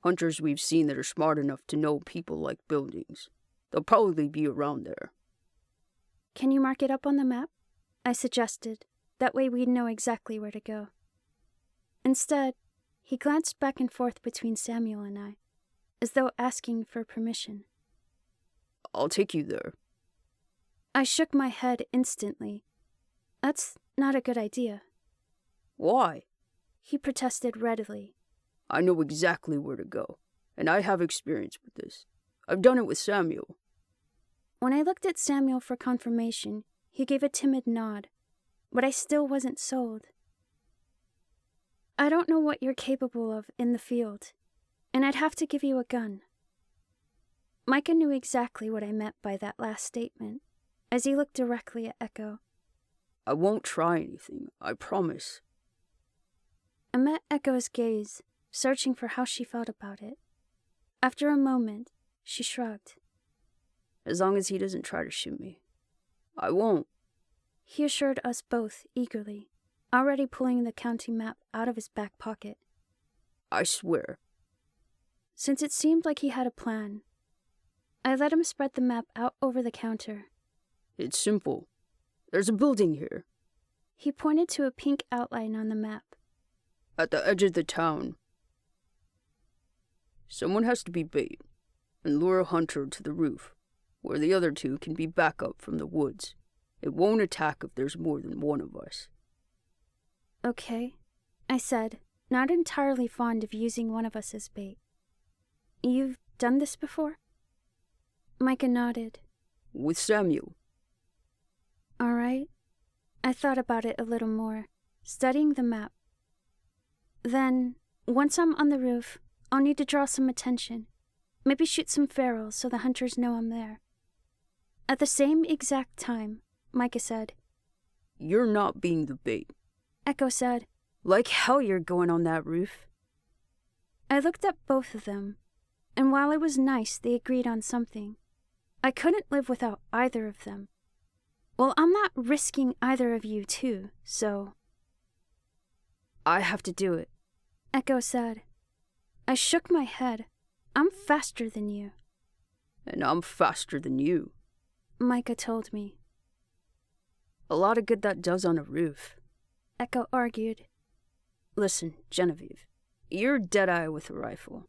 Hunters we've seen that are smart enough to know people like buildings. They'll probably be around there. Can you mark it up on the map? I suggested. That way we'd know exactly where to go. Instead, he glanced back and forth between Samuel and I, as though asking for permission. I'll take you there. I shook my head instantly. That's not a good idea. Why? He protested readily. I know exactly where to go, and I have experience with this. I've done it with Samuel. When I looked at Samuel for confirmation, he gave a timid nod, but I still wasn't sold. I don't know what you're capable of in the field, and I'd have to give you a gun. Micah knew exactly what I meant by that last statement, as he looked directly at Echo. I won't try anything, I promise. I met Echo's gaze, searching for how she felt about it. After a moment, she shrugged. As long as he doesn't try to shoot me. I won't. He assured us both eagerly, already pulling the county map out of his back pocket. I swear. Since it seemed like he had a plan, I let him spread the map out over the counter. It's simple. There's a building here. He pointed to a pink outline on the map. At the edge of the town. Someone has to be bait and lure a hunter to the roof, where the other two can be backup from the woods. It won't attack if there's more than one of us. Okay, I said, not entirely fond of using one of us as bait. You've done this before? Micah nodded. With Samuel. All right. I thought about it a little more, studying the map. Then, once I'm on the roof, I'll need to draw some attention. Maybe shoot some ferals so the hunters know I'm there. At the same exact time, Micah said. You're not being the bait. Echo said. Like hell you're going on that roof. I looked at both of them, and while it was nice they agreed on something, I couldn't live without either of them. Well, I'm not risking either of you too, so... I have to do it, Echo said. I shook my head. I'm faster than you. And I'm faster than you, Micah told me. A lot of good that does on a roof, Echo argued. Listen, Genevieve, you're dead-eye with a rifle.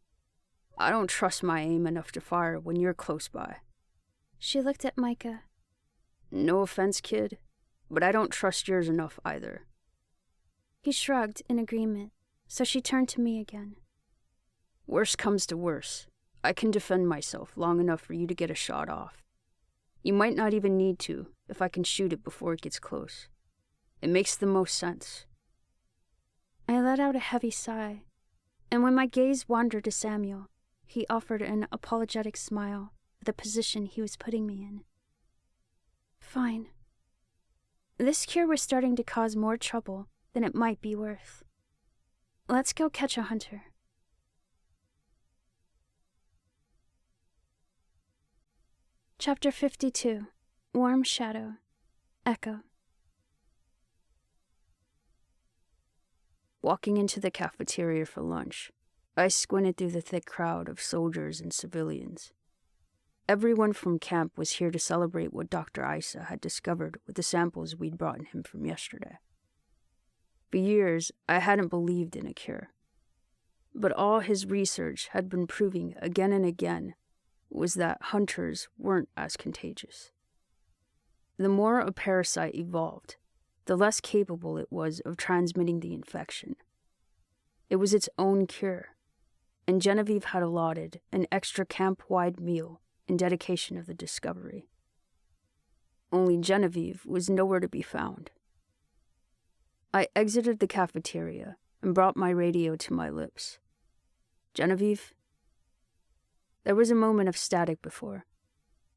I don't trust my aim enough to fire when you're close by. She looked at Micah. No offense, kid, but I don't trust yours enough either. He shrugged in agreement, so she turned to me again. Worst comes to worst, I can defend myself long enough for you to get a shot off. You might not even need to, if I can shoot it before it gets close. It makes the most sense. I let out a heavy sigh, and when my gaze wandered to Samuel, he offered an apologetic smile for the position he was putting me in. Fine. This cure was starting to cause more trouble than it might be worth. Let's go catch a hunter. Chapter 52. Warm Shadow. Echo. Walking into the cafeteria for lunch, I squinted through the thick crowd of soldiers and civilians. Everyone from camp was here to celebrate what Dr. Isa had discovered with the samples we'd brought him from yesterday. For years, I hadn't believed in a cure. But all his research had been proving again and again was that hunters weren't as contagious. The more a parasite evolved, the less capable it was of transmitting the infection. It was its own cure, and Genevieve had allotted an extra camp-wide meal in dedication of the discovery. Only Genevieve was nowhere to be found. I exited the cafeteria and brought my radio to my lips. Genevieve? There was a moment of static before.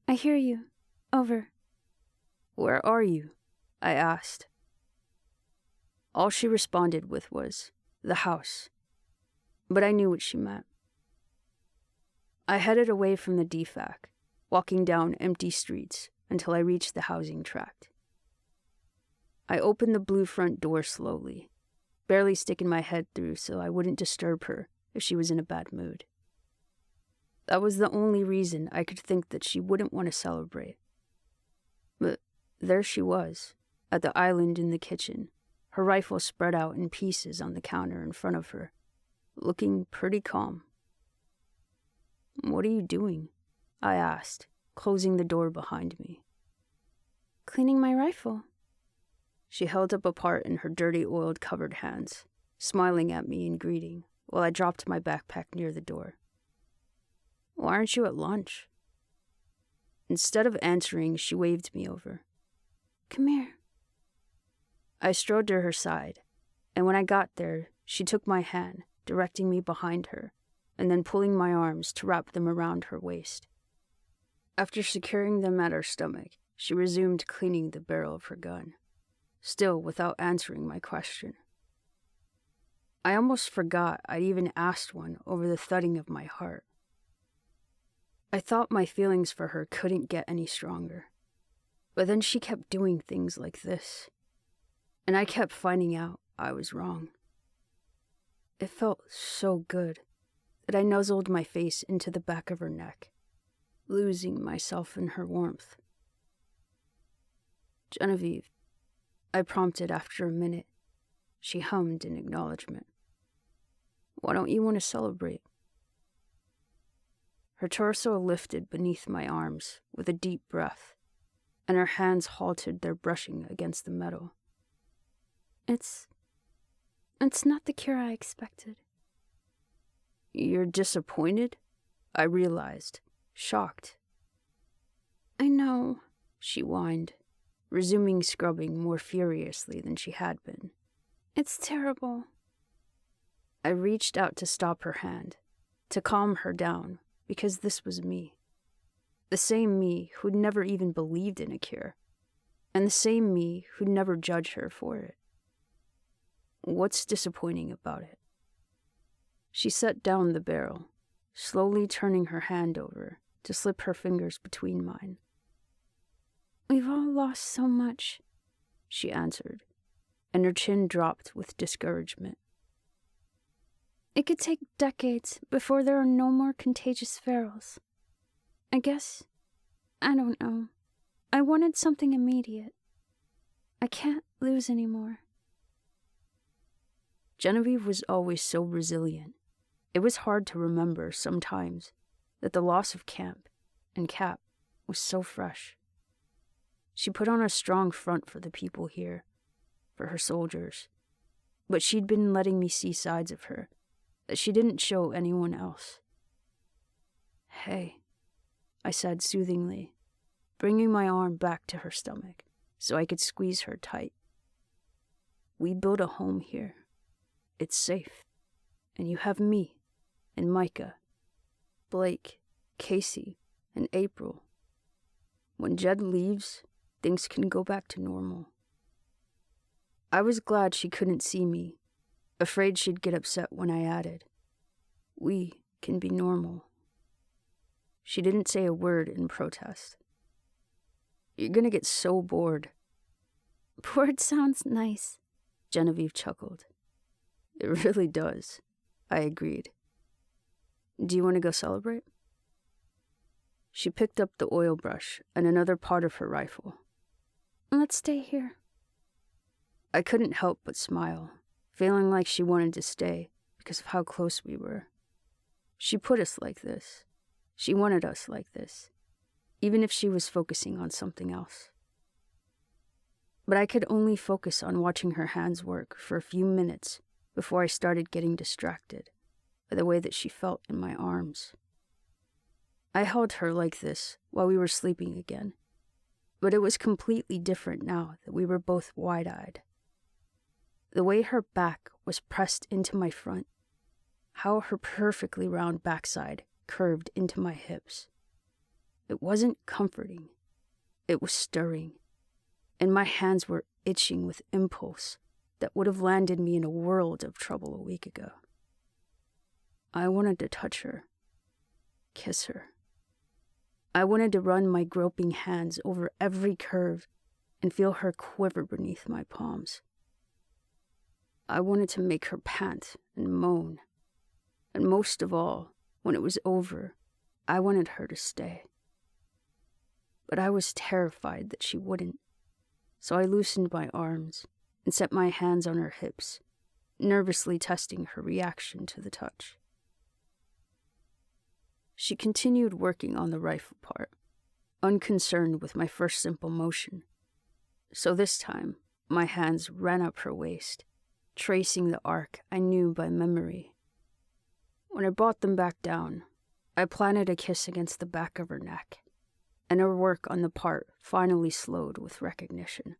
I hear you. Over. Where are you? I asked. All she responded with was, the house. But I knew what she meant. I headed away from the DFAC, walking down empty streets until I reached the housing tract. I opened the blue front door slowly, barely sticking my head through so I wouldn't disturb her if she was in a bad mood. That was the only reason I could think that she wouldn't want to celebrate. But there she was, at the island in the kitchen, her rifle spread out in pieces on the counter in front of her, looking pretty calm. "What are you doing?" I asked, closing the door behind me. "Cleaning my rifle." She held up a part in her dirty, oil-covered hands, smiling at me in greeting, while I dropped my backpack near the door. "Why aren't you at lunch?" Instead of answering, she waved me over. "Come here." I strode to her side, and when I got there, she took my hand, directing me behind her, and then pulling my arms to wrap them around her waist. After securing them at her stomach, she resumed cleaning the barrel of her gun, still without answering my question. I almost forgot I'd even asked one over the thudding of my heart. I thought my feelings for her couldn't get any stronger, but then she kept doing things like this, and I kept finding out I was wrong. It felt so good that I nuzzled my face into the back of her neck, losing myself in her warmth. "Genevieve," I prompted after a minute. She hummed in acknowledgement. "Why don't you want to celebrate?" Her torso lifted beneath my arms with a deep breath, and her hands halted their brushing against the metal. It's not the cure I expected." "You're disappointed?" I realized, shocked. "I know," she whined, resuming scrubbing more furiously than she had been. "It's terrible." I reached out to stop her hand, to calm her down, because this was me. The same me who'd never even believed in a cure, and the same me who'd never judge her for it. "What's disappointing about it?" She set down the barrel, slowly turning her hand over to slip her fingers between mine. "We've all lost so much," she answered, and her chin dropped with discouragement. "It could take decades before there are no more contagious ferals. I don't know. I wanted something immediate. I can't lose anymore." Genevieve was always so resilient. It was hard to remember sometimes that the loss of Camp and Cap was so fresh. She put on a strong front for the people here, for her soldiers, but she'd been letting me see sides of her that she didn't show anyone else. "Hey," I said soothingly, bringing my arm back to her stomach so I could squeeze her tight. "We built a home here. It's safe. And you have me, and Micah, Blake, Casey, and April. When Jed leaves, things can go back to normal." I was glad she couldn't see me, afraid she'd get upset when I added, "We can be normal." She didn't say a word in protest. "You're gonna get so bored." "Bored sounds nice," Genevieve chuckled. "It really does," I agreed. "Do you want to go celebrate?" She picked up the oil brush and another part of her rifle. "Let's stay here." I couldn't help but smile, feeling like she wanted to stay because of how close we were. She put us like this. She wanted us like this, even if she was focusing on something else. But I could only focus on watching her hands work for a few minutes before I started getting distracted by the way that she felt in my arms. I held her like this while we were sleeping again, but it was completely different now that we were both wide-eyed. The way her back was pressed into my front, how her perfectly round backside curved into my hips. It wasn't comforting. It was stirring, and my hands were itching with impulse that would have landed me in a world of trouble a week ago. I wanted to touch her, kiss her. I wanted to run my groping hands over every curve and feel her quiver beneath my palms. I wanted to make her pant and moan. And most of all, when it was over, I wanted her to stay. But I was terrified that she wouldn't, so I loosened my arms and set my hands on her hips, nervously testing her reaction to the touch. She continued working on the rifle part, unconcerned with my first simple motion. So this time, my hands ran up her waist, tracing the arc I knew by memory. When I brought them back down, I planted a kiss against the back of her neck, and her work on the part finally slowed with recognition.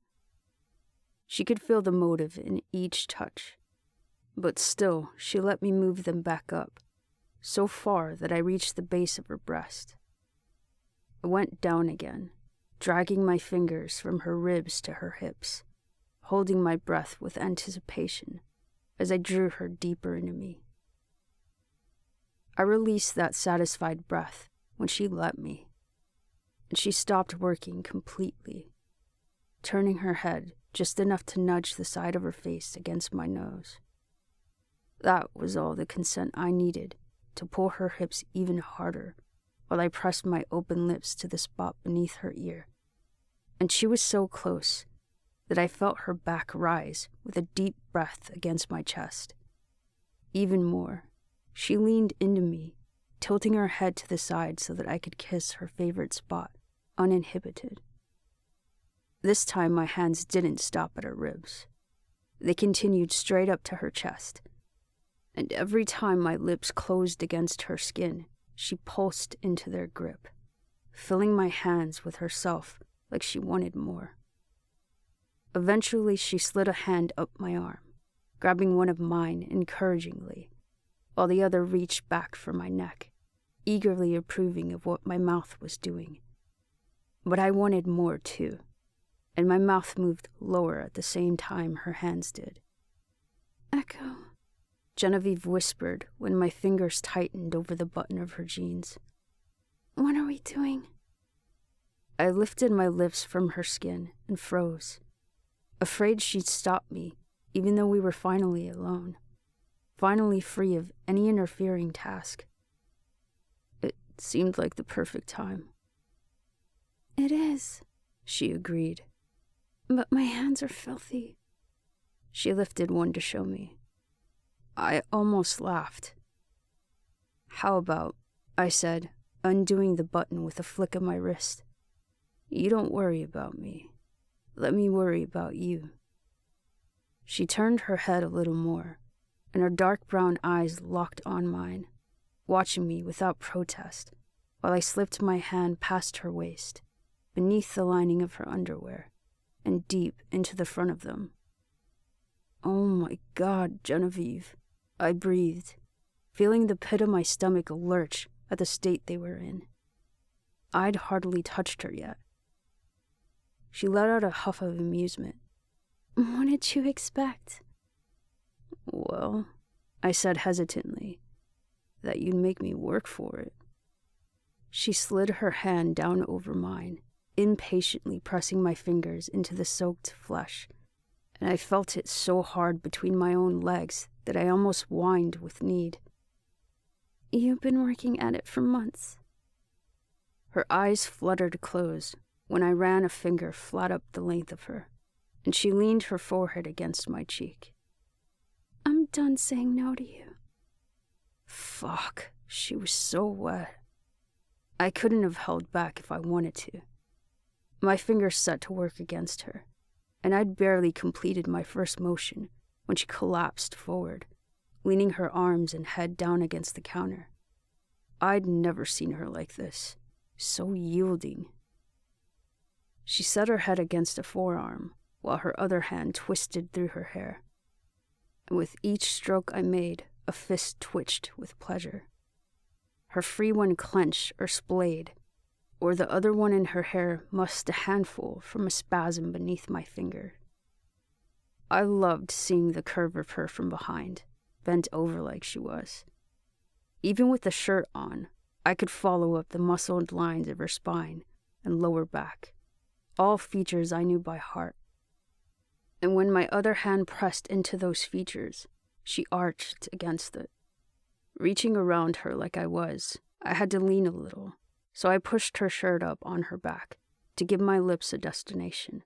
She could feel the motive in each touch, but still she let me move them back up, so far that I reached the base of her breast. I went down again, dragging my fingers from her ribs to her hips, holding my breath with anticipation as I drew her deeper into me. I released that satisfied breath when she let me, and she stopped working completely, turning her head just enough to nudge the side of her face against my nose. That was all the consent I needed to pull her hips even harder while I pressed my open lips to the spot beneath her ear. And she was so close that I felt her back rise with a deep breath against my chest. Even more, she leaned into me, tilting her head to the side so that I could kiss her favorite spot, uninhibited. This time my hands didn't stop at her ribs. They continued straight up to her chest, and every time my lips closed against her skin, she pulsed into their grip, filling my hands with herself like she wanted more. Eventually, she slid a hand up my arm, grabbing one of mine encouragingly, while the other reached back for my neck, eagerly approving of what my mouth was doing. But I wanted more too, and my mouth moved lower at the same time her hands did. Echo, Genevieve whispered when my fingers tightened over the button of her jeans. What are we doing? I lifted my lips from her skin and froze, afraid she'd stop me, even though we were finally alone, finally free of any interfering task. It seemed like the perfect time. It is, she agreed. But my hands are filthy. She lifted one to show me. I almost laughed. How about, I said, undoing the button with a flick of my wrist. You don't worry about me. Let me worry about you. She turned her head a little more, and her dark brown eyes locked on mine, watching me without protest, while I slipped my hand past her waist, beneath the lining of her underwear, and deep into the front of them. Oh my God, Genevieve, I breathed, feeling the pit of my stomach lurch at the state they were in. I'd hardly touched her yet. She let out a huff of amusement. What did you expect? Well, I said hesitantly, that you'd make me work for it. She slid her hand down over mine, impatiently pressing my fingers into the soaked flesh, and I felt it so hard between my own legs that I almost whined with need. You've been working at it for months. Her eyes fluttered close when I ran a finger flat up the length of her, and she leaned her forehead against my cheek. I'm done saying no to you. Fuck, she was so wet. I couldn't have held back if I wanted to. My fingers set to work against her, and I'd barely completed my first motion when she collapsed forward, leaning her arms and head down against the counter. I'd never seen her like this, so yielding. She set her head against a forearm, while her other hand twisted through her hair. And with each stroke I made, a fist twitched with pleasure. Her free one clenched or splayed, or the other one in her hair mussed a handful from a spasm beneath my finger. I loved seeing the curve of her from behind, bent over like she was. Even with the shirt on, I could follow up the muscled lines of her spine and lower back, all features I knew by heart. And when my other hand pressed into those features, she arched against it. Reaching around her like I was, I had to lean a little, so I pushed her shirt up on her back to give my lips a destination,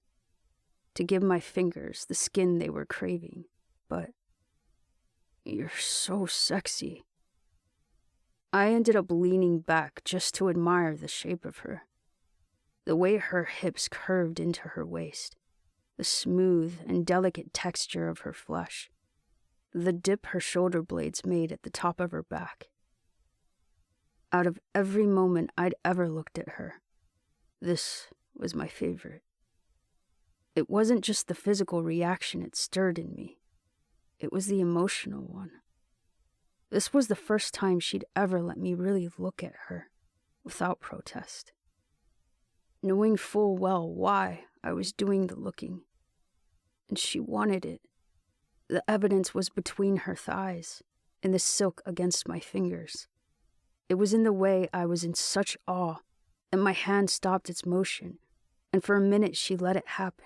to give my fingers the skin they were craving. But you're so sexy. I ended up leaning back just to admire the shape of her, the way her hips curved into her waist, the smooth and delicate texture of her flesh, the dip her shoulder blades made at the top of her back. Out of every moment I'd ever looked at her, this was my favorite. It wasn't just the physical reaction it stirred in me. It was the emotional one. This was the first time she'd ever let me really look at her without protest, knowing full well why I was doing the looking. And she wanted it. The evidence was between her thighs and the silk against my fingers. It was in the way I was in such awe, and my hand stopped its motion, and for a minute she let it happen.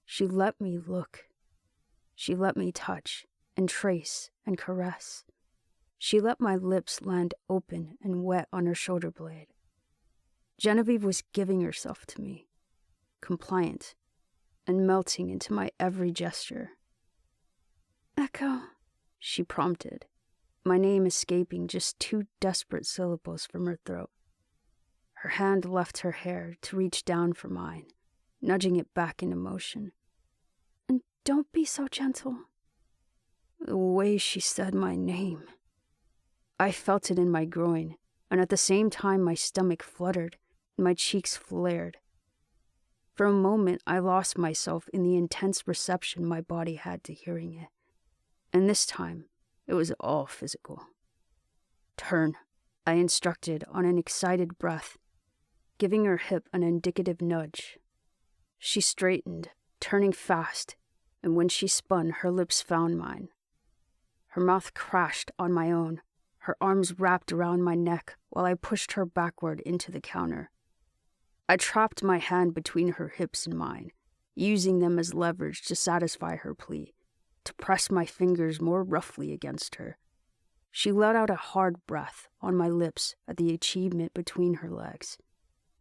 She let me look. She let me touch and trace and caress. She let my lips land open and wet on her shoulder blade. Genevieve was giving herself to me, compliant, and melting into my every gesture. Echo, she prompted, my name escaping just 2 desperate syllables from her throat. Her hand left her hair to reach down for mine, nudging it back into motion. And don't be so gentle. The way she said my name. I felt it in my groin, and at the same time my stomach fluttered and my cheeks flared. For a moment I lost myself in the intense reception my body had to hearing it. And this time, it was all physical. Turn, I instructed on an excited breath, giving her hip an indicative nudge. She straightened, turning fast, and when she spun, her lips found mine. Her mouth crashed on my own, her arms wrapped around my neck while I pushed her backward into the counter. I trapped my hand between her hips and mine, using them as leverage to satisfy her plea, to press my fingers more roughly against her. She let out a hard breath on my lips at the achievement between her legs,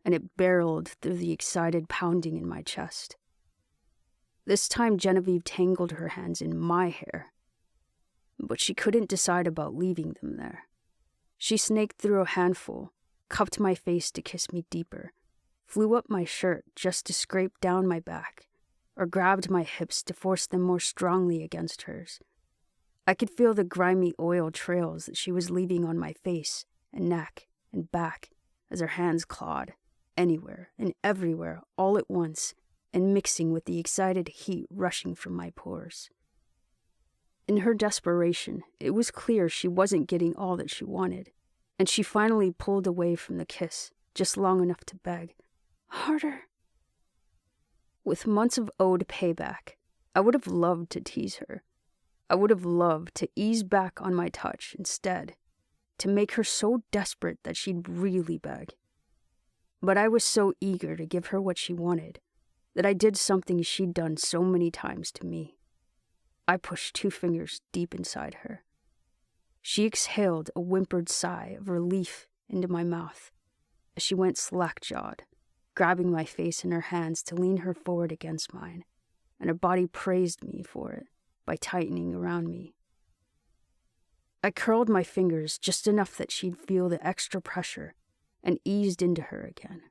and it barreled through the excited pounding in my chest. This time Genevieve tangled her hands in my hair, but she couldn't decide about leaving them there. She snaked through a handful, cupped my face to kiss me deeper, flew up my shirt just to scrape down my back, or grabbed my hips to force them more strongly against hers. I could feel the grimy oil trails that she was leaving on my face and neck and back as her hands clawed, anywhere and everywhere all at once, and mixing with the excited heat rushing from my pores. In her desperation, it was clear she wasn't getting all that she wanted, and she finally pulled away from the kiss, just long enough to beg, "Harder." With months of owed payback, I would have loved to tease her. I would have loved to ease back on my touch instead, to make her so desperate that she'd really beg. But I was so eager to give her what she wanted that I did something she'd done so many times to me. I pushed 2 fingers deep inside her. She exhaled a whimpered sigh of relief into my mouth as she went slack-jawed, grabbing my face in her hands to lean her forward against mine, and her body praised me for it by tightening around me. I curled my fingers just enough that she'd feel the extra pressure and eased into her again.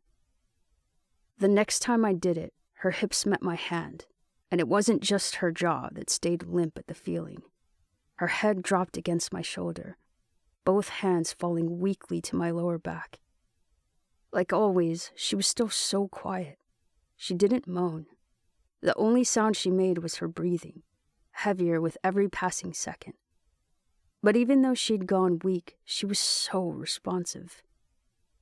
The next time I did it, her hips met my hand, and it wasn't just her jaw that stayed limp at the feeling. Her head dropped against my shoulder, both hands falling weakly to my lower back. Like always, she was still so quiet. She didn't moan. The only sound she made was her breathing, heavier with every passing second. But even though she'd gone weak, she was so responsive.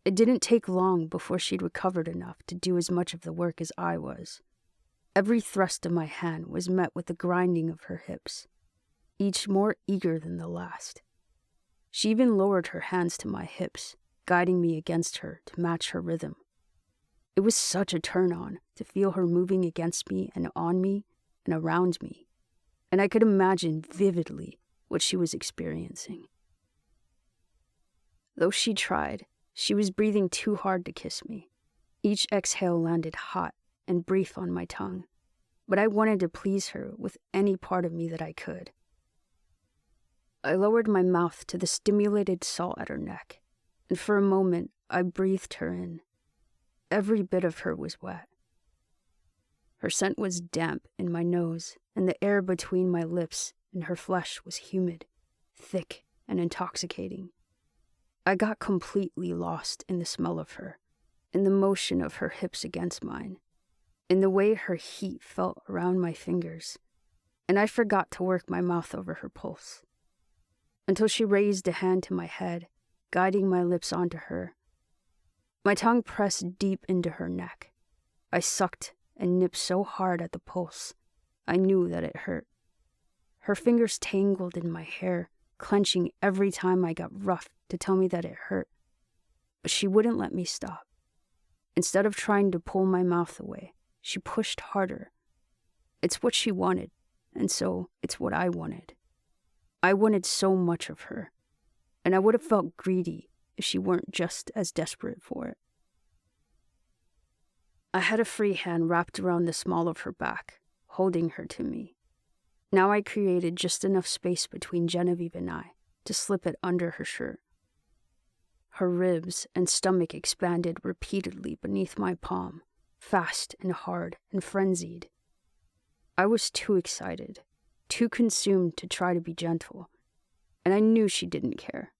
It didn't take long before she'd recovered enough to do as much of the work as I was. Every thrust of my hand was met with the grinding of her hips, each more eager than the last. She even lowered her hands to my hips, guiding me against her to match her rhythm. It was such a turn-on to feel her moving against me and on me and around me, and I could imagine vividly what she was experiencing. Though she tried, she was breathing too hard to kiss me. Each exhale landed hot and brief on my tongue, but I wanted to please her with any part of me that I could. I lowered my mouth to the stimulated salt at her neck, and for a moment I breathed her in. Every bit of her was wet. Her scent was damp in my nose, and the air between my lips and her flesh was humid, thick, and intoxicating. I got completely lost in the smell of her, in the motion of her hips against mine, in the way her heat felt around my fingers, and I forgot to work my mouth over her pulse. Until she raised a hand to my head, guiding my lips onto her. My tongue pressed deep into her neck. I sucked and nipped so hard at the pulse, I knew that it hurt. Her fingers tangled in my hair, clenching every time I got rough to tell me that it hurt. But she wouldn't let me stop. Instead of trying to pull my mouth away, she pushed harder. It's what she wanted, and so it's what I wanted. I wanted so much of her, and I would have felt greedy if she weren't just as desperate for it. I had a free hand wrapped around the small of her back, holding her to me. Now I created just enough space between Genevieve and I to slip it under her shirt. Her ribs and stomach expanded repeatedly beneath my palm, fast and hard and frenzied. I was too excited, too consumed to try to be gentle, and I knew she didn't care.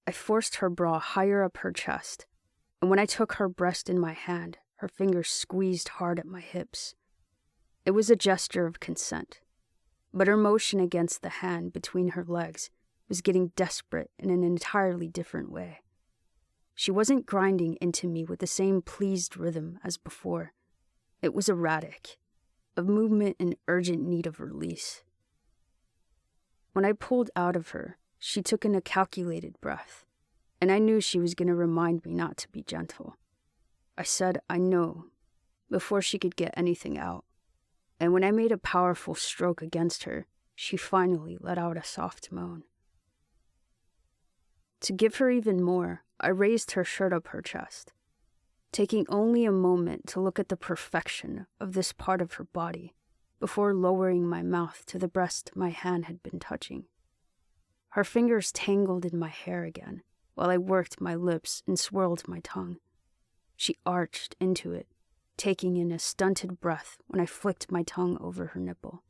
I forced her bra higher up her chest, and when I took her breast in my hand, her fingers squeezed hard at my hips. It was a gesture of consent, but her motion against the hand between her legs was getting desperate in an entirely different way. She wasn't grinding into me with the same pleased rhythm as before. It was erratic, of movement in urgent need of release. When I pulled out of her, she took in a calculated breath, and I knew she was going to remind me not to be gentle. I said, "I know," before she could get anything out, and when I made a powerful stroke against her, she finally let out a soft moan. To give her even more, I raised her shirt up her chest, taking only a moment to look at the perfection of this part of her body before lowering my mouth to the breast my hand had been touching. Her fingers tangled in my hair again while I worked my lips and swirled my tongue. She arched into it, taking in a stunted breath when I flicked my tongue over her nipple.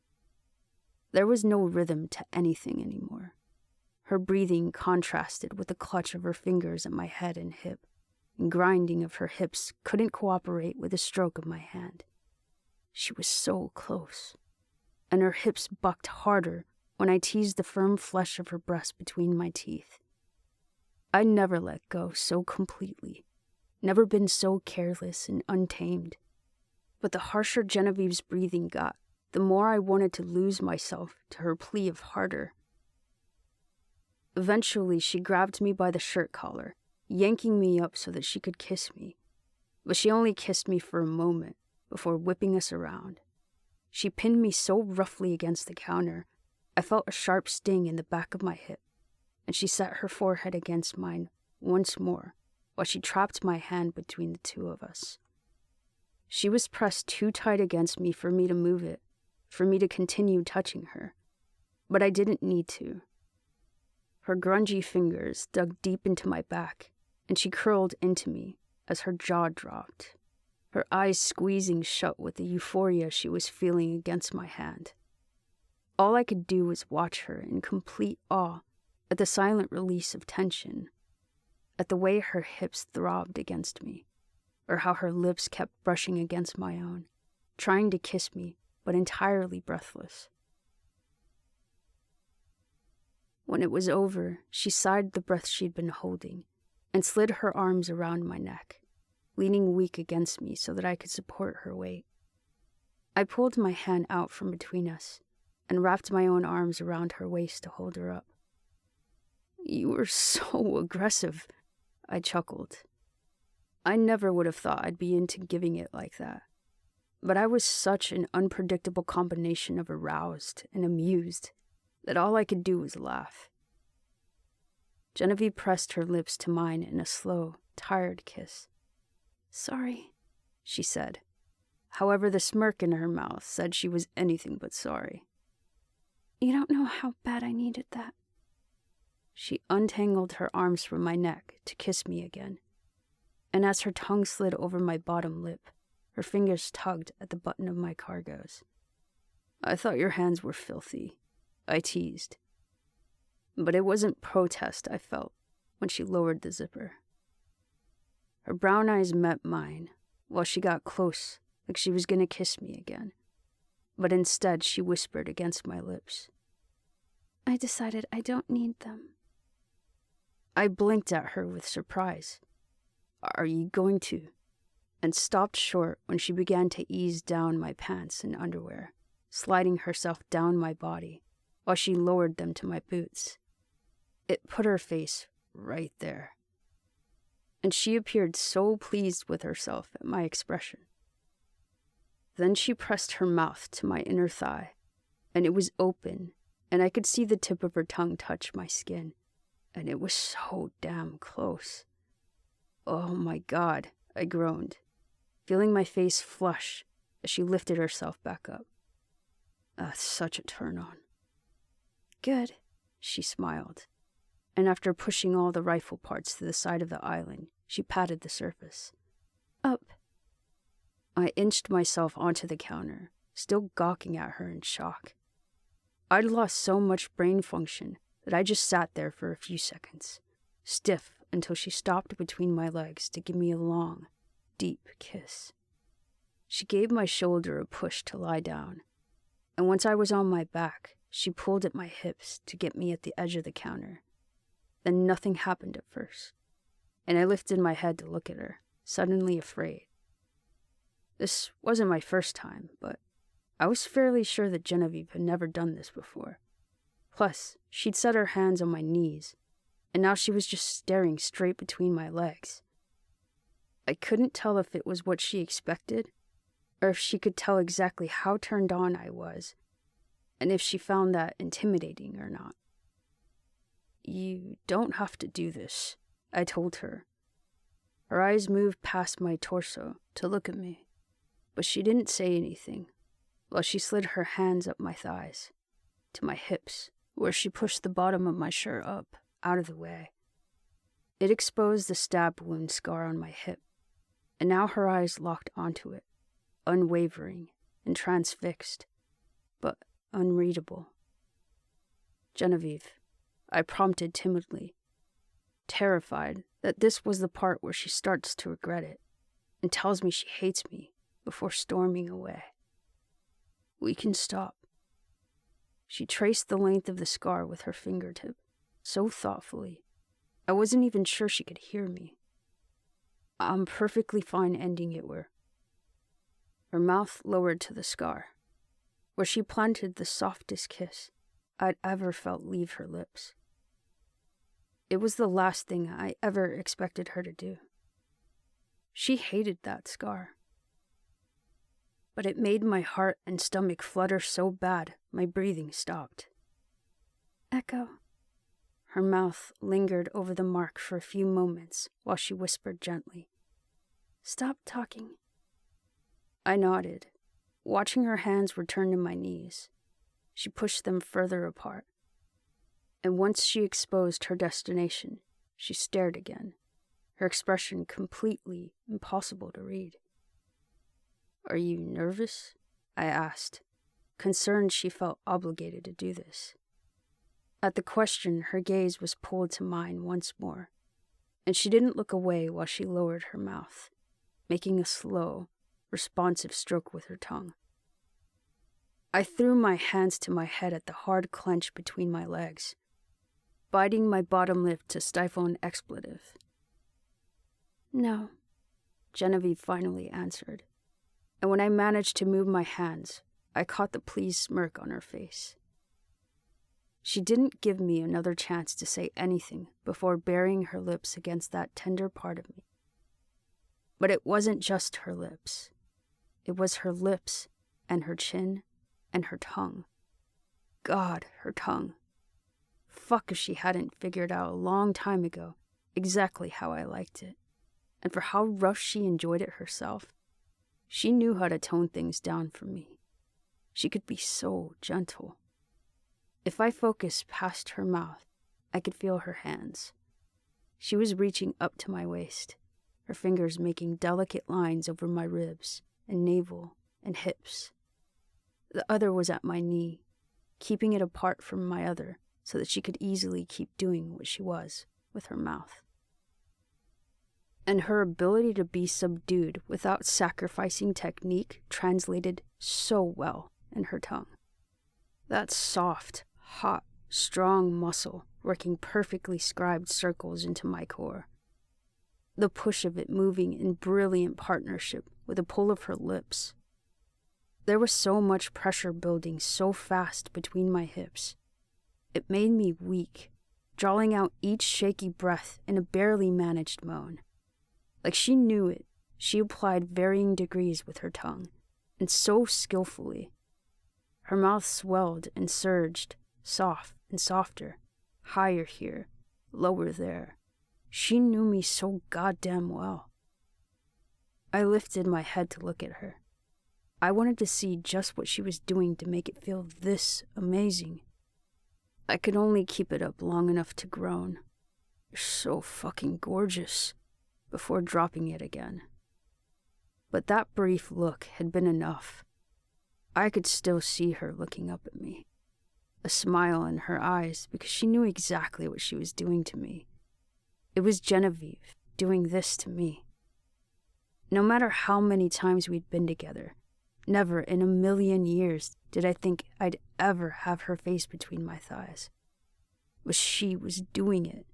There was no rhythm to anything anymore. Her breathing contrasted with the clutch of her fingers at my head and hip, and grinding of her hips couldn't cooperate with the stroke of my hand. She was so close, and her hips bucked harder when I teased the firm flesh of her breast between my teeth. I never let go so completely, never been so careless and untamed. But the harsher Genevieve's breathing got, the more I wanted to lose myself to her plea of harder. Eventually, she grabbed me by the shirt collar, yanking me up so that she could kiss me. But she only kissed me for a moment before whipping us around. She pinned me so roughly against the counter, I felt a sharp sting in the back of my hip, and she set her forehead against mine once more while she trapped my hand between the two of us. She was pressed too tight against me for me to move it, for me to continue touching her, but I didn't need to. Her grungy fingers dug deep into my back, and she curled into me as her jaw dropped, her eyes squeezing shut with the euphoria she was feeling against my hand. All I could do was watch her in complete awe at the silent release of tension, at the way her hips throbbed against me, or how her lips kept brushing against my own, trying to kiss me, but entirely breathless. When it was over, she sighed the breath she'd been holding and slid her arms around my neck, leaning weak against me so that I could support her weight. I pulled my hand out from between us and wrapped my own arms around her waist to hold her up. "You were so aggressive," I chuckled. I never would have thought I'd be into giving it like that, but I was such an unpredictable combination of aroused and amused that all I could do was laugh. Genevieve pressed her lips to mine in a slow, tired kiss. Sorry, she said. However, the smirk in her mouth said she was anything but sorry. You don't know how bad I needed that. She untangled her arms from my neck to kiss me again, and as her tongue slid over my bottom lip, her fingers tugged at the button of my cargos. I thought your hands were filthy, I teased. But it wasn't protest I felt when she lowered the zipper. Her brown eyes met mine while she got close like she was going to kiss me again. But instead she whispered against my lips. I decided I don't need them. I blinked at her with surprise. Are you going to? And stopped short when she began to ease down my pants and underwear, sliding herself down my body while she lowered them to my boots. It put her face right there. And she appeared so pleased with herself at my expression. Then she pressed her mouth to my inner thigh, and it was open, and I could see the tip of her tongue touch my skin, and it was so damn close. Oh my God, I groaned, feeling my face flush as she lifted herself back up. That's such a turn-on. Good, she smiled, and after pushing all the rifle parts to the side of the island, she patted the surface. Up. I inched myself onto the counter, still gawking at her in shock. I'd lost so much brain function that I just sat there for a few seconds, stiff until she stopped between my legs to give me a long, deep kiss. She gave my shoulder a push to lie down, and once I was on my back, she pulled at my hips to get me at the edge of the counter. Then nothing happened at first, and I lifted my head to look at her, suddenly afraid. This wasn't my first time, but I was fairly sure that Genevieve had never done this before. Plus, she'd set her hands on my knees, and now she was just staring straight between my legs. I couldn't tell if it was what she expected, or if she could tell exactly how turned on I was, and if she found that intimidating or not. You don't have to do this, I told her. Her eyes moved past my torso to look at me, but she didn't say anything, while she slid her hands up my thighs, to my hips, where she pushed the bottom of my shirt up, out of the way. It exposed the stab wound scar on my hip, and now her eyes locked onto it, unwavering and transfixed, but unreadable. Genevieve, I prompted timidly, terrified that this was the part where she starts to regret it and tells me she hates me before storming away. We can stop. She traced the length of the scar with her fingertip, so thoughtfully, I wasn't even sure she could hear me. I'm perfectly fine ending it where. Her mouth lowered to the scar, where she planted the softest kiss I'd ever felt leave her lips. It was the last thing I ever expected her to do. She hated that scar. But it made my heart and stomach flutter so bad my breathing stopped. Echo. Her mouth lingered over the mark for a few moments while she whispered gently, Stop talking. I nodded, watching her hands return to my knees. She pushed them further apart, and once she exposed her destination, she stared again, her expression completely impossible to read. Are you nervous? I asked, concerned she felt obligated to do this. At the question, her gaze was pulled to mine once more, and she didn't look away while she lowered her mouth, making a slow, responsive stroke with her tongue. I threw my hands to my head at the hard clench between my legs, biting my bottom lip to stifle an expletive. No, Genevieve finally answered, and when I managed to move my hands, I caught the pleased smirk on her face. She didn't give me another chance to say anything before burying her lips against that tender part of me. But it wasn't just her lips. It was her lips and her chin and her tongue. God, her tongue. fuck if she hadn't figured out a long time ago exactly how I liked it, and for how rough she enjoyed it herself. She knew how to tone things down for me. She could be so gentle. If I focused past her mouth, I could feel her hands. She was reaching up to my waist, her fingers making delicate lines over my ribs and navel and hips. The other was at my knee, keeping it apart from my other so that she could easily keep doing what she was with her mouth. And her ability to be subdued without sacrificing technique translated so well in her tongue. That soft, hot, strong muscle working perfectly scribed circles into my core. The push of it moving in brilliant partnership with the pull of her lips. There was so much pressure building so fast between my hips. It made me weak, drawing out each shaky breath in a barely managed moan. Like she knew it, she applied varying degrees with her tongue, and so skillfully. Her mouth swelled and surged, soft and softer, higher here, lower there. She knew me so goddamn well. I lifted my head to look at her. I wanted to see just what she was doing to make it feel this amazing. I could only keep it up long enough to groan. "You're so fucking gorgeous," before dropping it again. But that brief look had been enough. I could still see her looking up at me, a smile in her eyes because she knew exactly what she was doing to me. It was Genevieve doing this to me. No matter how many times we'd been together, never in a million years did I think I'd ever have her face between my thighs. But she was doing it,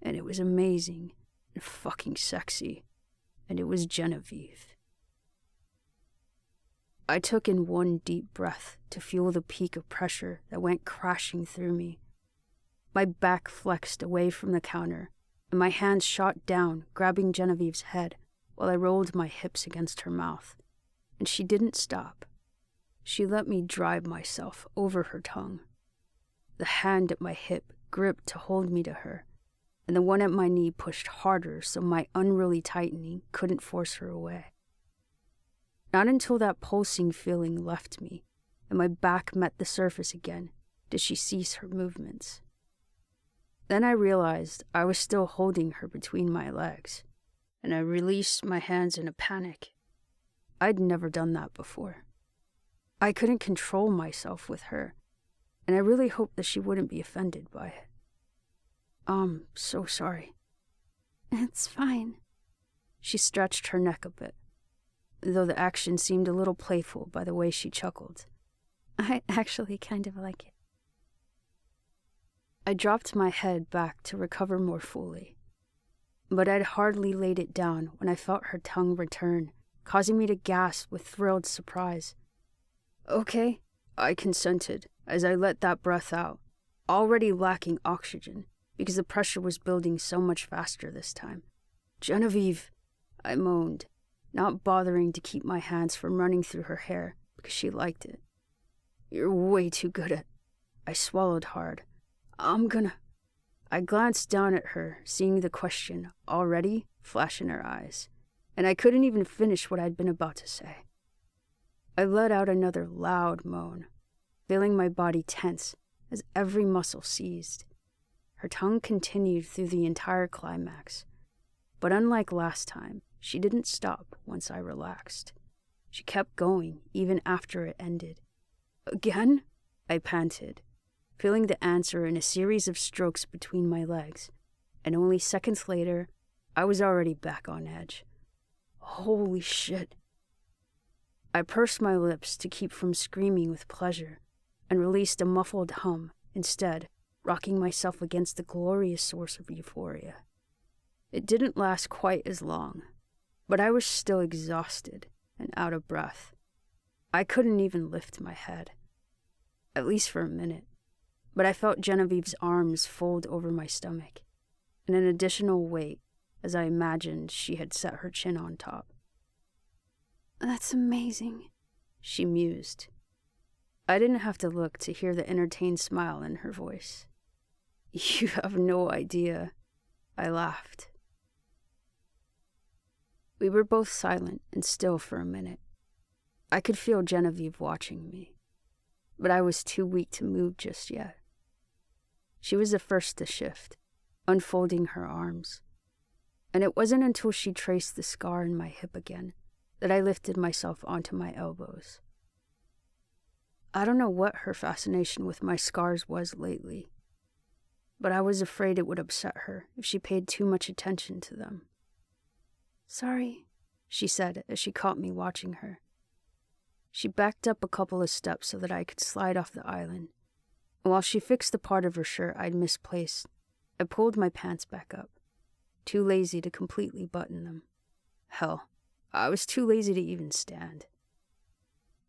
and it was amazing and fucking sexy, and it was Genevieve. I took in one deep breath to fuel the peak of pressure that went crashing through me. My back flexed away from the counter, and my hands shot down, grabbing Genevieve's head while I rolled my hips against her mouth. And she didn't stop. She let me drive myself over her tongue. The hand at my hip gripped to hold me to her, and the one at my knee pushed harder so my unruly tightening couldn't force her away. Not until that pulsing feeling left me and my back met the surface again did she cease her movements. Then I realized I was still holding her between my legs, and I released my hands in a panic. I'd never done that before. I couldn't control myself with her, and I really hoped that she wouldn't be offended by it. I'm so sorry. It's fine. She stretched her neck a bit, though the action seemed a little playful by the way she chuckled. I actually kind of like it. I dropped my head back to recover more fully, but I'd hardly laid it down when I felt her tongue return, causing me to gasp with thrilled surprise. "Okay," I consented as I let that breath out, already lacking oxygen because the pressure was building so much faster this time. "Genevieve," I moaned, not bothering to keep my hands from running through her hair because she liked it. "You're way too good at..." I swallowed hard. I glanced down at her, seeing the question already flash in her eyes, and I couldn't even finish what I'd been about to say. I let out another loud moan, feeling my body tense as every muscle seized. Her tongue continued through the entire climax, but unlike last time, she didn't stop once I relaxed. She kept going even after it ended. "Again?" I panted, feeling the answer in a series of strokes between my legs, and only seconds later, I was already back on edge. Holy shit. I pursed my lips to keep from screaming with pleasure, and released a muffled hum instead, rocking myself against the glorious source of euphoria. It didn't last quite as long, but I was still exhausted and out of breath. I couldn't even lift my head, at least for a minute, but I felt Genevieve's arms fold over my stomach, and an additional weight as I imagined she had set her chin on top. "That's amazing," she mused. I didn't have to look to hear the entertained smile in her voice. You have no idea. I laughed. We were both silent and still for a minute. I could feel Genevieve watching me, but I was too weak to move just yet. She was the first to shift, unfolding her arms, and it wasn't until she traced the scar in my hip again that I lifted myself onto my elbows. I don't know what her fascination with my scars was lately, but I was afraid it would upset her if she paid too much attention to them. Sorry, she said as she caught me watching her. She backed up a couple of steps so that I could slide off the island, and while she fixed the part of her shirt I'd misplaced, I pulled my pants back up, too lazy to completely button them. Hell, I was too lazy to even stand.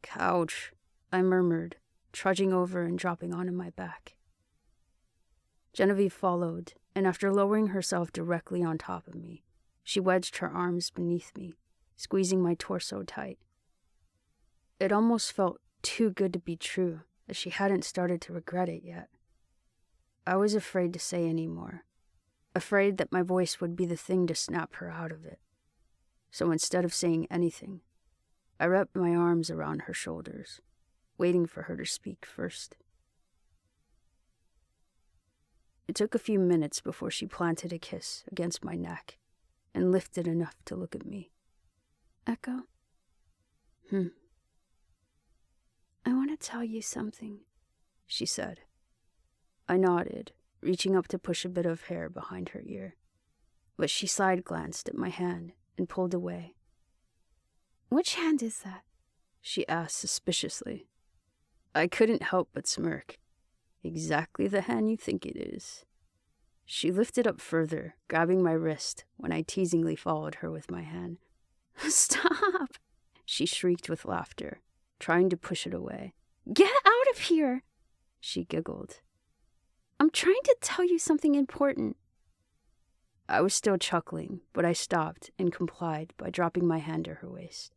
Couch, I murmured, trudging over and dropping onto my back. Genevieve followed, and after lowering herself directly on top of me, she wedged her arms beneath me, squeezing my torso tight. It almost felt too good to be true, as she hadn't started to regret it yet. I was afraid to say any more, afraid that my voice would be the thing to snap her out of it. So instead of saying anything, I wrapped my arms around her shoulders, waiting for her to speak first. It took a few minutes before she planted a kiss against my neck and lifted enough to look at me. Echo? I want to tell you something, she said. I nodded, reaching up to push a bit of hair behind her ear, but she side-glanced at my hand and pulled away. Which hand is that? She asked suspiciously. I couldn't help but smirk. Exactly the hand you think it is. She lifted up further, grabbing my wrist when I teasingly followed her with my hand. Stop! She shrieked with laughter, trying to push it away. Get out of here! She giggled. I'm trying to tell you something important. I was still chuckling, but I stopped and complied by dropping my hand to her waist.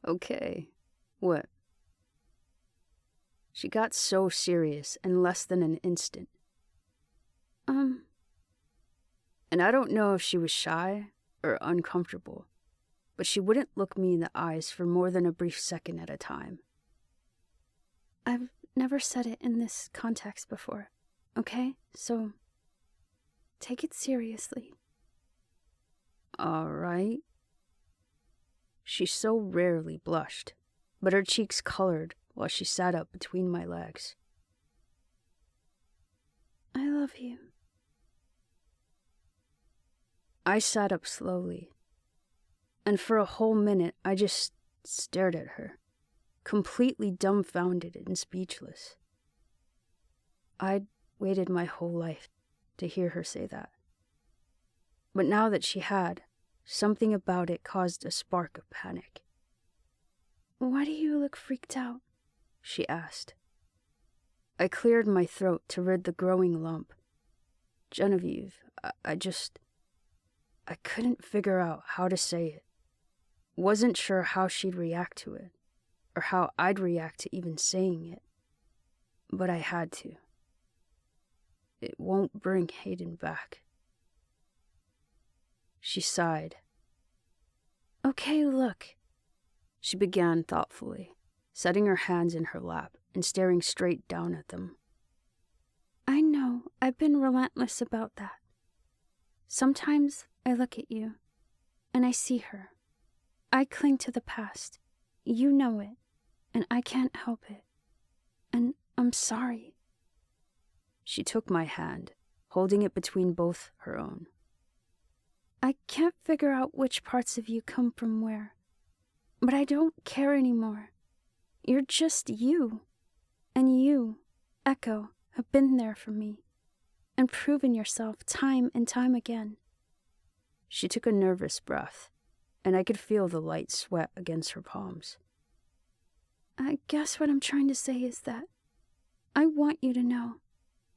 Okay, what? She got so serious in less than an instant. And I don't know if she was shy or uncomfortable, but she wouldn't look me in the eyes for more than a brief second at a time. I've never said it in this context before, okay? So, take it seriously. All right. She so rarely blushed, but her cheeks colored while she sat up between my legs. I love you. I sat up slowly, and for a whole minute I just stared at her, completely dumbfounded and speechless. I'd waited my whole life to hear her say that. But now that she had, something about it caused a spark of panic. Why do you look freaked out? She asked. I cleared my throat to rid the growing lump. Genevieve, I couldn't figure out how to say it. Wasn't sure how she'd react to it, or how I'd react to even saying it. But I had to. It won't bring Hayden back. She sighed. Okay, look. She began thoughtfully, setting her hands in her lap and staring straight down at them. I know, I've been relentless about that. Sometimes I look at you, and I see her. I cling to the past. You know it, and I can't help it. And I'm sorry. She took my hand, holding it between both her own. I can't figure out which parts of you come from where, but I don't care anymore. You're just you, and you, Echo, have been there for me, and proven yourself time and time again. She took a nervous breath, and I could feel the light sweat against her palms. I guess what I'm trying to say is that I want you to know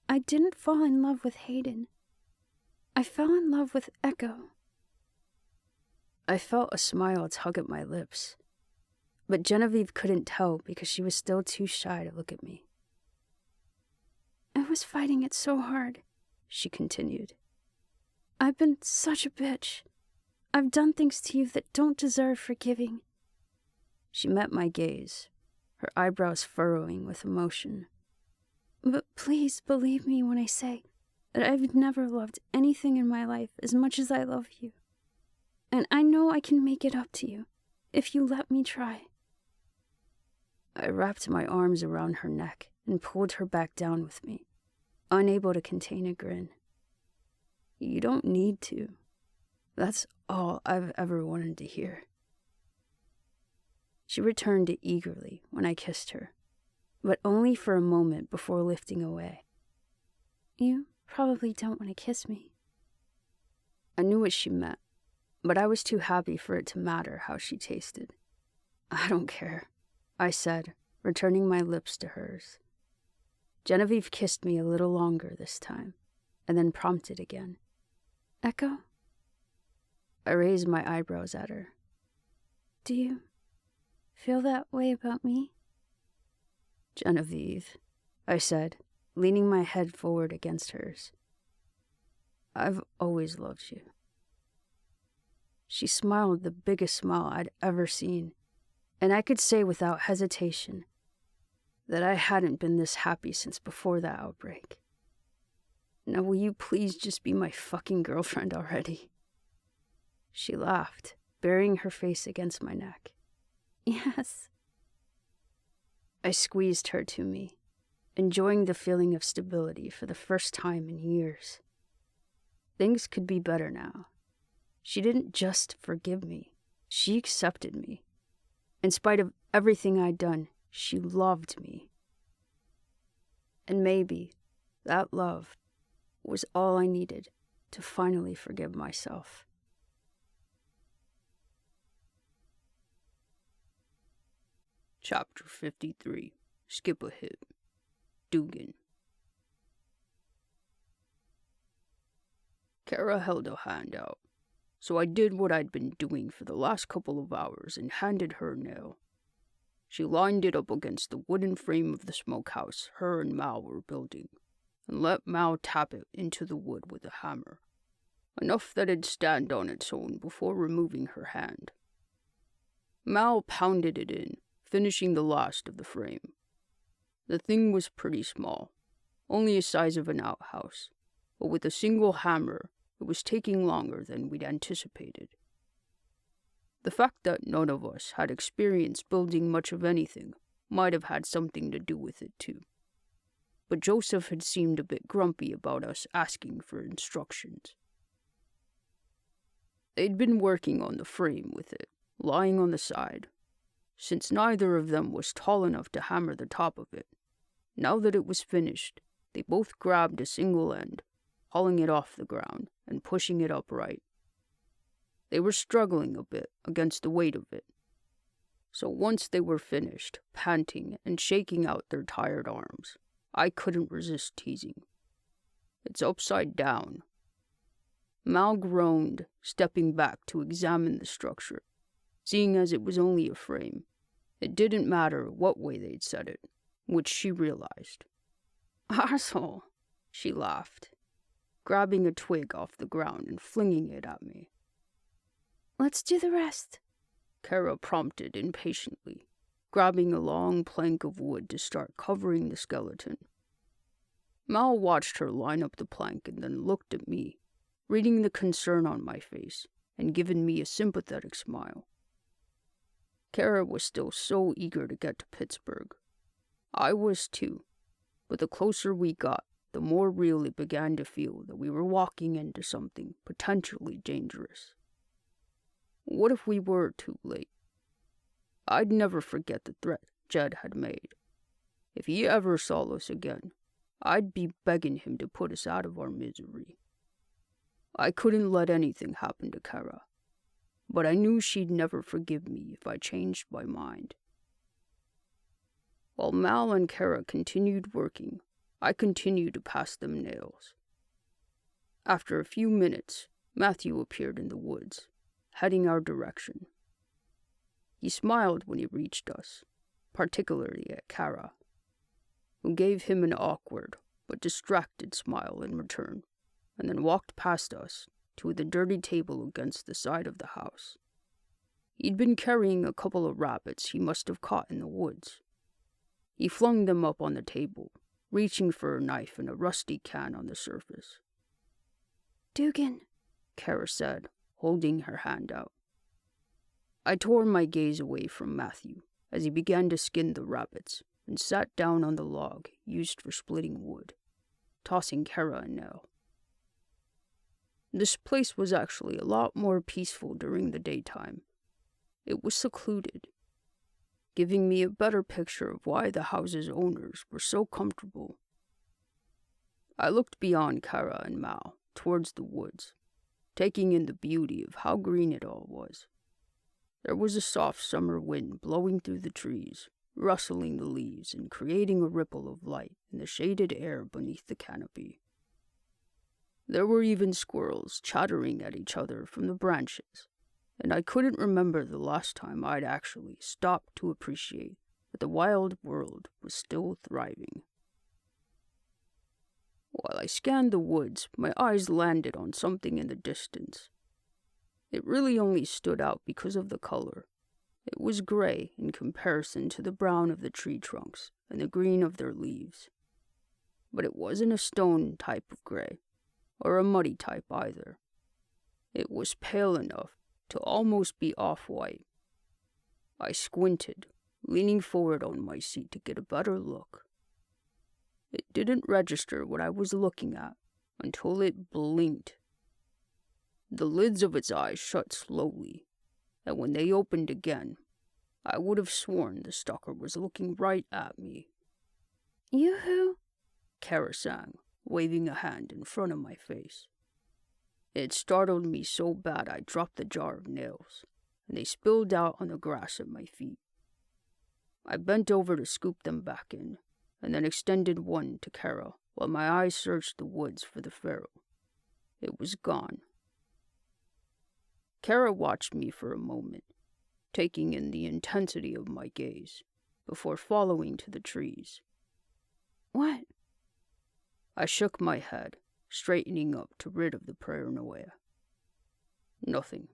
I didn't fall in love with Hayden. I fell in love with Echo. I felt a smile tug at my lips, but Genevieve couldn't tell because she was still too shy to look at me. I was fighting it so hard, she continued. I've been such a bitch. I've done things to you that don't deserve forgiving. She met my gaze, her eyebrows furrowing with emotion. But please believe me when I say that I've never loved anything in my life as much as I love you. And I know I can make it up to you, if you let me try. I wrapped my arms around her neck and pulled her back down with me, unable to contain a grin. You don't need to. That's all I've ever wanted to hear. She returned it eagerly when I kissed her, but only for a moment before lifting away. You probably don't want to kiss me. I knew what she meant, but I was too happy for it to matter how she tasted. I don't care, I said, returning my lips to hers. Genevieve kissed me a little longer this time, and then prompted again. Echo? I raised my eyebrows at her. Do you feel that way about me? Genevieve, I said, leaning my head forward against hers. I've always loved you. She smiled the biggest smile I'd ever seen, and I could say without hesitation that I hadn't been this happy since before that outbreak. Now will you please just be my fucking girlfriend already? She laughed, burying her face against my neck. Yes. I squeezed her to me, enjoying the feeling of stability for the first time in years. Things could be better now. She didn't just forgive me, she accepted me. In spite of everything I'd done, she loved me. And maybe that love was all I needed to finally forgive myself. Chapter 53. Skip ahead. Dugan. Kara held a hand out, so I did what I'd been doing for the last couple of hours and handed her a nail. She lined it up against the wooden frame of the smokehouse her and Mal were building, and let Mal tap it into the wood with a hammer, enough that it'd stand on its own before removing her hand. Mal pounded it in, finishing the last of the frame. The thing was pretty small, only the size of an outhouse, but with a single hammer, it was taking longer than we'd anticipated. The fact that none of us had experience building much of anything might have had something to do with it too. But Joseph had seemed a bit grumpy about us asking for instructions. They'd been working on the frame with it, lying on the side. Since neither of them was tall enough to hammer the top of it, now that it was finished, they both grabbed a single end, hauling it off the ground and pushing it upright. They were struggling a bit against the weight of it. So once they were finished, panting and shaking out their tired arms, I couldn't resist teasing. It's upside down. Mal groaned, stepping back to examine the structure, seeing as it was only a frame. It didn't matter what way they'd set it, which she realized. "Arsehole," she laughed, grabbing a twig off the ground and flinging it at me. Let's do the rest, Kara prompted impatiently, grabbing a long plank of wood to start covering the skeleton. Mal watched her line up the plank and then looked at me, reading the concern on my face and giving me a sympathetic smile. Kara was still so eager to get to Pittsburgh. I was too, but the closer we got, the more real it began to feel that we were walking into something potentially dangerous. What if we were too late? I'd never forget the threat Jed had made. If he ever saw us again, I'd be begging him to put us out of our misery. I couldn't let anything happen to Kara, but I knew she'd never forgive me if I changed my mind. While Mal and Kara continued working, I continued to pass them nails. After a few minutes, Matthew appeared in the woods, heading our direction. He smiled when he reached us, particularly at Kara, who gave him an awkward but distracted smile in return. and then walked past us to the dirty table against the side of the house. He'd been carrying a couple of rabbits he must have caught in the woods. He flung them up on the table, reaching for a knife and a rusty can on the surface. Dugan, Kara said, holding her hand out. I tore my gaze away from Matthew as he began to skin the rabbits and sat down on the log used for splitting wood, tossing Kara a nail. This place was actually a lot more peaceful during the daytime. It was secluded, giving me a better picture of why the house's owners were so comfortable. I looked beyond Kara and Mal towards the woods, taking in the beauty of how green it all was. There was a soft summer wind blowing through the trees, rustling the leaves and creating a ripple of light in the shaded air beneath the canopy. There were even squirrels chattering at each other from the branches, and I couldn't remember the last time I'd actually stopped to appreciate that the wild world was still thriving. While I scanned the woods, my eyes landed on something in the distance. It really only stood out because of the color. It was gray in comparison to the brown of the tree trunks and the green of their leaves. But it wasn't a stone type of gray, or a muddy type either. It was pale enough to almost be off-white. I squinted, leaning forward on my seat to get a better look. It didn't register what I was looking at until it blinked. The lids of its eyes shut slowly, and when they opened again, I would have sworn the stalker was looking right at me. Yoo-hoo, Kara sang, waving a hand in front of my face. It startled me so bad I dropped the jar of nails, and they spilled out on the grass at my feet. I bent over to scoop them back in, and then extended one to Kara while my eyes searched the woods for the ferrule. It was gone. Kara watched me for a moment, taking in the intensity of my gaze, before following to the trees. What? I shook my head, straightening up to rid of the paranoia. Nothing.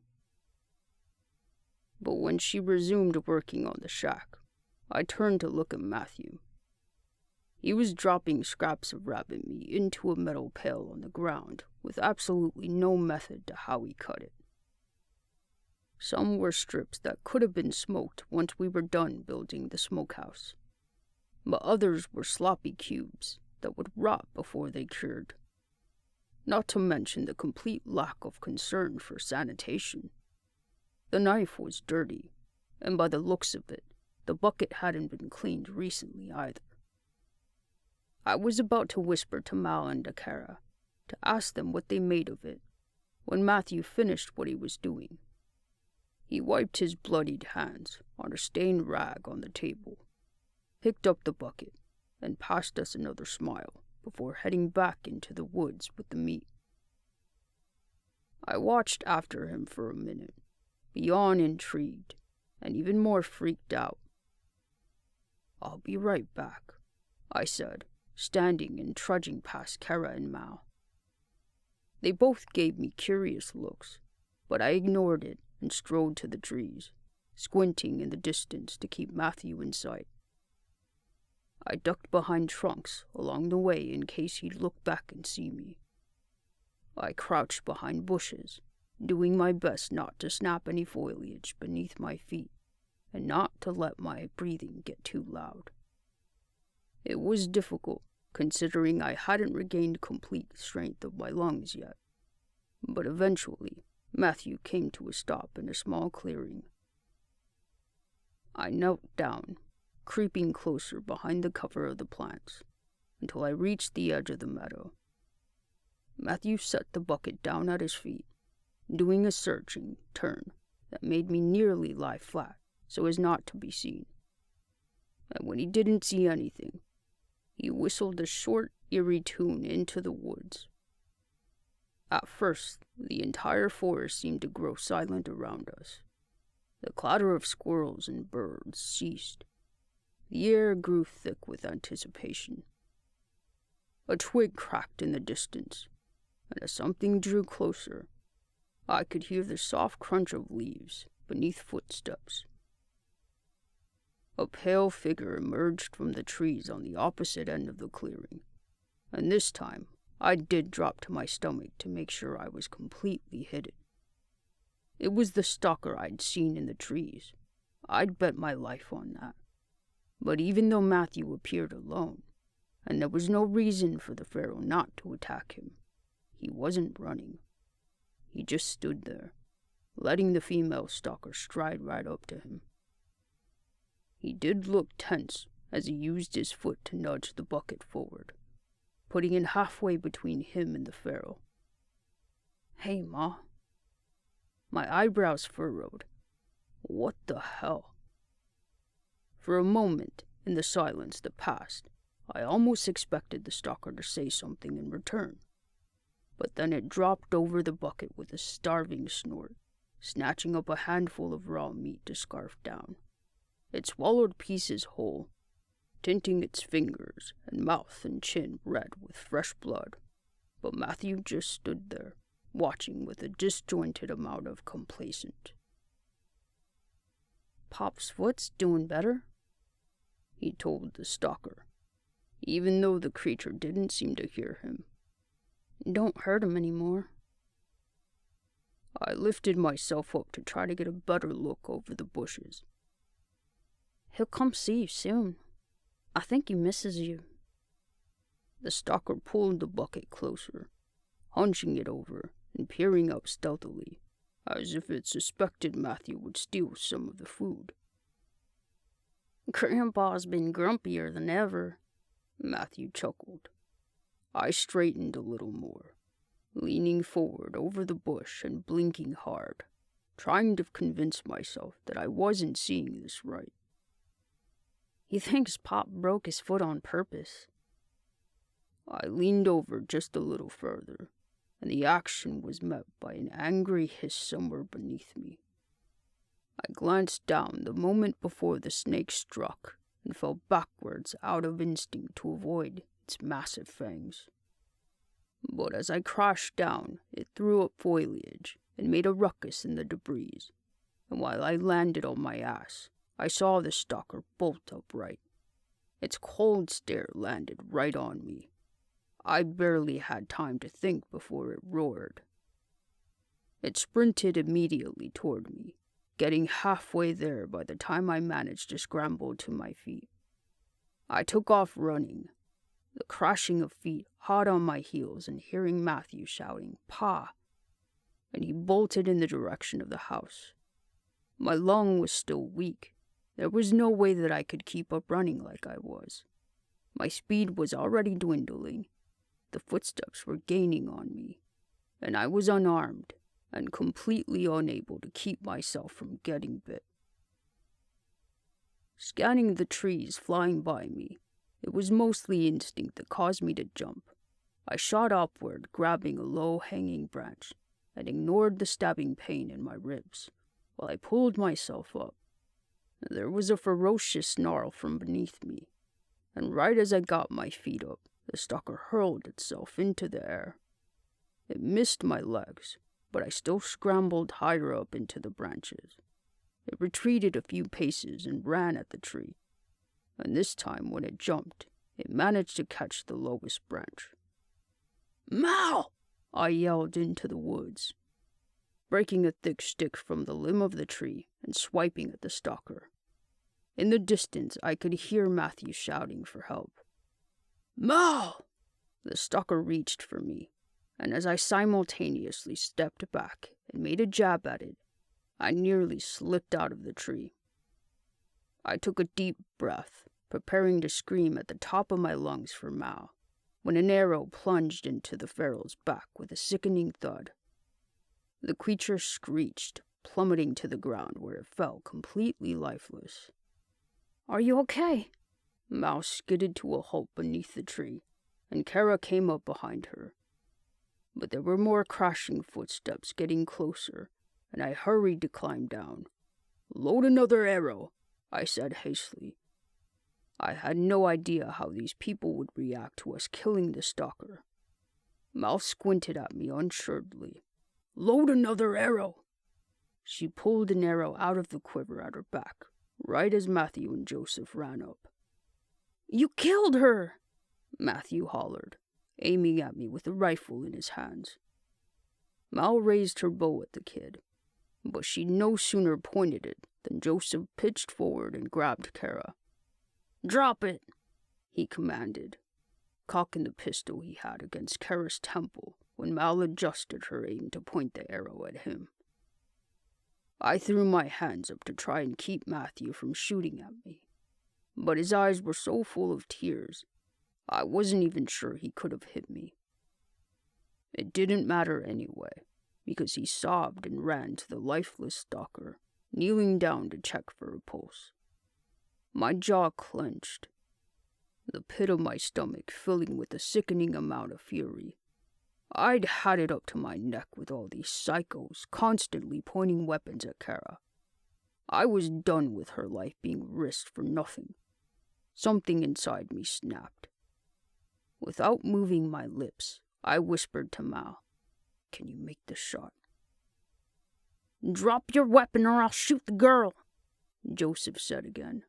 But when she resumed working on the shack, I turned to look at Matthew. He was dropping scraps of rabbit meat into a metal pail on the ground with absolutely no method to how he cut it. Some were strips that could have been smoked once we were done building the smokehouse, but others were sloppy cubes that would rot before they cured. Not to mention the complete lack of concern for sanitation. The knife was dirty, and by the looks of it, the bucket hadn't been cleaned recently either. I was about to whisper to Mal and Kara to ask them what they made of it, when Matthew finished what he was doing. He wiped his bloodied hands on a stained rag on the table, picked up the bucket, and passed us another smile before heading back into the woods with the meat. I watched after him for a minute, beyond intrigued and even more freaked out. "I'll be right back," I said, standing and trudging past Kara and Mal. They both gave me curious looks, but I ignored it and strode to the trees, squinting in the distance to keep Matthew in sight. I ducked behind trunks along the way in case he'd look back and see me. I crouched behind bushes, doing my best not to snap any foliage beneath my feet and not to let my breathing get too loud. It was difficult, considering I hadn't regained complete strength of my lungs yet, but eventually Matthew came to a stop in a small clearing. I knelt down, creeping closer behind the cover of the plants, until I reached the edge of the meadow. Matthew set the bucket down at his feet, doing a searching turn that made me nearly lie flat so as not to be seen. And when he didn't see anything, he whistled a short, eerie tune into the woods. At first, the entire forest seemed to grow silent around us. The clatter of squirrels and birds ceased. The air grew thick with anticipation. A twig cracked in the distance, and as something drew closer, I could hear the soft crunch of leaves beneath footsteps. A pale figure emerged from the trees on the opposite end of the clearing, and this time I did drop to my stomach to make sure I was completely hidden. It was the stalker I'd seen in the trees. I'd bet my life on that. But even though Matthew appeared alone, and there was no reason for the pharaoh not to attack him, he wasn't running. He just stood there, letting the female stalker stride right up to him. He did look tense as he used his foot to nudge the bucket forward, putting it halfway between him and the pharaoh. "Hey, Ma." My eyebrows furrowed. What the hell? For a moment, in the silence that passed, I almost expected the stalker to say something in return. But then it dropped over the bucket with a starving snort, snatching up a handful of raw meat to scarf down. It swallowed pieces whole, tinting its fingers and mouth and chin red with fresh blood. But Matthew just stood there, watching with a disjointed amount of complacence. "Pop's foot's doing better," he told the stalker, even though the creature didn't seem to hear him. "Don't hurt him anymore." I lifted myself up to try to get a better look over the bushes. "He'll come see you soon. I think he misses you." The stalker pulled the bucket closer, hunching it over and peering up stealthily, as if it suspected Matthew would steal some of the food. "Grandpa's been grumpier than ever," Matthew chuckled. I straightened a little more, leaning forward over the bush and blinking hard, trying to convince myself that I wasn't seeing this right. "He thinks Pop broke his foot on purpose." I leaned over just a little further, and the action was met by an angry hiss somewhere beneath me. I glanced down the moment before the snake struck and fell backwards out of instinct to avoid its massive fangs. But as I crashed down, it threw up foliage and made a ruckus in the debris, and while I landed on my ass, I saw the stalker bolt upright. Its cold stare landed right on me. I barely had time to think before it roared. It sprinted immediately toward me, getting halfway there by the time I managed to scramble to my feet. I took off running, the crashing of feet hot on my heels and hearing Matthew shouting, "Pa!" and he bolted in the direction of the house. My lung was still weak. There was no way that I could keep up running like I was. My speed was already dwindling. The footsteps were gaining on me, and I was unarmed and completely unable to keep myself from getting bit. Scanning the trees flying by me, it was mostly instinct that caused me to jump. I shot upward, grabbing a low-hanging branch, and ignored the stabbing pain in my ribs, while I pulled myself up. There was a ferocious snarl from beneath me, and right as I got my feet up, the stalker hurled itself into the air. It missed my legs, but I still scrambled higher up into the branches. It retreated a few paces and ran at the tree, and this time when it jumped, it managed to catch the lowest branch. "Mau!" I yelled into the woods, breaking a thick stick from the limb of the tree and swiping at the stalker. In the distance, I could hear Matthew shouting for help. "Mau!" The stalker reached for me, and as I simultaneously stepped back and made a jab at it, I nearly slipped out of the tree. I took a deep breath, preparing to scream at the top of my lungs for Mao, when an arrow plunged into the pharaoh's back with a sickening thud. The creature screeched, plummeting to the ground where it fell completely lifeless. "Are you okay?" Mao skidded to a halt beneath the tree, and Kara came up behind her. But there were more crashing footsteps getting closer, and I hurried to climb down. "Load another arrow," I said hastily. I had no idea how these people would react to us killing the stalker. Mal squinted at me unsuredly. "Load another arrow." She pulled an arrow out of the quiver at her back, right as Matthew and Joseph ran up. "You killed her!" Matthew hollered, aiming at me with a rifle in his hands. Mal raised her bow at the kid, but she no sooner pointed it than Joseph pitched forward and grabbed Kara. "Drop it," he commanded, cocking the pistol he had against Kara's temple when Mal adjusted her aim to point the arrow at him. I threw my hands up to try and keep Matthew from shooting at me, but his eyes were so full of tears, I wasn't even sure he could have hit me. It didn't matter anyway, because he sobbed and ran to the lifeless stalker, kneeling down to check for a pulse. My jaw clenched, the pit of my stomach filling with a sickening amount of fury. I'd had it up to my neck with all these psychos constantly pointing weapons at Kara. I was done with her life being risked for nothing. Something inside me snapped. Without moving my lips, I whispered to Mal, "Can you make the shot?" "Drop your weapon or I'll shoot the girl," Joseph said again.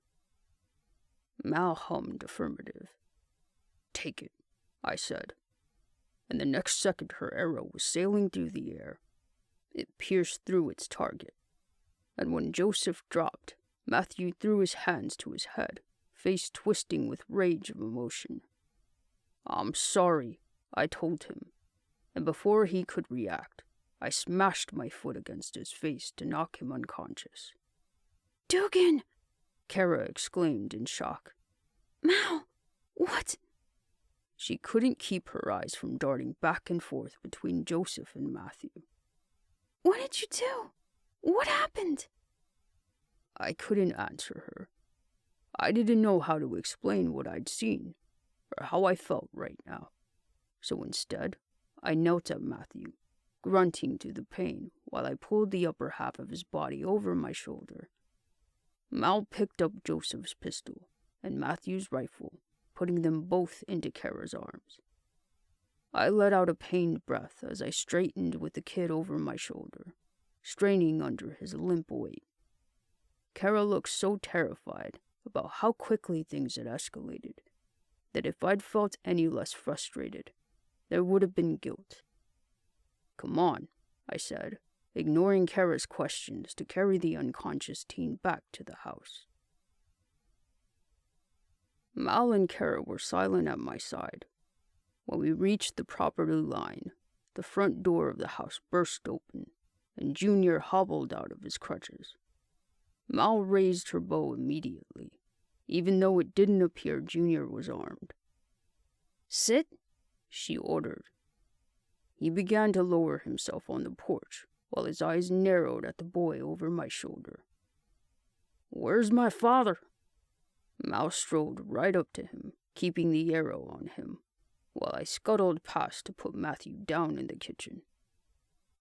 Mal hummed affirmative. "Take it," I said. And the next second her arrow was sailing through the air. It pierced through its target. And when Joseph dropped, Matthew threw his hands to his head, face twisting with rage of emotion. "I'm sorry," I told him, and before he could react, I smashed my foot against his face to knock him unconscious. "Dugan!" Kara exclaimed in shock. "Mal! What?" She couldn't keep her eyes from darting back and forth between Joseph and Matthew. "What did you do? What happened?" I couldn't answer her. I didn't know how to explain what I'd seen, or how I felt right now. So instead, I knelt at Matthew, grunting through the pain while I pulled the upper half of his body over my shoulder. Mal picked up Joseph's pistol and Matthew's rifle, putting them both into Kara's arms. I let out a pained breath as I straightened with the kid over my shoulder, straining under his limp weight. Kara looked so terrified about how quickly things had escalated that if I'd felt any less frustrated, there would have been guilt. "Come on," I said, ignoring Kara's questions to carry the unconscious teen back to the house. Mal and Kara were silent at my side. When we reached the property line, the front door of the house burst open, and Junior hobbled out of his crutches. Mal raised her bow immediately, even though it didn't appear Junior was armed. "Sit," she ordered. He began to lower himself on the porch, while his eyes narrowed at the boy over my shoulder. "Where's my father?" Mal strode right up to him, keeping the arrow on him, while I scuttled past to put Matthew down in the kitchen.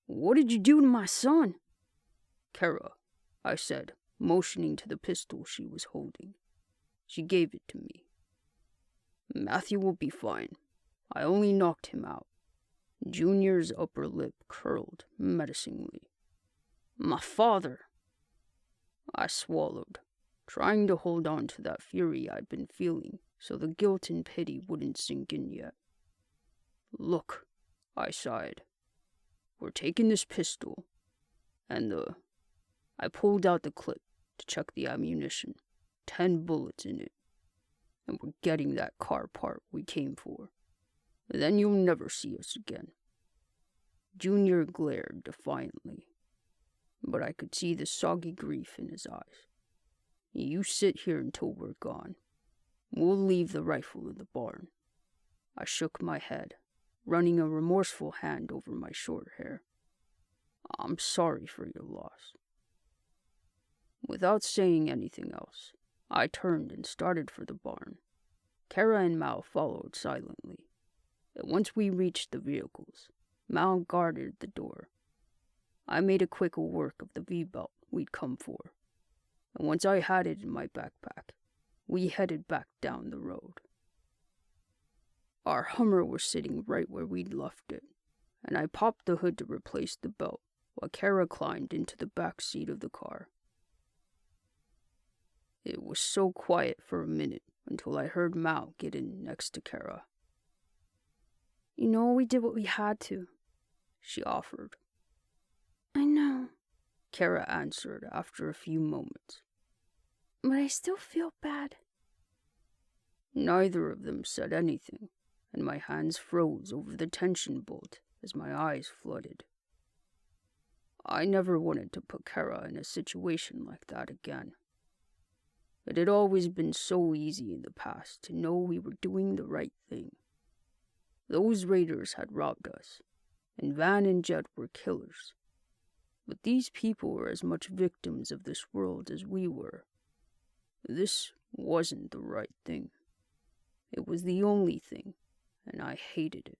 "What did you do to my son?" "Kara," I said, motioning to the pistol she was holding. She gave it to me. "Matthew will be fine. I only knocked him out." Junior's upper lip curled menacingly. "My father!" I swallowed, trying to hold on to that fury I'd been feeling so the guilt and pity wouldn't sink in yet. "Look," I sighed. "We're taking this pistol, and I pulled out the clip to check the ammunition. 10 bullets in it. And we're getting that car part we came for. Then you'll never see us again." Junior glared defiantly, but I could see the soggy grief in his eyes. "You sit here until we're gone. We'll leave the rifle in the barn." I shook my head, running a remorseful hand over my short hair. "I'm sorry for your loss." Without saying anything else, I turned and started for the barn. Kara and Mal followed silently. And once we reached the vehicles, Mal guarded the door. I made a quick work of the V-belt we'd come for, and once I had it in my backpack, we headed back down the road. Our Hummer was sitting right where we'd left it, and I popped the hood to replace the belt while Kara climbed into the back seat of the car. It was so quiet for a minute until I heard Mal get in next to Kara. You know, we did what we had to, she offered. I know, Kara answered after a few moments. But I still feel bad. Neither of them said anything, and my hands froze over the tension bolt as my eyes flooded. I never wanted to put Kara in a situation like that again. It had always been so easy in the past to know we were doing the right thing. Those raiders had robbed us, and Van and Jed were killers. But these people were as much victims of this world as we were. This wasn't the right thing. It was the only thing, and I hated it.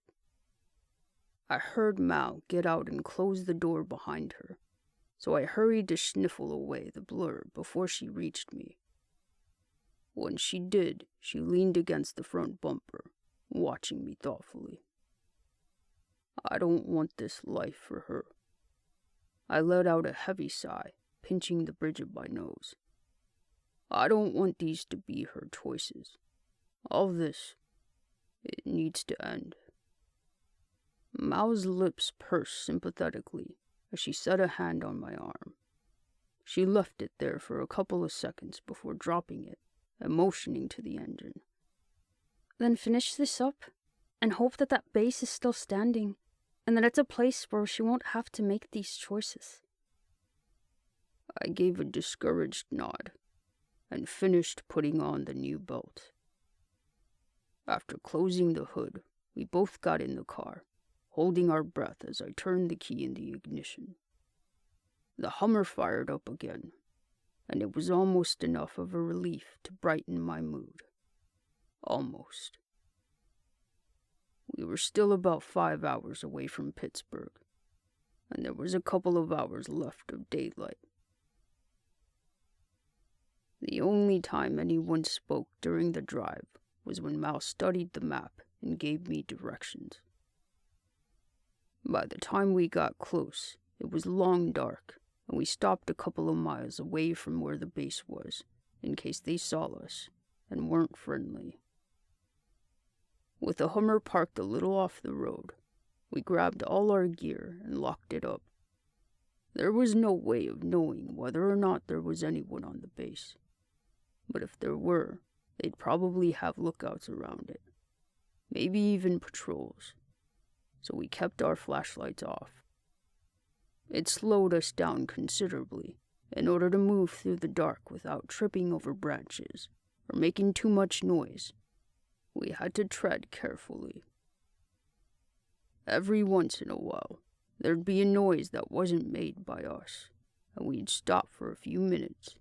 I heard Mal get out and close the door behind her, so I hurried to sniffle away the blur before she reached me. When she did, she leaned against the front bumper, watching me thoughtfully. I don't want this life for her. I let out a heavy sigh, pinching the bridge of my nose. I don't want these to be her choices. All this, it needs to end. Mal's lips pursed sympathetically as she set a hand on my arm. She left it there for a couple of seconds before dropping it and motioning to the engine. Then finish this up and hope that that base is still standing and that it's a place where she won't have to make these choices. I gave a discouraged nod and finished putting on the new belt. After closing the hood, we both got in the car, holding our breath as I turned the key in the ignition. The Hummer fired up again, and it was almost enough of a relief to brighten my mood. Almost. We were still about 5 hours away from Pittsburgh, and there was a couple of hours left of daylight. The only time anyone spoke during the drive was when Mal studied the map and gave me directions. By the time we got close, it was long dark, and we stopped a couple of miles away from where the base was, in case they saw us and weren't friendly. With the Hummer parked a little off the road, we grabbed all our gear and locked it up. There was no way of knowing whether or not there was anyone on the base, but if there were, they'd probably have lookouts around it, maybe even patrols, so we kept our flashlights off. It slowed us down considerably in order to move through the dark without tripping over branches or making too much noise. We had to tread carefully. Every once in a while, there'd be a noise that wasn't made by us, and we'd stop for a few minutes,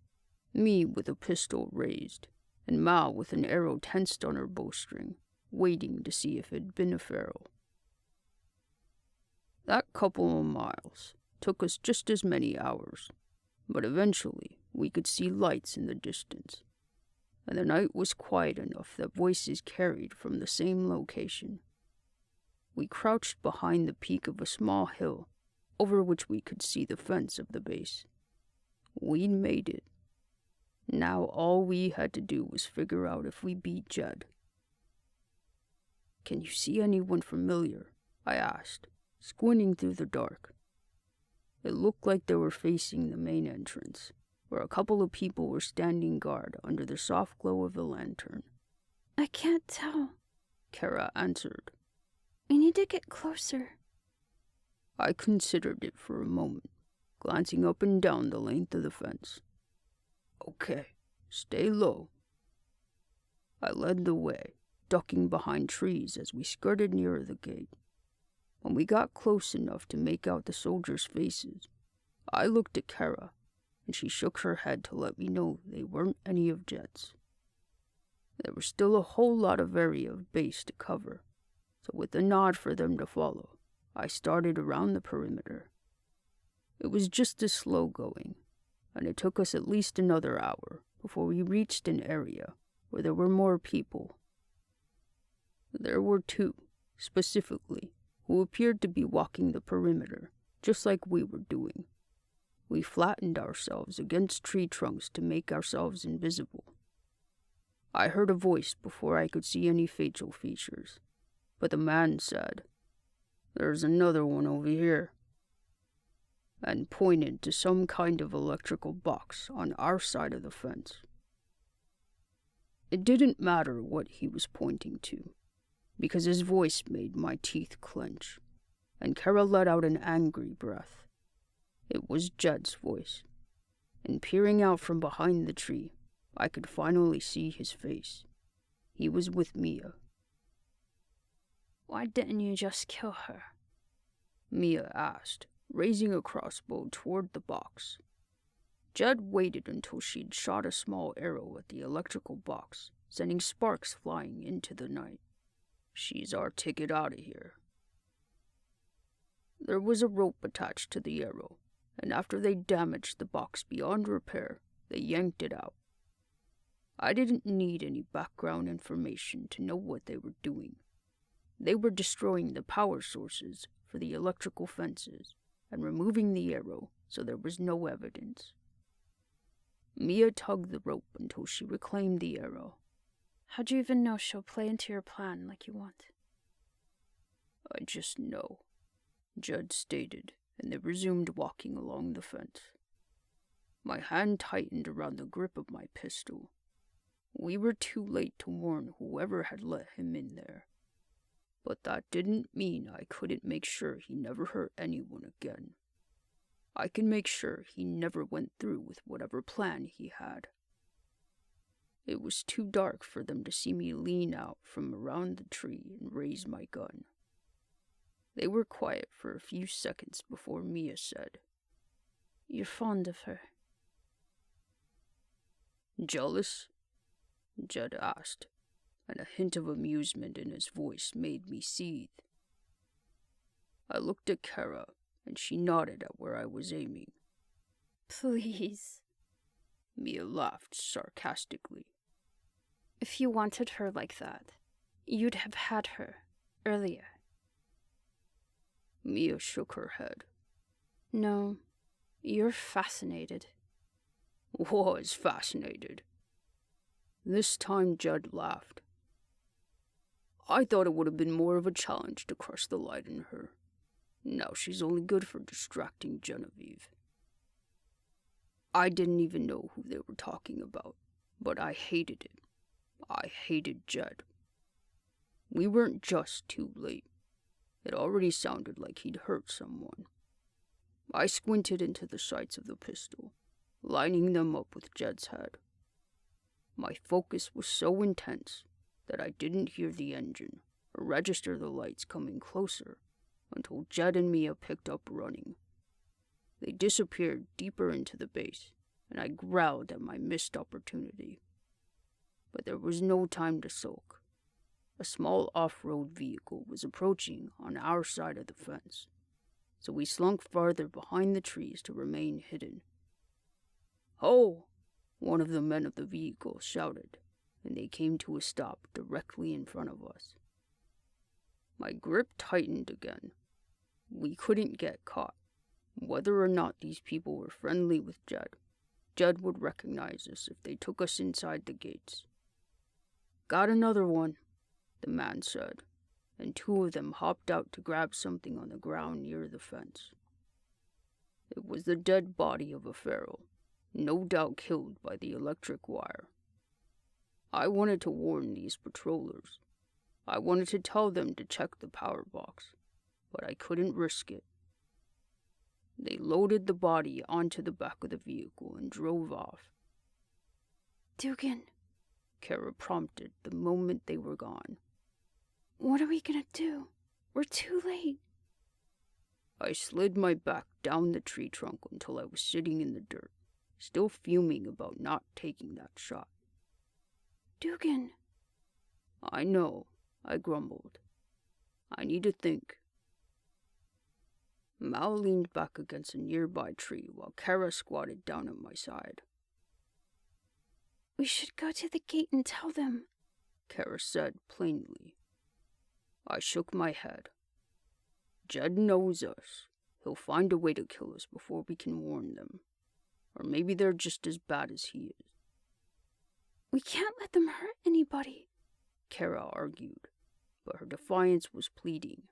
me with a pistol raised, and Mal with an arrow tensed on her bowstring, waiting to see if it'd been a feral. That couple of miles took us just as many hours, but eventually we could see lights in the distance, and the night was quiet enough that voices carried from the same location. We crouched behind the peak of a small hill, over which we could see the fence of the base. We'd made it. Now all we had to do was figure out if we beat Jed. "Can you see anyone familiar?" I asked, squinting through the dark. It looked like they were facing the main entrance, where a couple of people were standing guard under the soft glow of the lantern. I can't tell, Kara answered. We need to get closer. I considered it for a moment, glancing up and down the length of the fence. Okay, stay low. I led the way, ducking behind trees as we skirted nearer the gate. When we got close enough to make out the soldiers' faces, I looked at Kara, and she shook her head to let me know they weren't any of Jed's. There was still a whole lot of area of base to cover, so with a nod for them to follow, I started around the perimeter. It was just as slow going, and it took us at least another hour before we reached an area where there were more people. There were two, specifically, who appeared to be walking the perimeter, just like we were doing. We flattened ourselves against tree trunks to make ourselves invisible. I heard a voice before I could see any facial features, but the man said, "There's another one over here," and pointed to some kind of electrical box on our side of the fence. It didn't matter what he was pointing to, because his voice made my teeth clench, and Kara let out an angry breath. It was Jed's voice, and peering out from behind the tree, I could finally see his face. He was with Mia. "Why didn't you just kill her?" Mia asked, raising a crossbow toward the box. Jed waited until she'd shot a small arrow at the electrical box, sending sparks flying into the night. "She's our ticket out of here." There was a rope attached to the arrow, and after they damaged the box beyond repair, they yanked it out. I didn't need any background information to know what they were doing. They were destroying the power sources for the electrical fences and removing the arrow so there was no evidence. Mia tugged the rope until she reclaimed the arrow. "How'd you even know she'll play into your plan like you want?" "I just know," Judd stated, and they resumed walking along the fence. My hand tightened around the grip of my pistol. We were too late to warn whoever had let him in there. But that didn't mean I couldn't make sure he never hurt anyone again. I can make sure he never went through with whatever plan he had. It was too dark for them to see me lean out from around the tree and raise my gun. They were quiet for a few seconds before Mia said, "You're fond of her." "Jealous?" Jed asked, and a hint of amusement in his voice made me seethe. I looked at Kara, and she nodded at where I was aiming. "Please." Mia laughed sarcastically. "If you wanted her like that, you'd have had her earlier." Mia shook her head. "No, you're fascinated." "Was fascinated." This time Judd laughed. "I thought it would have been more of a challenge to crush the light in her. Now she's only good for distracting Genevieve." I didn't even know who they were talking about, but I hated it. I hated Jed. We weren't just too late. It already sounded like he'd hurt someone. I squinted into the sights of the pistol, lining them up with Jed's head. My focus was so intense that I didn't hear the engine or register the lights coming closer until Jed and Mia picked up running. They disappeared deeper into the base, and I growled at my missed opportunity. But there was no time to sulk. A small off-road vehicle was approaching on our side of the fence, so we slunk farther behind the trees to remain hidden. "Ho!" one of the men of the vehicle shouted, and they came to a stop directly in front of us. My grip tightened again. We couldn't get caught. Whether or not these people were friendly with Jed would recognize us if they took us inside the gates. "Got another one," the man said, and two of them hopped out to grab something on the ground near the fence. It was the dead body of a feral, no doubt killed by the electric wire. I wanted to warn these patrollers. I wanted to tell them to check the power box, but I couldn't risk it. They loaded the body onto the back of the vehicle and drove off. "Dugan," Kara prompted the moment they were gone. "What are we gonna do? We're too late." I slid my back down the tree trunk until I was sitting in the dirt, still fuming about not taking that shot. "Dugan." "I know," I grumbled. "I need to think." Mal leaned back against a nearby tree while Kara squatted down at my side. "We should go to the gate and tell them," Kara said plainly. I shook my head. Jed knows us. He'll find a way to kill us before we can warn them. Or maybe they're just as bad as he is. We can't let them hurt anybody, Kara argued, but her defiance was pleading.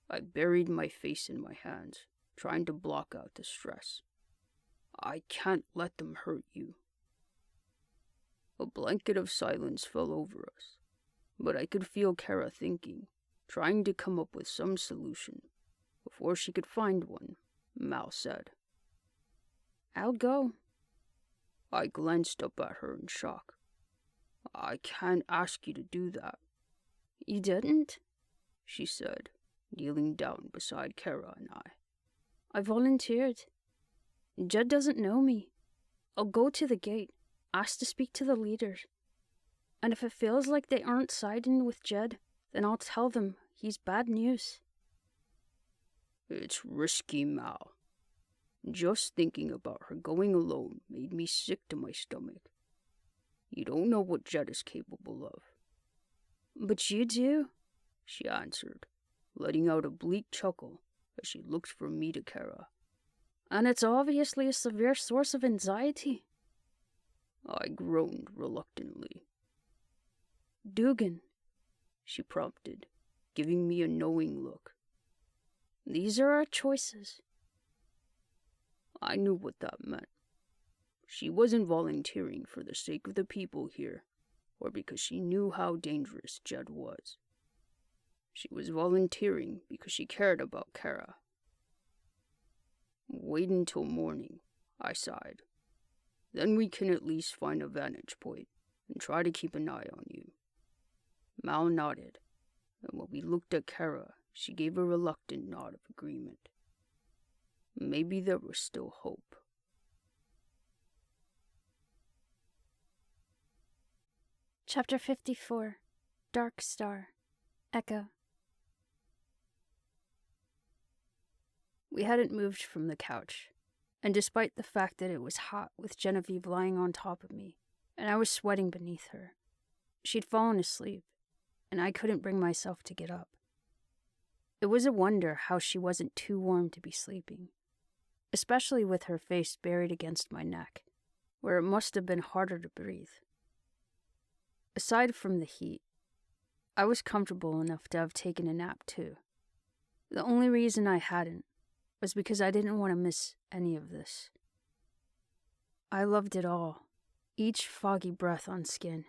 I buried my face in my hands, trying to block out the stress. I can't let them hurt you. A blanket of silence fell over us, but I could feel Kara thinking, trying to come up with some solution. Before she could find one, Mal said, I'll go. I glanced up at her in shock. I can't ask you to do that. You didn't? She said, kneeling down beside Kara and I. I volunteered. Jed doesn't know me. I'll go to the gate, ask to speak to the leaders. And if it feels like they aren't siding with Jed, then I'll tell them he's bad news. It's risky, Mal. Just thinking about her going alone made me sick to my stomach. You don't know what Jed is capable of. But you do, she answered, letting out a bleak chuckle as she looked from me to Kara. And it's obviously a severe source of anxiety. I groaned reluctantly. Dugan, she prompted, giving me a knowing look. These are our choices. I knew what that meant. She wasn't volunteering for the sake of the people here, or because she knew how dangerous Jed was. She was volunteering because she cared about Kara. Wait until morning, I sighed. Then we can at least find a vantage point and try to keep an eye on you. Mal nodded, and when we looked at Kara, she gave a reluctant nod of agreement. Maybe there was still hope. Chapter 54, Dark Star, Echo. We hadn't moved from the couch, and despite the fact that it was hot with Genevieve lying on top of me, and I was sweating beneath her, she'd fallen asleep, and I couldn't bring myself to get up. It was a wonder how she wasn't too warm to be sleeping, especially with her face buried against my neck, where it must have been harder to breathe. Aside from the heat, I was comfortable enough to have taken a nap too. The only reason I hadn't was because I didn't want to miss any of this. I loved it all, each foggy breath on skin,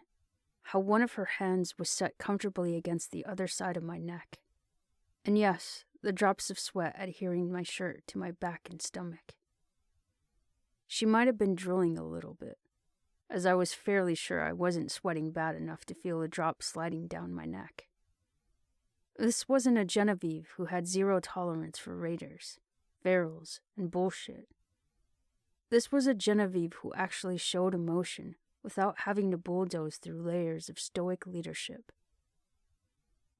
how one of her hands was set comfortably against the other side of my neck, and yes, the drops of sweat adhering my shirt to my back and stomach. She might have been drooling a little bit, as I was fairly sure I wasn't sweating bad enough to feel a drop sliding down my neck. This wasn't a Genevieve who had zero tolerance for raiders, ferals, and bullshit. This was a Genevieve who actually showed emotion without having to bulldoze through layers of stoic leadership.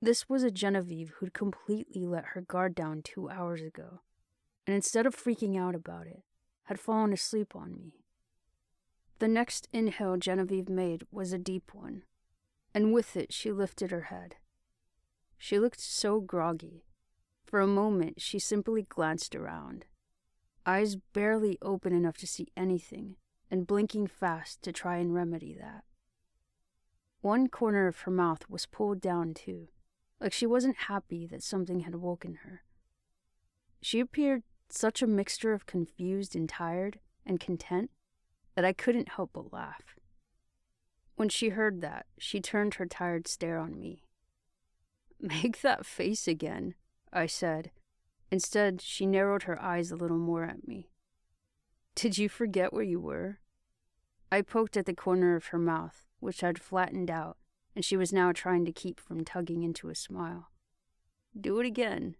This was a Genevieve who'd completely let her guard down 2 hours ago, and instead of freaking out about it, had fallen asleep on me. The next inhale Genevieve made was a deep one, and with it she lifted her head. She looked so groggy. For a moment she simply glanced around, eyes barely open enough to see anything, and blinking fast to try and remedy that. One corner of her mouth was pulled down too, like she wasn't happy that something had woken her. She appeared such a mixture of confused and tired and content that I couldn't help but laugh. When she heard that, she turned her tired stare on me. "Make that face again," I said. Instead, she narrowed her eyes a little more at me. "Did you forget where you were?" I poked at the corner of her mouth, which had flattened out, and she was now trying to keep from tugging into a smile. "Do it again."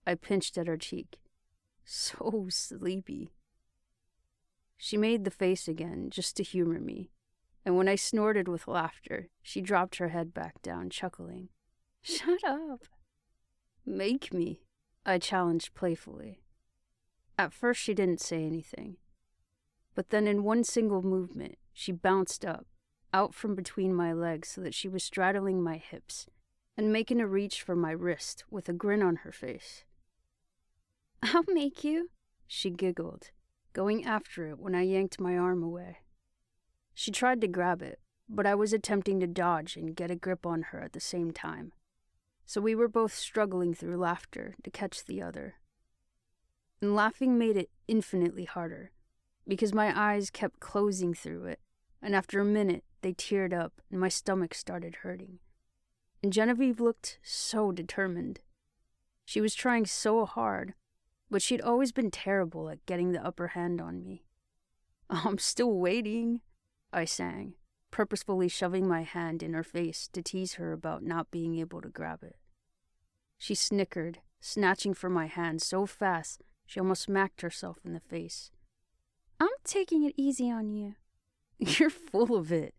I pinched at her cheek. "So sleepy." She made the face again, just to humor me, and when I snorted with laughter, she dropped her head back down, chuckling. "Shut up." "Make me," I challenged playfully. At first she didn't say anything, but then in one single movement, she bounced up, out from between my legs so that she was straddling my hips, and making a reach for my wrist with a grin on her face. "I'll make you," she giggled, going after it when I yanked my arm away. She tried to grab it, but I was attempting to dodge and get a grip on her at the same time, so we were both struggling through laughter to catch the other. And laughing made it infinitely harder, because my eyes kept closing through it, and after a minute they teared up and my stomach started hurting. And Genevieve looked so determined. She was trying so hard, but she'd always been terrible at getting the upper hand on me. "I'm still waiting," I sang, purposefully shoving my hand in her face to tease her about not being able to grab it. She snickered, snatching from my hand so fast she almost smacked herself in the face. "I'm taking it easy on you." "You're full of it."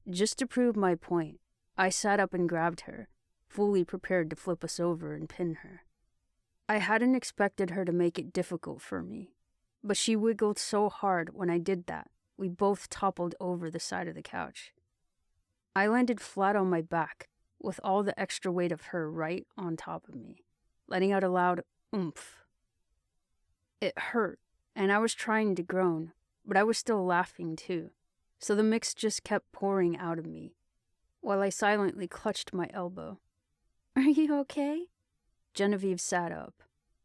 Just to prove my point, I sat up and grabbed her, fully prepared to flip us over and pin her. I hadn't expected her to make it difficult for me, but she wiggled so hard when I did that, we both toppled over the side of the couch. I landed flat on my back, with all the extra weight of her right on top of me, letting out a loud oomph. It hurt, and I was trying to groan, but I was still laughing too, so the mix just kept pouring out of me, while I silently clutched my elbow. "Are you okay?" Genevieve sat up.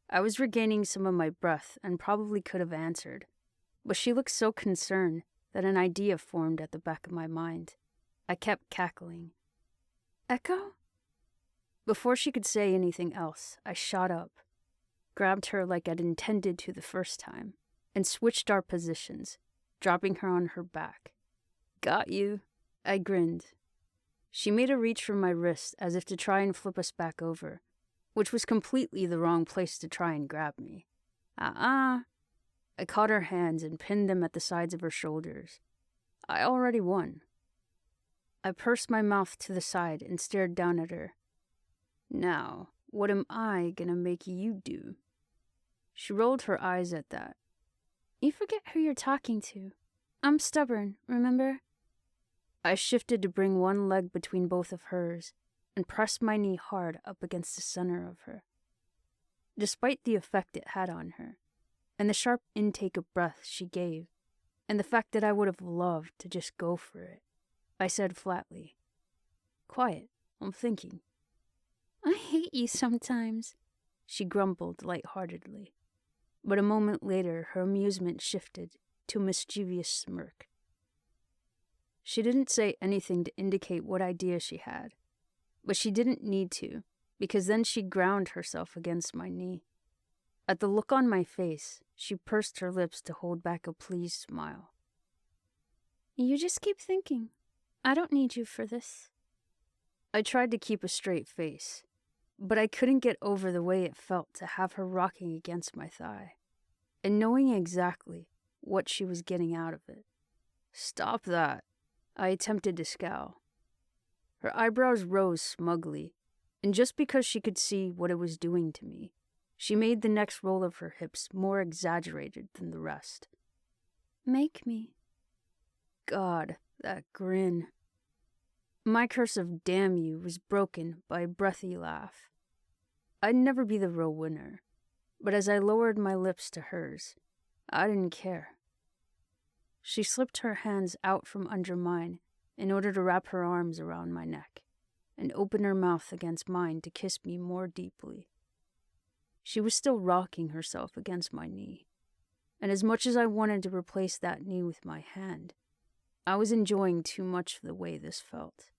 I was regaining some of my breath and probably could have answered, but she looked so concerned that an idea formed at the back of my mind. I kept cackling. "Echo?" Before she could say anything else, I shot up, grabbed her like I'd intended to the first time, and switched our positions, dropping her on her back. "Got you," I grinned. She made a reach for my wrist as if to try and flip us back over, which was completely the wrong place to try and grab me. I caught her hands and pinned them at the sides of her shoulders. I already won. I pursed my mouth to the side and stared down at her. "Now, what am I gonna make you do?" She rolled her eyes at that. "You forget who you're talking to. I'm stubborn, remember?" I shifted to bring one leg between both of hers and pressed my knee hard up against the center of her. Despite the effect it had on her, and the sharp intake of breath she gave, and the fact that I would have loved to just go for it, I said flatly, "Quiet, I'm thinking." "I hate you sometimes," she grumbled lightheartedly, but a moment later her amusement shifted to a mischievous smirk. She didn't say anything to indicate what idea she had, but she didn't need to, because then she ground herself against my knee. At the look on my face, she pursed her lips to hold back a pleased smile. "You just keep thinking. I don't need you for this." I tried to keep a straight face, but I couldn't get over the way it felt to have her rocking against my thigh, and knowing exactly what she was getting out of it. "Stop that," I attempted to scowl. Her eyebrows rose smugly, and just because she could see what it was doing to me, she made the next roll of her hips more exaggerated than the rest. "Make me." God, that grin. My curse of damn you was broken by a breathy laugh. I'd never be the real winner, but as I lowered my lips to hers, I didn't care. She slipped her hands out from under mine in order to wrap her arms around my neck and open her mouth against mine to kiss me more deeply. She was still rocking herself against my knee, and as much as I wanted to replace that knee with my hand, I was enjoying too much the way this felt.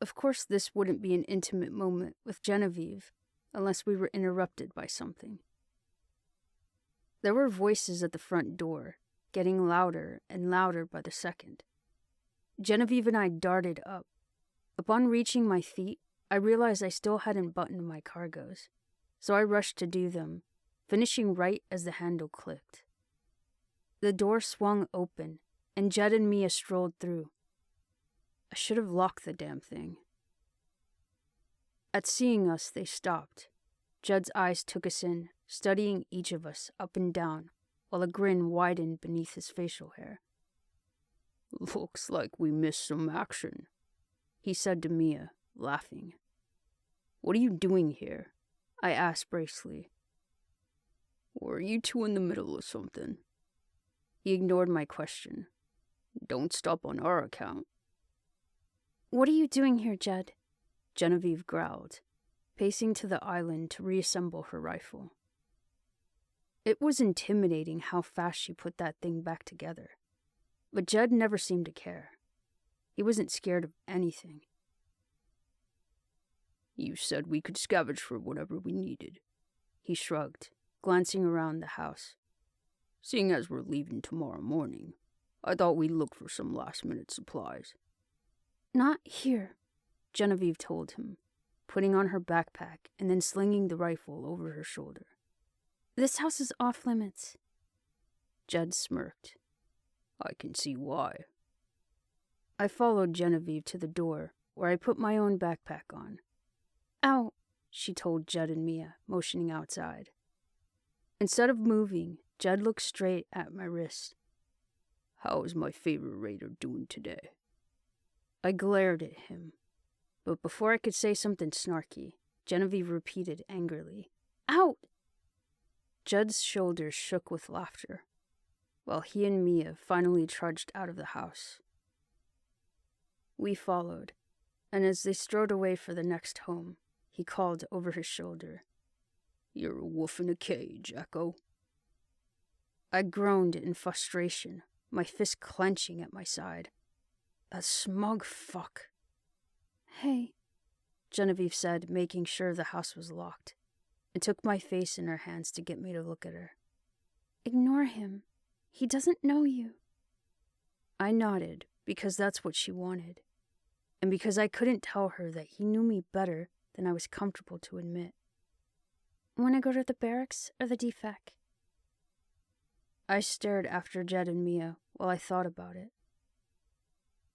Of course, this wouldn't be an intimate moment with Genevieve unless we were interrupted by something. There were voices at the front door, getting louder and louder by the second. Genevieve and I darted up. Upon reaching my feet, I realized I still hadn't buttoned my cargos, so I rushed to do them, finishing right as the handle clicked. The door swung open, and Jed and Mia strolled through. I should have locked the damn thing. At seeing us, they stopped. Jed's eyes took us in, studying each of us up and down, while a grin widened beneath his facial hair. "Looks like we missed some action," he said to Mia, laughing. "What are you doing here?" I asked bracely. "Or are you two in the middle of something?" He ignored my question. "Don't stop on our account." "What are you doing here, Jed?" Genevieve growled, pacing to the island to reassemble her rifle. It was intimidating how fast she put that thing back together. But Jed never seemed to care. He wasn't scared of anything. "You said we could scavenge for whatever we needed." He shrugged, glancing around the house. "Seeing as we're leaving tomorrow morning, I thought we'd look for some last-minute supplies." "Not here," Genevieve told him, putting on her backpack and then slinging the rifle over her shoulder. "This house is off limits." Jed smirked. "I can see why." I followed Genevieve to the door, where I put my own backpack on. "Ow," she told Jed and Mia, motioning outside. Instead of moving, Jed looked straight at my wrist. "How is my favorite raider doing today?" I glared at him, but before I could say something snarky, Genevieve repeated angrily, "Out!" Jed's shoulders shook with laughter, while he and Mia finally trudged out of the house. We followed, and as they strode away for the next home, he called over his shoulder, "You're a wolf in a cage, Echo." I groaned in frustration, my fist clenching at my side. That smug fuck. "Hey," Genevieve said, making sure the house was locked, and took my face in her hands to get me to look at her. "Ignore him. He doesn't know you." I nodded, because that's what she wanted, and because I couldn't tell her that he knew me better than I was comfortable to admit. "Want to go to the barracks or the defec?" I stared after Jed and Mia while I thought about it.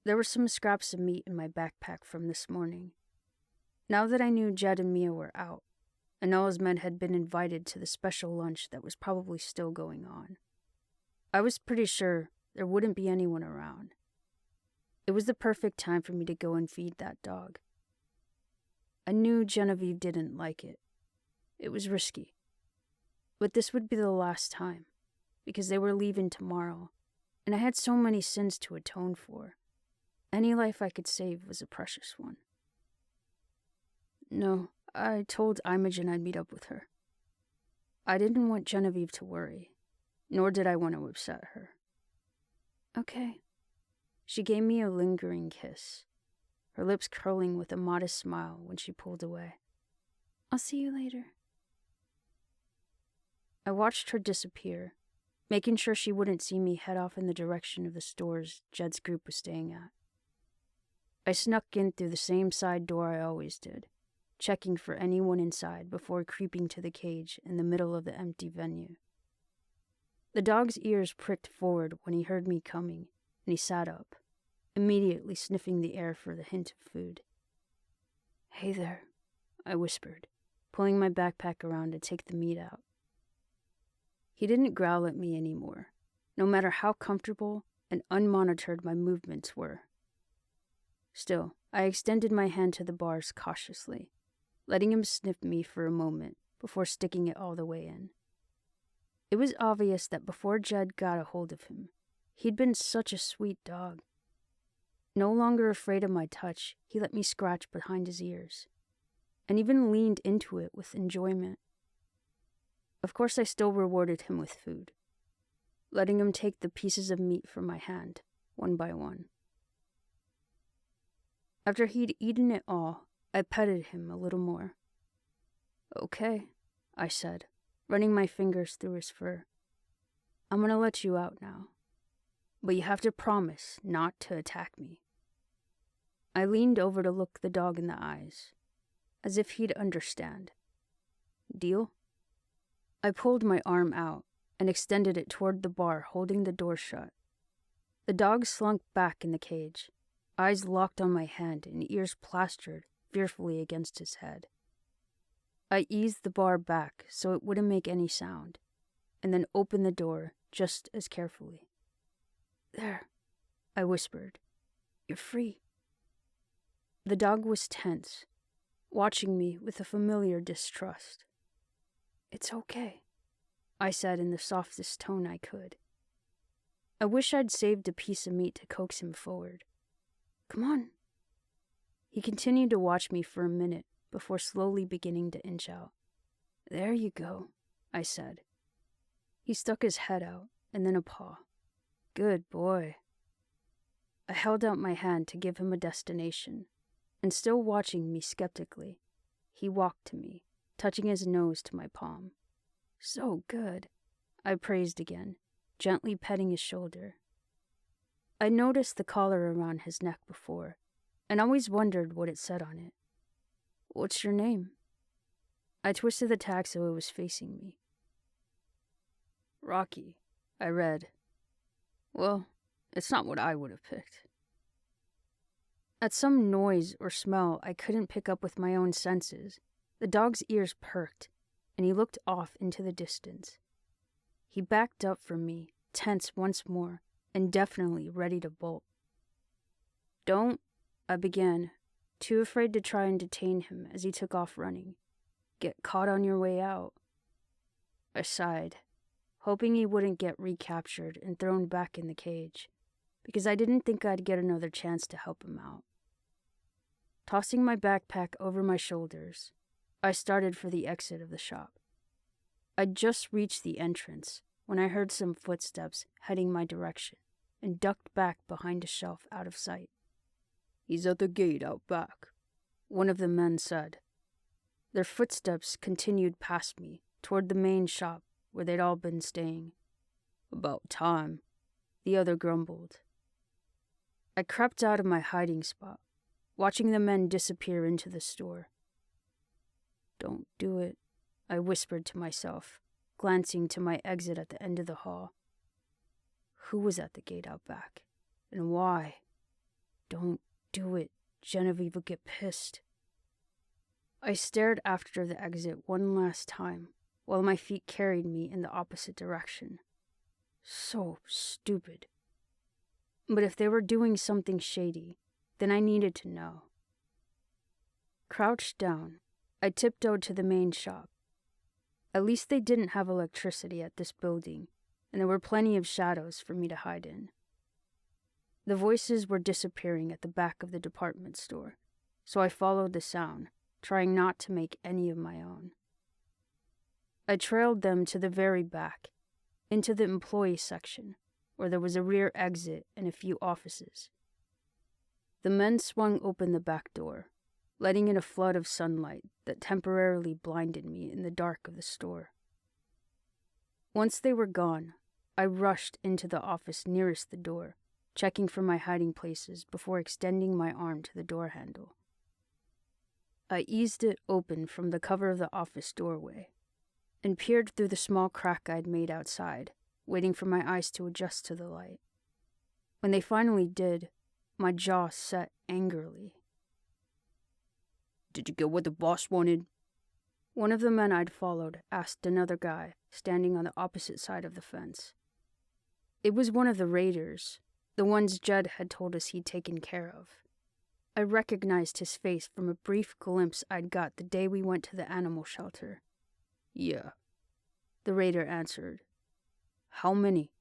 There were some scraps of meat in my backpack from this morning. Now that I knew Jed and Mia were out, and Noah's men had been invited to the special lunch that was probably still going on, I was pretty sure there wouldn't be anyone around. It was the perfect time for me to go and feed that dog. I knew Genevieve didn't like it. It was risky. But this would be the last time, because they were leaving tomorrow, and I had so many sins to atone for. Any life I could save was a precious one. No, I told Imogen I'd meet up with her. I didn't want Genevieve to worry, nor did I want to upset her. "Okay." She gave me a lingering kiss, her lips curling with a modest smile when she pulled away. "I'll see you later." I watched her disappear, making sure she wouldn't see me head off in the direction of the stores Jed's group was staying at. I snuck in through the same side door I always did, checking for anyone inside before creeping to the cage in the middle of the empty venue. The dog's ears pricked forward when he heard me coming, and he sat up, immediately sniffing the air for the hint of food. "Hey there," I whispered, pulling my backpack around to take the meat out. He didn't growl at me anymore, no matter how comfortable and unmonitored my movements were. Still, I extended my hand to the bars cautiously, letting him sniff me for a moment before sticking it all the way in. It was obvious that before Jed got a hold of him, he'd been such a sweet dog. No longer afraid of my touch, he let me scratch behind his ears, and even leaned into it with enjoyment. Of course, I still rewarded him with food, letting him take the pieces of meat from my hand, one by one. After he'd eaten it all, I petted him a little more. "Okay," I said, running my fingers through his fur. "I'm gonna let you out now, but you have to promise not to attack me." I leaned over to look the dog in the eyes, as if he'd understand. "Deal?" I pulled my arm out and extended it toward the bar, holding the door shut. The dog slunk back in the cage, eyes locked on my hand and ears plastered fearfully against his head. I eased the bar back so it wouldn't make any sound, and then opened the door just as carefully. "There," I whispered. "You're free." The dog was tense, watching me with a familiar distrust. "It's okay," I said in the softest tone I could. I wish I'd saved a piece of meat to coax him forward. "Come on." He continued to watch me for a minute before slowly beginning to inch out. "There you go," I said. He stuck his head out and then a paw. "Good boy." I held out my hand to give him a destination, and still watching me skeptically, he walked to me, touching his nose to my palm. "So good," I praised again, gently petting his shoulder. I noticed the collar around his neck before, and always wondered what it said on it. "What's your name?" I twisted the tag so it was facing me. "Rocky," I read. Well, it's not what I would have picked. At some noise or smell I couldn't pick up with my own senses, the dog's ears perked, and he looked off into the distance. He backed up from me, tense once more, and definitely ready to bolt. "Don't," I began, too afraid to try and detain him as he took off running. "Get caught on your way out." I sighed, hoping he wouldn't get recaptured and thrown back in the cage, because I didn't think I'd get another chance to help him out. Tossing my backpack over my shoulders, I started for the exit of the shop. I'd just reached the entrance when I heard some footsteps heading my direction and ducked back behind a shelf out of sight. "He's at the gate out back," one of the men said. Their footsteps continued past me toward the main shop where they'd all been staying. "About time," the other grumbled. I crept out of my hiding spot, watching the men disappear into the store. "Don't do it," I whispered to myself, glancing to my exit at the end of the hall. Who was at the gate out back? And why? "Don't do it. Genevieve would get pissed." I stared after the exit one last time, while my feet carried me in the opposite direction. So stupid. But if they were doing something shady, then I needed to know. Crouched down, I tiptoed to the main shop. At least they didn't have electricity at this building, and there were plenty of shadows for me to hide in. The voices were disappearing at the back of the department store, so I followed the sound, trying not to make any of my own. I trailed them to the very back, into the employee section, where there was a rear exit and a few offices. The men swung open the back door, letting in a flood of sunlight that temporarily blinded me in the dark of the store. Once they were gone, I rushed into the office nearest the door, checking for my hiding places before extending my arm to the door handle. I eased it open from the cover of the office doorway and peered through the small crack I'd made outside, waiting for my eyes to adjust to the light. When they finally did, my jaw set angrily. "Did you get what the boss wanted?" One of the men I'd followed asked another guy standing on the opposite side of the fence. It was one of the raiders, the ones Jed had told us he'd taken care of. I recognized his face from a brief glimpse I'd got the day we went to the animal shelter. "Yeah," the raider answered. "How many?"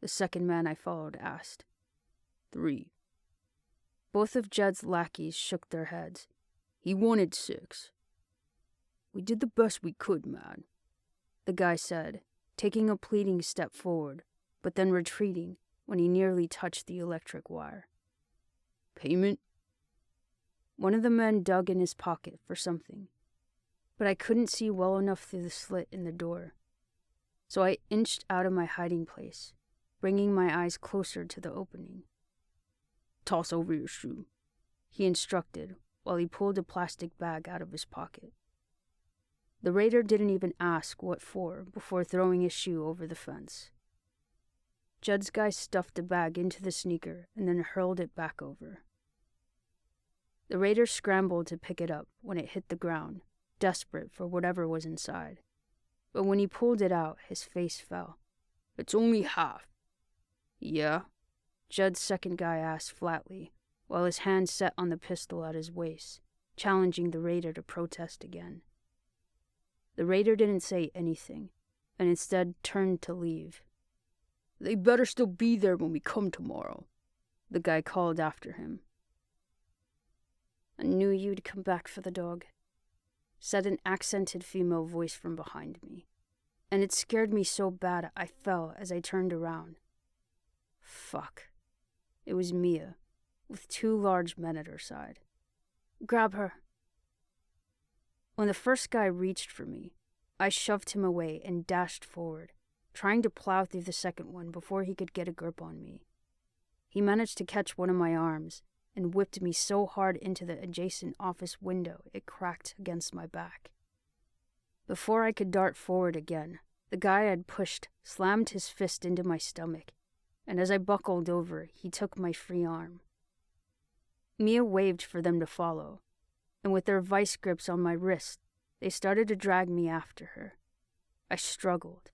the second man I followed asked. 3. Both of Jed's lackeys shook their heads. "He wanted 6. "We did the best we could, man," the guy said, taking a pleading step forward, but then retreating when he nearly touched the electric wire. "Payment?" One of the men dug in his pocket for something, but I couldn't see well enough through the slit in the door, so I inched out of my hiding place, bringing my eyes closer to the opening. "Toss over your shoe," he instructed while he pulled a plastic bag out of his pocket. The raider didn't even ask what for before throwing his shoe over the fence. Jed's guy stuffed the bag into the sneaker and then hurled it back over. The raider scrambled to pick it up when it hit the ground, desperate for whatever was inside. But when he pulled it out, his face fell. "It's only half." "Yeah?" Jed's second guy asked flatly, while his hand set on the pistol at his waist, challenging the raider to protest again. The raider didn't say anything, and instead turned to leave. "They better still be there when we come tomorrow," the guy called after him. "I knew you'd come back for the dog," said an accented female voice from behind me, and it scared me so bad I fell as I turned around. Fuck. It was Mia, with 2 large men at her side. "Grab her." When the first guy reached for me, I shoved him away and dashed forward, trying to plow through the second one before he could get a grip on me. He managed to catch one of my arms and whipped me so hard into the adjacent office window it cracked against my back. Before I could dart forward again, the guy I had pushed slammed his fist into my stomach, and as I buckled over, he took my free arm. Mia waved for them to follow, and with their vice grips on my wrist, they started to drag me after her. I struggled.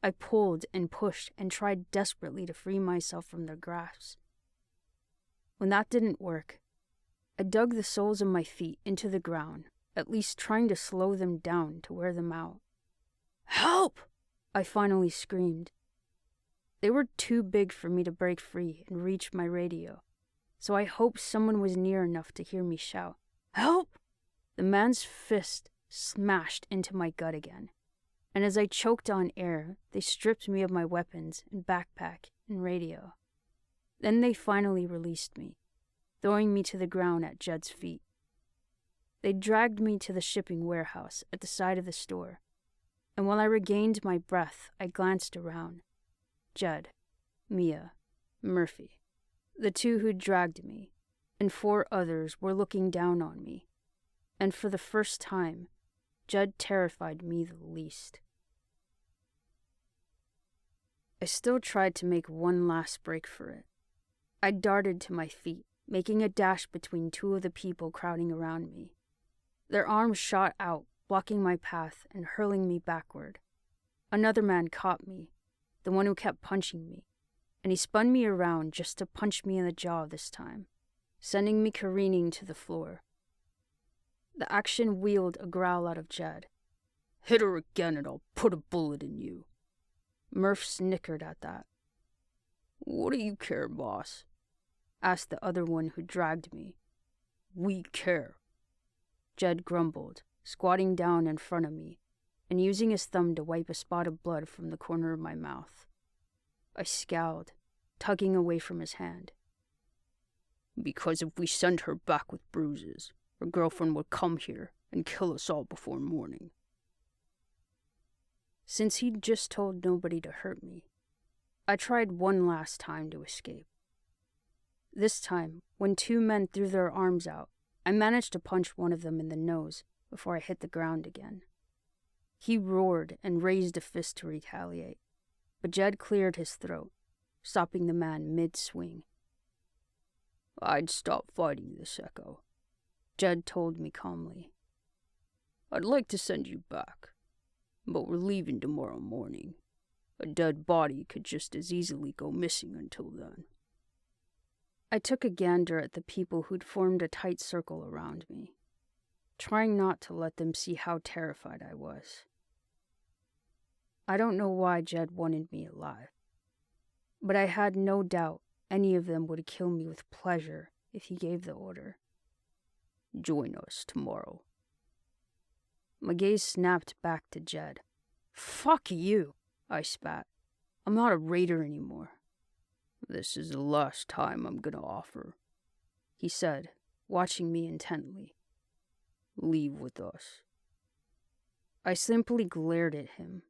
I pulled and pushed and tried desperately to free myself from their grasp. When that didn't work, I dug the soles of my feet into the ground, at least trying to slow them down to wear them out. "Help!" I finally screamed. They were too big for me to break free and reach my radio, so I hoped someone was near enough to hear me shout, "Help!" The man's fist smashed into my gut again, and as I choked on air, they stripped me of my weapons and backpack and radio. Then they finally released me, throwing me to the ground at Jed's feet. They dragged me to the shipping warehouse at the side of the store, and while I regained my breath, I glanced around. Jed, Mia, Murphy, the 2 who dragged me, and 4 others were looking down on me, and for the first time, Jed terrified me the least. I still tried to make one last break for it. I darted to my feet, making a dash between 2 of the people crowding around me. Their arms shot out, blocking my path and hurling me backward. Another man caught me, the one who kept punching me, and he spun me around just to punch me in the jaw this time, sending me careening to the floor. The action wheeled a growl out of Jed. "Hit her again and I'll put a bullet in you." Murph snickered at that. "What do you care, boss?" asked the other one who dragged me. "We care," Jed grumbled, squatting down in front of me and using his thumb to wipe a spot of blood from the corner of my mouth. I scowled, tugging away from his hand. "Because if we send her back with bruises, her girlfriend would come here and kill us all before morning." Since he'd just told nobody to hurt me, I tried one last time to escape. This time, when 2 men threw their arms out, I managed to punch one of them in the nose before I hit the ground again. He roared and raised a fist to retaliate, but Jed cleared his throat, stopping the man mid-swing. "I'd stop fighting this, Echo," Jed told me calmly. "I'd like to send you back, but we're leaving tomorrow morning. A dead body could just as easily go missing until then." I took a gander at the people who'd formed a tight circle around me, trying not to let them see how terrified I was. I don't know why Jed wanted me alive, but I had no doubt any of them would kill me with pleasure if he gave the order. "Join us tomorrow." My gaze snapped back to Jed. "Fuck you," I spat. "I'm not a raider anymore." "This is the last time I'm gonna offer," he said, watching me intently. "Leave with us." I simply glared at him.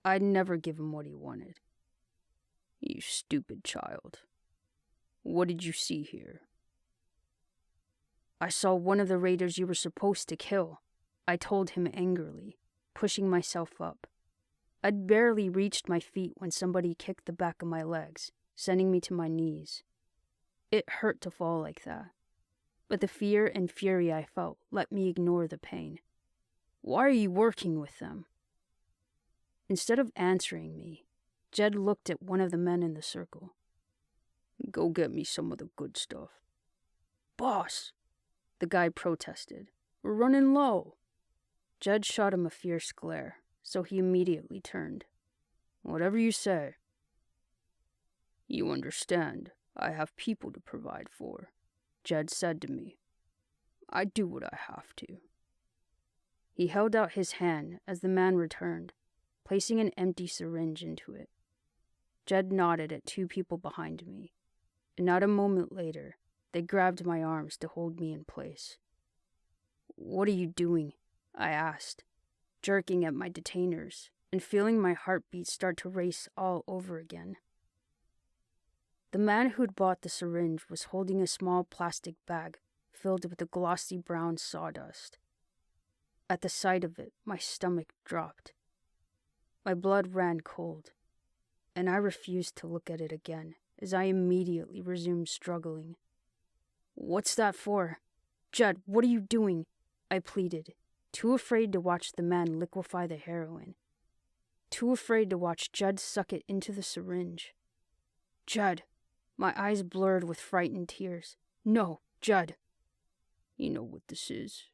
I'd never give him what he wanted. "You stupid child. What did you see here?" "I saw one of the raiders you were supposed to kill," I told him angrily, pushing myself up. I'd barely reached my feet when somebody kicked the back of my legs, sending me to my knees. It hurt to fall like that, but the fear and fury I felt let me ignore the pain. "Why are you working with them?" Instead of answering me, Jed looked at one of the men in the circle. "Go get me some of the good stuff. Boss, the guy protested. We're running low. Judd shot him a fierce glare, so he immediately turned. Whatever you say. You understand, I have people to provide for, Judd said to me. I do what I have to. He held out his hand as the man returned, placing an empty syringe into it. Judd nodded at two people behind me, and not a moment later, they grabbed my arms to hold me in place. What are you doing? I asked, jerking at my detainers and feeling my heartbeat start to race all over again. The man who'd bought the syringe was holding a small plastic bag filled with a glossy brown sawdust. At the sight of it, my stomach dropped. My blood ran cold, and I refused to look at it again as I immediately resumed struggling. What's that for? Judd, what are you doing? I pleaded, too afraid to watch the man liquefy the heroin. Too afraid to watch Judd suck it into the syringe. Judd, my eyes blurred with frightened tears. No, Judd. You know what this is?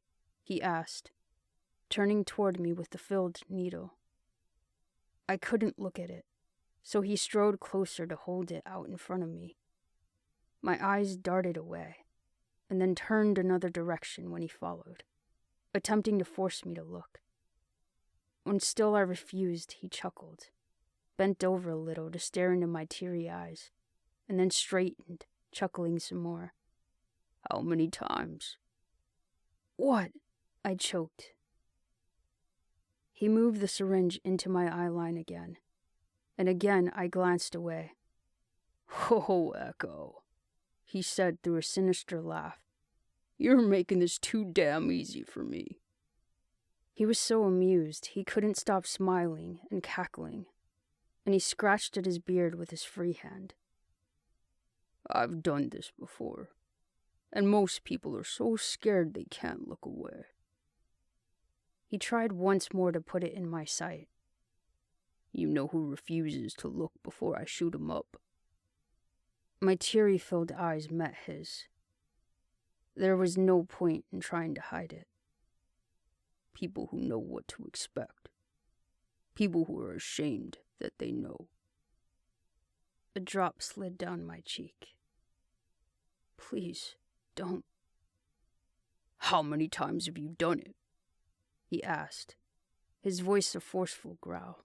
He asked, turning toward me with the filled needle. I couldn't look at it, so he strode closer to hold it out in front of me. My eyes darted away, and then turned another direction when he followed, attempting to force me to look. When still I refused, he chuckled, bent over a little to stare into my teary eyes, and then straightened, chuckling some more. How many times? What? I choked. He moved the syringe into my eye line again, and again I glanced away. Oh, Echo, he said through a sinister laugh. You're making this too damn easy for me. He was so amused he couldn't stop smiling and cackling, and he scratched at his beard with his free hand. I've done this before, and most people are so scared they can't look away. He tried once more to put it in my sight. You know who refuses to look before I shoot him up? My teary-filled eyes met his. There was no point in trying to hide it. People who know what to expect. People who are ashamed that they know. A drop slid down my cheek. Please, don't. How many times have you done it? He asked, his voice a forceful growl.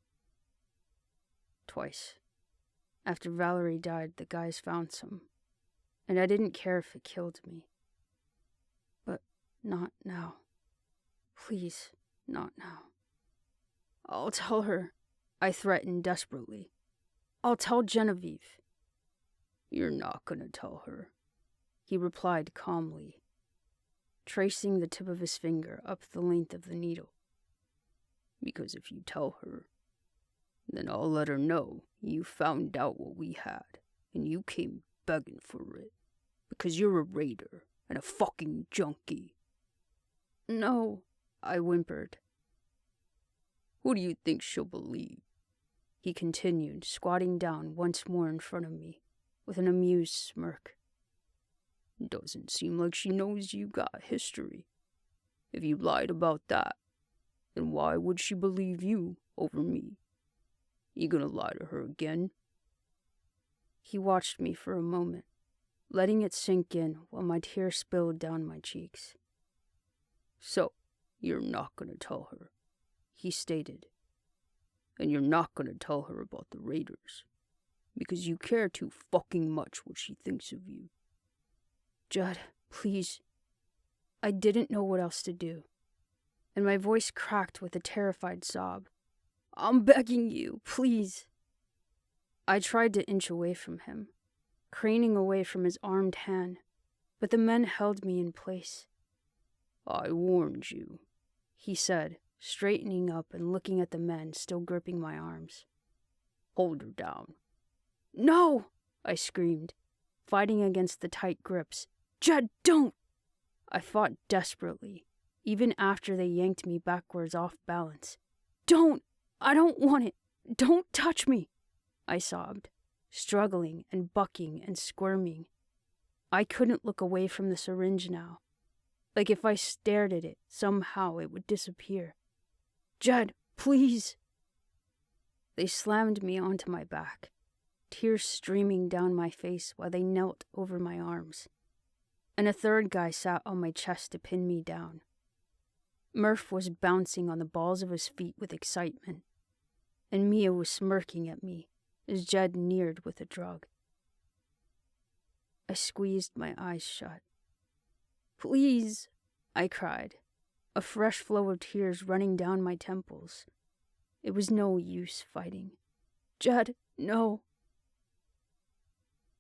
Twice. After Valerie died, the guys found some, and I didn't care if it killed me. But not now. Please, not now. I'll tell her, I threatened desperately. I'll tell Genevieve. You're not gonna tell her, he replied calmly, tracing the tip of his finger up the length of the needle. Because if you tell her, then I'll let her know you found out what we had, and you came begging for it, because you're a raider and a fucking junkie. No, I whimpered. Who do you think she'll believe? He continued, squatting down once more in front of me, with an amused smirk. Doesn't seem like she knows you got history. If you lied about that, then why would she believe you over me? You gonna lie to her again? He watched me for a moment, letting it sink in while my tears spilled down my cheeks. So, you're not gonna tell her, he stated. And you're not gonna tell her about the raiders, because you care too fucking much what she thinks of you. Judd, please. I didn't know what else to do, and my voice cracked with a terrified sob. I'm begging you, please. I tried to inch away from him, craning away from his armed hand, but the men held me in place. I warned you, he said, straightening up and looking at the men still gripping my arms. Hold her down. No, I screamed, fighting against the tight grips. Judd, don't! I fought desperately, even after they yanked me backwards off balance. Don't! I don't want it! Don't touch me! I sobbed, struggling and bucking and squirming. I couldn't look away from the syringe now. Like if I stared at it, somehow it would disappear. "Judd, please!" They slammed me onto my back, tears streaming down my face while they knelt over my arms. And a third guy sat on my chest to pin me down. Murph was bouncing on the balls of his feet with excitement, and Mia was smirking at me as Judd neared with a drug. I squeezed my eyes shut. "Please," I cried, a fresh flow of tears running down my temples. It was no use fighting. "Judd, no."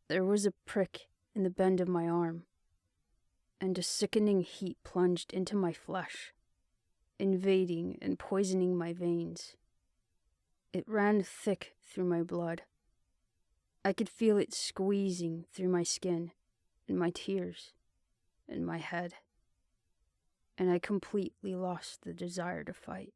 There was a prick in the bend of my arm, and a sickening heat plunged into my flesh, invading and poisoning my veins. It ran thick through my blood. I could feel it squeezing through my skin, and my tears, and my head. And I completely lost the desire to fight.